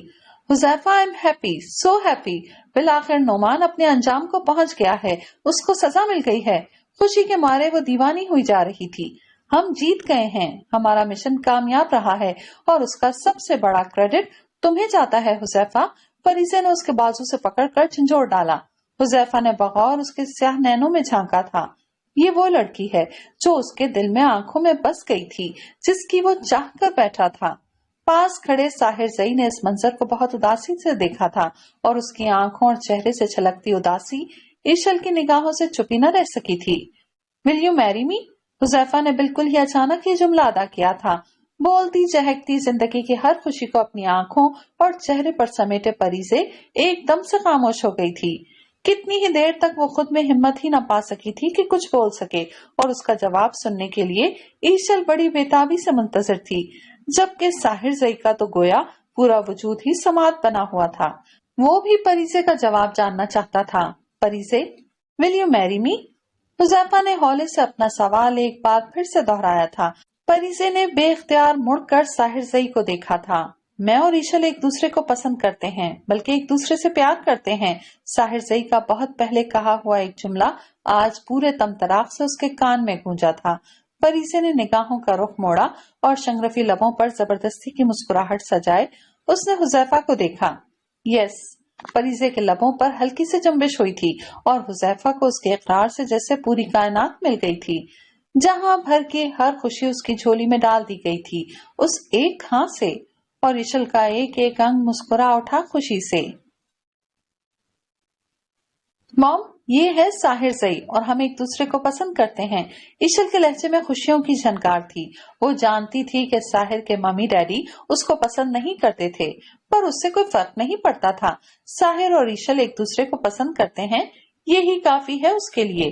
Huzaifa, I am happy, so happy. बिलाखिर नोमान अपने अंजाम को पहुंच गया है, उसको सजा मिल गई है। खुशी के मारे वो दीवानी हुई जा रही थी। हम जीत गए हैं, हमारा मिशन कामयाब रहा है और उसका सबसे बड़ा क्रेडिट तुम्हें जाता है हुजैफा। परिसे ने उसके बाजू से पकड़कर झंझोड़ डाला। हुजैफा ने बगौर उसके स्याह नैनों में झांका था। ये वो लड़की है जो उसके दिल में आंखों में बस गई थी, जिसकी वो चाह कर बैठा था। पास खड़े साहिर जई ने इस मंजर को बहुत उदासी से देखा था और उसकी आंखों और चेहरे से छलकती उदासी ईशल की निगाहों से छुपी न रह सकी थी। Will you marry me? Huzaifa ने बिल्कुल ही अचानक ये जुमला अदा किया था। बोलती चहकती जिंदगी की हर खुशी को अपनी आंखों और चेहरे पर समेटे परिसे एकदम से खामोश हो गई थी। कितनी ही देर तक वो खुद में हिम्मत ही न पा सकी थी कि कुछ बोल सके और उसका जवाब सुनने के लिए ईशल बड़ी बेताबी से मुंतजर थी। जबकि साहिर जई का तो गोया पूरा वजूद ही समात बना हुआ था। वो भी परीसे का जवाब जानना चाहता था। परीसे, will you marry me? Huzaifa ने हौले से अपना सवाल एक बार फिर से दोहराया था। परीसे ने बेख्तियार मुड़कर साहिर जई को देखा था। मैं और ईशल एक दूसरे को पसंद करते हैं, बल्कि एक दूसरे से प्यार करते हैं। साहिर जई का बहुत पहले कहा हुआ एक जुमला आज पूरे तमतराक से उसके कान में गूंजा था। परीसे ने निगाहों का रुख मोड़ा और शंगरफी लबों पर जबरदस्ती की मुस्कुराहट सजाए उसने हुजैफा को देखा। यस, परीसे के लबों पर हल्की सी जंबिश हुई थी और हुजैफा को उसके इकरार से जैसे पूरी कायनात मिल गई थी। जहां भर की हर खुशी उसकी झोली में डाल दी गई थी उस एक हाँ से, और इशल का एक एक अंग मुस्कुरा उठा खुशी से। मॉम, ये है साहिर जई और हम एक दूसरे को पसंद करते हैं। इशल के लहजे में खुशियों की झनकार थी। वो जानती थी कि साहिर के मम्मी डैडी उसको पसंद नहीं करते थे, पर उससे कोई फर्क नहीं पड़ता था। साहिर और इशल एक दूसरे को पसंद करते हैं, यही काफी है उसके लिए।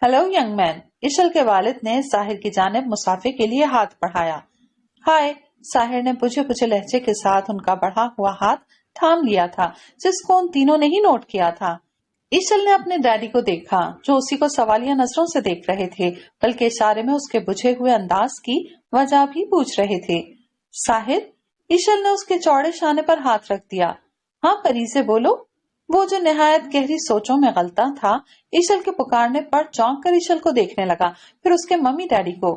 हेलो यंग मैन, इशल के वालिद ने साहिर की जानिब मुसाफे के लिए हाथ बढ़ाया। हाय, साहिर ने बुझे बुझे लहजे के साथ उनका बढ़ा हुआ हाथ थाम लिया था, जिसको उन तीनों ने ही नोट किया था। इशल ने अपने डैडी को देखा, जो उसी को सवालिया नजरों से देख रहे थे, बल्कि इशारे में उसके बुझे हुए अंदाज की वजह भी पूछ रहे थे। साहिर, इशल ने उसके चौड़े शाने पर हाथ रख दिया। हाँ परी से बोलो। वो जो निहायत गहरी सोचों में गलता था, इशल के पुकारने पर चौंक कर इशल को देखने लगा, फिर उसके मम्मी डैडी को।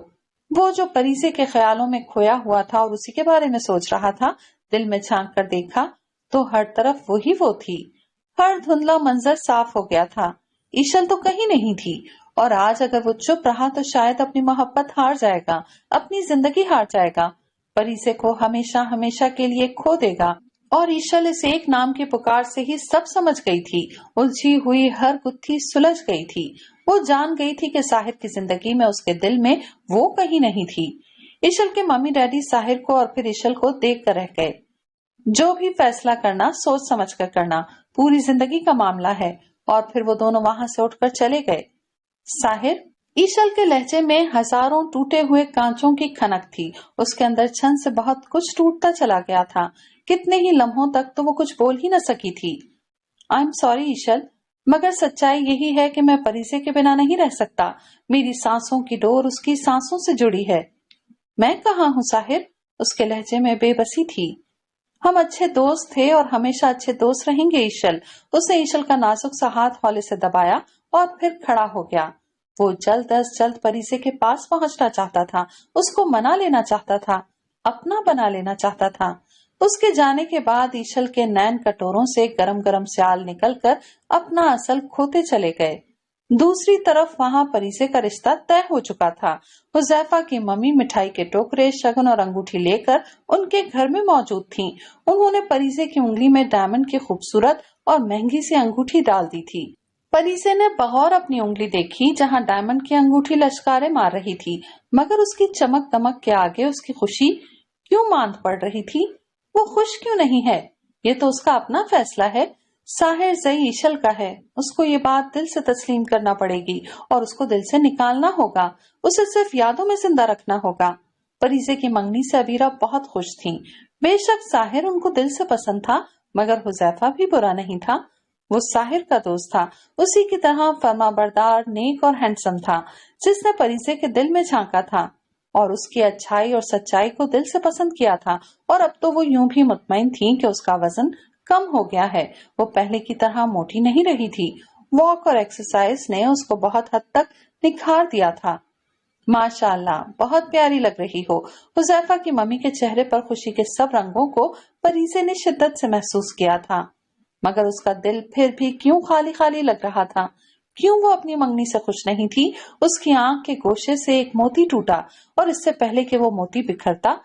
वो जो परीसे के ख्यालों में खोया हुआ था और उसी के बारे में सोच रहा था, दिल में झांक कर देखा तो हर तरफ वही वो थी। हर धुंधला मंजर साफ हो गया था। इशल तो कहीं नहीं थी, और आज अगर वो चुप रहा तो शायद अपनी मोहब्बत हार जाएगा, अपनी जिंदगी हार जाएगा, परीसे को हमेशा हमेशा के लिए खो देगा। और इशल इस एक नाम की पुकार से ही सब समझ गई थी। उलझी हुई हर गुत्थी सुलझ गई थी। वो जान गई थी कि साहिर की जिंदगी में, उसके दिल में वो कहीं नहीं थी। इशल के मम्मी डैडी साहिर को और फिर इशल को देख कर रह गए। जो भी फैसला करना सोच समझ कर करना, पूरी जिंदगी का मामला है। और फिर वो दोनों वहां से उठकर चले गए। साहिर, ईशल के लहजे में हजारों टूटे हुए कांचों की खनक थी। उसके अंदर छन से बहुत कुछ टूटता चला गया था। कितने ही लम्हों तक तो वो कुछ बोल ही न सकी थी। आई एम सॉरी ईशल, मगर सच्चाई यही है कि मैं परीसे के बिना नहीं रह सकता। मेरी सांसों की डोर उसकी सांसों से जुड़ी है। मैं कहाँ हूँ साहिर? उसके लहजे में बेबसी थी। हम अच्छे दोस्त थे और हमेशा अच्छे दोस्त रहेंगे ईशल। उसने ईशल का नाजुक सा हाथ हौले से दबाया और फिर खड़ा हो गया। वो जल्द अज जल्द परीसे के पास पहुंचना चाहता था, उसको मना लेना चाहता था, अपना बना लेना चाहता था। उसके जाने के बाद ईशल के नैन कटोरों से गरम गरम स्याल निकलकर अपना असल खोते चले गए। दूसरी तरफ वहां परीसे का रिश्ता तय हो चुका था। हुजैफा की मम्मी मिठाई के टोकरे, शगन और अंगूठी लेकर उनके घर में मौजूद थीं। उन्होंने परीसे की उंगली में डायमंड की खूबसूरत और महंगी सी अंगूठी डाल दी थी। परीसे ने बगौर अपनी उंगली देखी, जहां डायमंड की अंगूठी लश्कारे मार रही थी, मगर उसकी चमक दमक के आगे उसकी खुशी क्यों मांद पड़ रही थी? वो खुश क्यों नहीं है? ये तो उसका अपना फैसला है। साहिर जई इशल का है। उसको ये बात दिल से तस्लीम करना पड़ेगी और उसको दिल से निकालना होगा। उसे सिर्फ यादों में जिंदा रखना होगा। परीसे की मंगनी से अबीरा बहुत खुश थी। बेशक साहिर उनको दिल से पसंद था, मगर हुजैफा भी बुरा नहीं था। वो साहिर का दोस्त था, उसी की तरह फर्माबरदार, नेक और हैंडसम था, जिसने परीसे के दिल में झांका था और उसकी अच्छाई और सच्चाई को दिल से पसंद किया था। और अब तो वो यूं भी मुतमईन थी कि उसका वजन कम हो गया है। वो पहले की तरह मोटी नहीं रही थी। वॉक और एक्सरसाइज ने उसको बहुत हद तक निखार दिया था। माशाअल्लाह, बहुत प्यारी लग रही हो। हुजैफा की मम्मी के चेहरे पर खुशी के सब रंगों को परीसे ने शिद्दत से महसूस किया था, मगर उसका दिल फिर भी क्यों खाली खाली लग रहा था। क्यों वो अपनी मंगनी से खुश नहीं थी? उसकी आंख के गोशे से एक मोती टूटा और इससे पहले कि वो मोती बिखरता,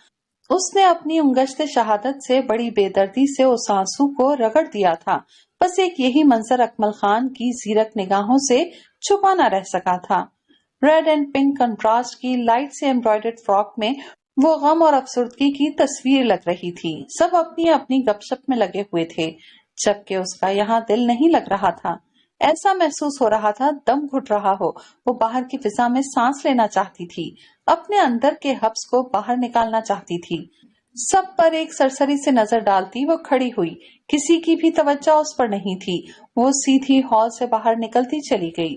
उसने अपनी उंगश्त शहादत से बड़ी बेदर्दी से उस आंसू को रगड़ दिया था। बस एक यही मंजर अकमल खान की जीरक निगाहों से छुपा न रह सका था। रेड एंड पिंक कंट्रास्ट की लाइट से एम्ब्रॉयडर्ड फ्रॉक में वो गम और अफसुर्दगी की तस्वीर लग रही थी। सब अपनी अपनी गपशप में लगे हुए थे, जबकि उसका यहाँ दिल नहीं लग रहा था। ऐसा महसूस हो रहा था दम घुट रहा हो। वो बाहर की फिजा में सांस लेना चाहती थी, अपने अंदर के हब्स को बाहर निकालना चाहती थी। सब पर एक सरसरी से नजर डालती वो खड़ी हुई। किसी की भी तवज्जो उस पर नहीं थी। वो सीधी हॉल से बाहर निकलती चली गई।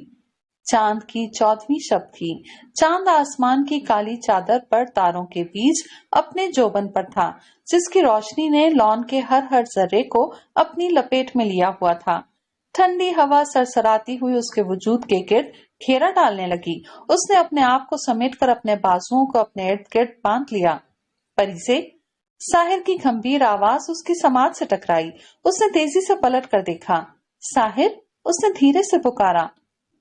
चांद की 14वीं शब थी। चांद आसमान की काली चादर पर तारों के बीच अपने जोबन पर था, जिसकी रोशनी ने लॉन के हर हर जर्रे को अपनी लपेट में लिया हुआ था। ठंडी हवा सरसराती हुई उसके वजूद के गिर्द घेरा डालने लगी। उसने अपने आप को समेटकर अपने बाजुओं को अपने इर्द गिर्द बांध लिया। परिसे, साहिर की गंभीर आवाज उसकी समाज से टकराई। उसने तेजी से पलट कर देखा। साहिर, उसने धीरे से पुकारा।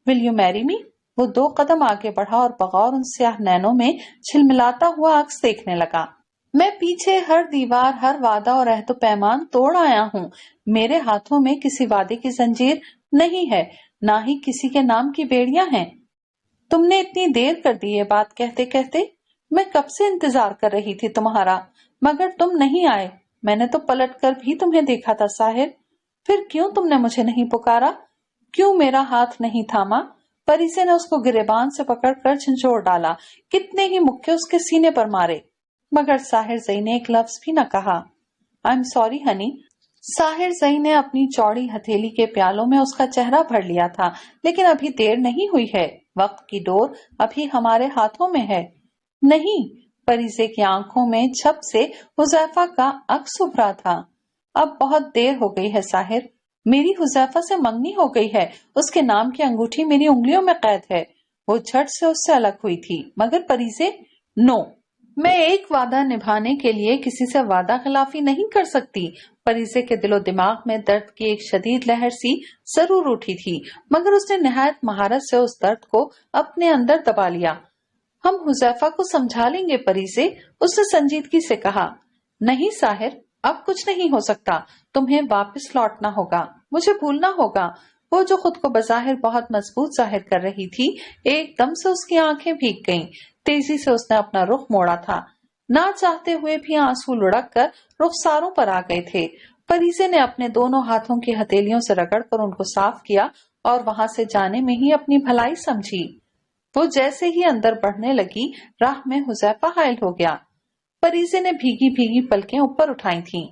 विल यू मैरी मी? वो 2 कदम आगे बढ़ा और बगौर उन स्याह नैनों में झिलमिलाता हुआ अक्स देखने लगा। मैं पीछे हर दीवार, हर वादा और अहद पैमान तोड़ आया हूँ। मेरे हाथों में किसी वादे की जंजीर नहीं है, ना ही किसी के नाम की बेड़ियां हैं। तुमने इतनी देर कर दी ये बात कहते कहते। मैं कब से इंतजार कर रही थी तुम्हारा, मगर तुम नहीं आए। मैंने तो पलट कर भी तुम्हें देखा था साहिर। फिर क्यों तुमने मुझे नहीं पुकारा? क्यों मेरा हाथ नहीं थामा? परिसे ने उसको गिरेबान से पकड़कर झंझोड़ डाला। कितने ही मुक्के उसके सीने पर मारे, मगर साहिर जई ने एक लफ्ज भी न कहा। I am sorry Honey. Sahir जई ने अपनी चौड़ी हथेली के प्यालों में उसका चेहरा भर लिया था। लेकिन अभी देर नहीं हुई है। वक्त की डोर अभी हमारे हाथों में है। नहीं, परिसे की आंखों में झप से हुजैफा का अक्स उभरा था। अब बहुत देर हो गई है साहिर। मेरी हुजैफा से मंगनी हो गई है। उसके नाम की अंगूठी मेरी उंगलियों में कैद है। वो झट से उससे अलग हुई थी, मगर परिसे, नो, मैं एक वादा निभाने के लिए किसी से वादा खिलाफी नहीं कर सकती। परिसे के दिलो दिमाग में दर्द की एक शदीद लहर सी जरूर उठी थी, मगर उसने निहायत महारत से उस दर्द को अपने अंदर दबा लिया। हम हुजैफा को समझा लेंगे परिसे, उसने संजीदगी से कहा। नहीं साहिर, अब कुछ नहीं हो सकता। तुम्हें वापस लौटना होगा, मुझे भूलना होगा। वो जो खुद को बज़ाहिर बहुत मजबूत जाहिर कर रही थी, एकदम से उसकी आंखें भीग गईं। तेजी से उसने अपना रुख मोड़ा था। ना चाहते हुए भी आंसू लुढ़क कर रुखसारों पर आ गए थे। परिसे ने अपने दोनों हाथों की हथेलियों से रगड़कर उनको साफ किया और वहां से जाने में ही अपनी भलाई समझी। वो जैसे ही अंदर बढ़ने लगी, राह में हुजैफा हायल हो गया। परिसे ने भीगी भीगी पलकें ऊपर उठाई थीं।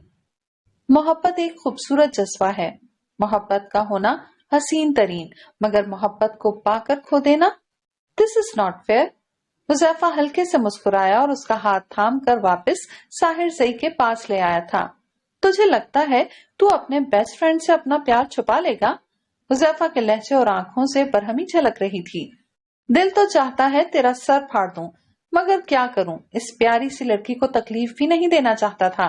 मोहब्बत एक खूबसूरत जज्बा है। मोहब्बत का होना हसीन तरीन, मगर मोहब्बत को पाकर खो देना, this is not fair. Huzaifa हल्के से मुस्कुराया और उसका हाथ थाम कर वापस साहिर जई के पास ले आया था। तुझे लगता है तू अपने बेस्ट फ्रेंड से अपना प्यार छुपा लेगा? हुजैफा के लहजे और आंखों से बरहमी झलक रही थी। दिल तो चाहता है तेरा सर फाड़ दूं, मगर क्या करूं, इस प्यारी सी लड़की को तकलीफ भी नहीं देना चाहता था।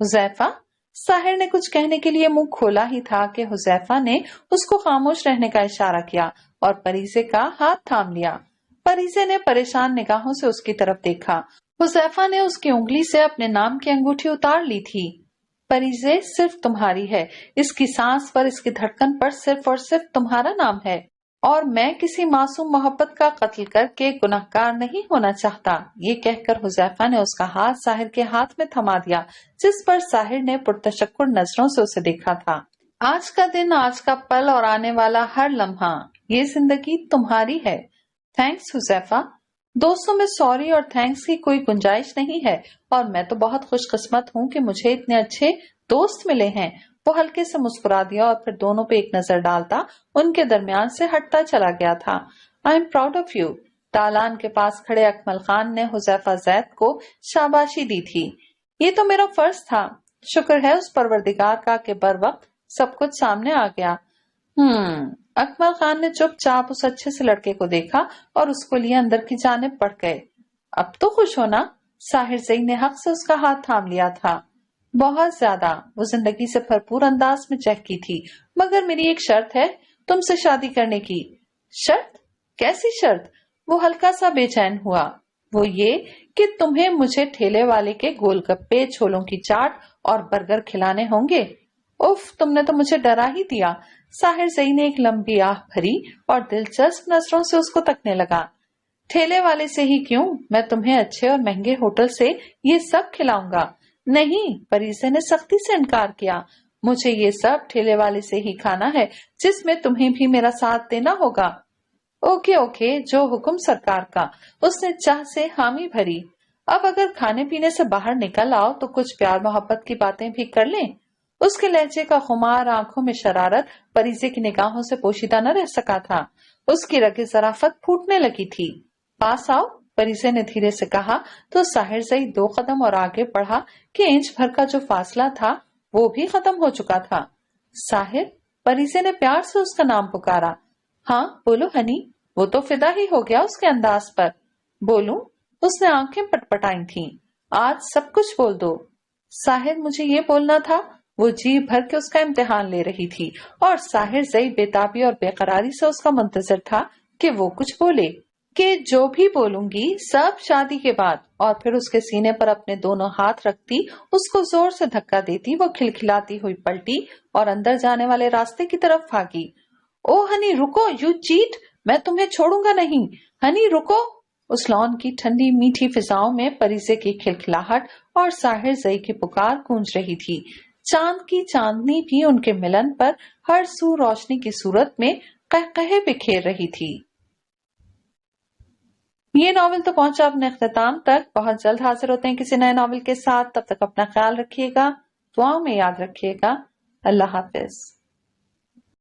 हुजैफा, साहिर ने कुछ कहने के लिए मुंह खोला ही था कि हुजैफा ने उसको खामोश रहने का इशारा किया और परिसे का हाथ थाम लिया। परिसे ने परेशान निगाहों से उसकी तरफ देखा। हुजैफा ने उसकी उंगली से अपने नाम की अंगूठी उतार ली थी। परिसे, सिर्फ तुम्हारी है। इसकी सांस पर, इसकी धड़कन पर सिर्फ और सिर्फ तुम्हारा नाम है, और मैं किसी मासूम मोहब्बत का कत्ल करके गुनहगार नहीं होना चाहता। ये कहकर हुजैफा ने उसका हाथ साहिर के हाथ में थमा दिया, जिस पर साहिर ने पुरतशक्कुर नजरों से उसे देखा था। आज का दिन, आज का पल और आने वाला हर लम्हा, ये जिंदगी तुम्हारी है। थैंक्स हुजैफा। दोस्तों में सॉरी और थैंक्स की कोई गुंजाइश नहीं है, और मैं तो बहुत खुशकिस्मत हूँ कि मुझे इतने अच्छे दोस्त मिले हैं। वो हल्के से मुस्कुरा दिया और फिर दोनों पे एक नजर डालता उनके दरमियान से हटता चला गया था। I am proud of you. दालान के पास खड़े अकमल खान ने हुजैफा जैद को शाबाशी दी थी। ये तो मेरा फर्ज था। शुक्र है उस परवरदिगार का कि बर वक्त सब कुछ सामने आ गया। अकमल खान ने चुपचाप उस अच्छे से लड़के को देखा और उसको लिए अंदर की जानिब बढ़ गए। अब तो खुश होना। साहिर जई ने हक से उसका हाथ थाम लिया था। बहुत ज्यादा। वो जिंदगी से भरपूर अंदाज में चहकी थी। मगर मेरी एक शर्त है, तुमसे शादी करने की। शर्त? कैसी शर्त? वो हल्का सा बेचैन हुआ। वो ये कि तुम्हें मुझे ठेले वाले के गोलगप्पे, छोलों की चाट और बर्गर खिलाने होंगे। उफ, तुमने तो मुझे डरा ही दिया। साहिर जई ने एक लंबी आह भरी और दिलचस्प नजरों से उसको तकने लगा। ठेले वाले से ही क्यों, मैं तुम्हें अच्छे और महंगे होटल से ये सब खिलाऊंगा। नहीं, परिसे ने सख्ती से इनकार किया। मुझे ये सब ठेले वाले से ही खाना है, जिसमें तुम्हें भी मेरा साथ देना होगा। ओके ओके, जो हुक्म सरकार का। उसने चाह से हामी भरी। अब अगर खाने पीने से बाहर निकल आओ तो कुछ प्यार मोहब्बत की बातें भी कर लें। उसके लहजे का खुमार, आंखों में शरारत परीजे की निगाहों से पोशीदा न रह सका था। उसकी रगे ज़राफ़त फूटने लगी थी। पास आओ, परीजे ने धीरे से कहा तो साहिर जई 2 कदम और आगे बढ़ा कि इंच भर का जो फासला था वो भी खत्म हो चुका था। साहिर, परीजे ने प्यार से उसका नाम पुकारा। हाँ बोलो हनी। वो तो फिदा ही हो गया उसके अंदाज पर। बोलूं? उसने आंखें पटपटाई थीं। आज सब कुछ बोल दो। साहिर, मुझे ये बोलना था। वो जी भर के उसका इम्तिहान ले रही थी और साहिर जई बेताबी और बेकरारी से उसका मुंतजर था कि वो कुछ बोले, कि जो भी बोलूंगी सब शादी के बाद। और फिर उसके सीने पर अपने दोनों हाथ रखती, उसको जोर से धक्का देती। वो खिलखिलाती हुई पलटी और अंदर जाने वाले रास्ते की तरफ भागी। ओ हनी रुको, यू चीट, मैं तुम्हें छोड़ूंगा नहीं। हनी रुको। उस लॉन की ठंडी मीठी फिजाओं में परीजे की खिलखिलाहट और साहिर जई की पुकार गूंज रही थी। चांद की चांदनी भी उनके मिलन पर हर सू रोशनी की सूरत में कहकहे बिखेर रही थी। ये नॉवेल तो पहुंचा अपने अख्ताम तक। बहुत जल्द हाजिर होते हैं किसी नए नॉवेल के साथ। तब तक अपना ख्याल रखिएगा, दुआओं में याद रखिएगा। अल्लाह हाफिज।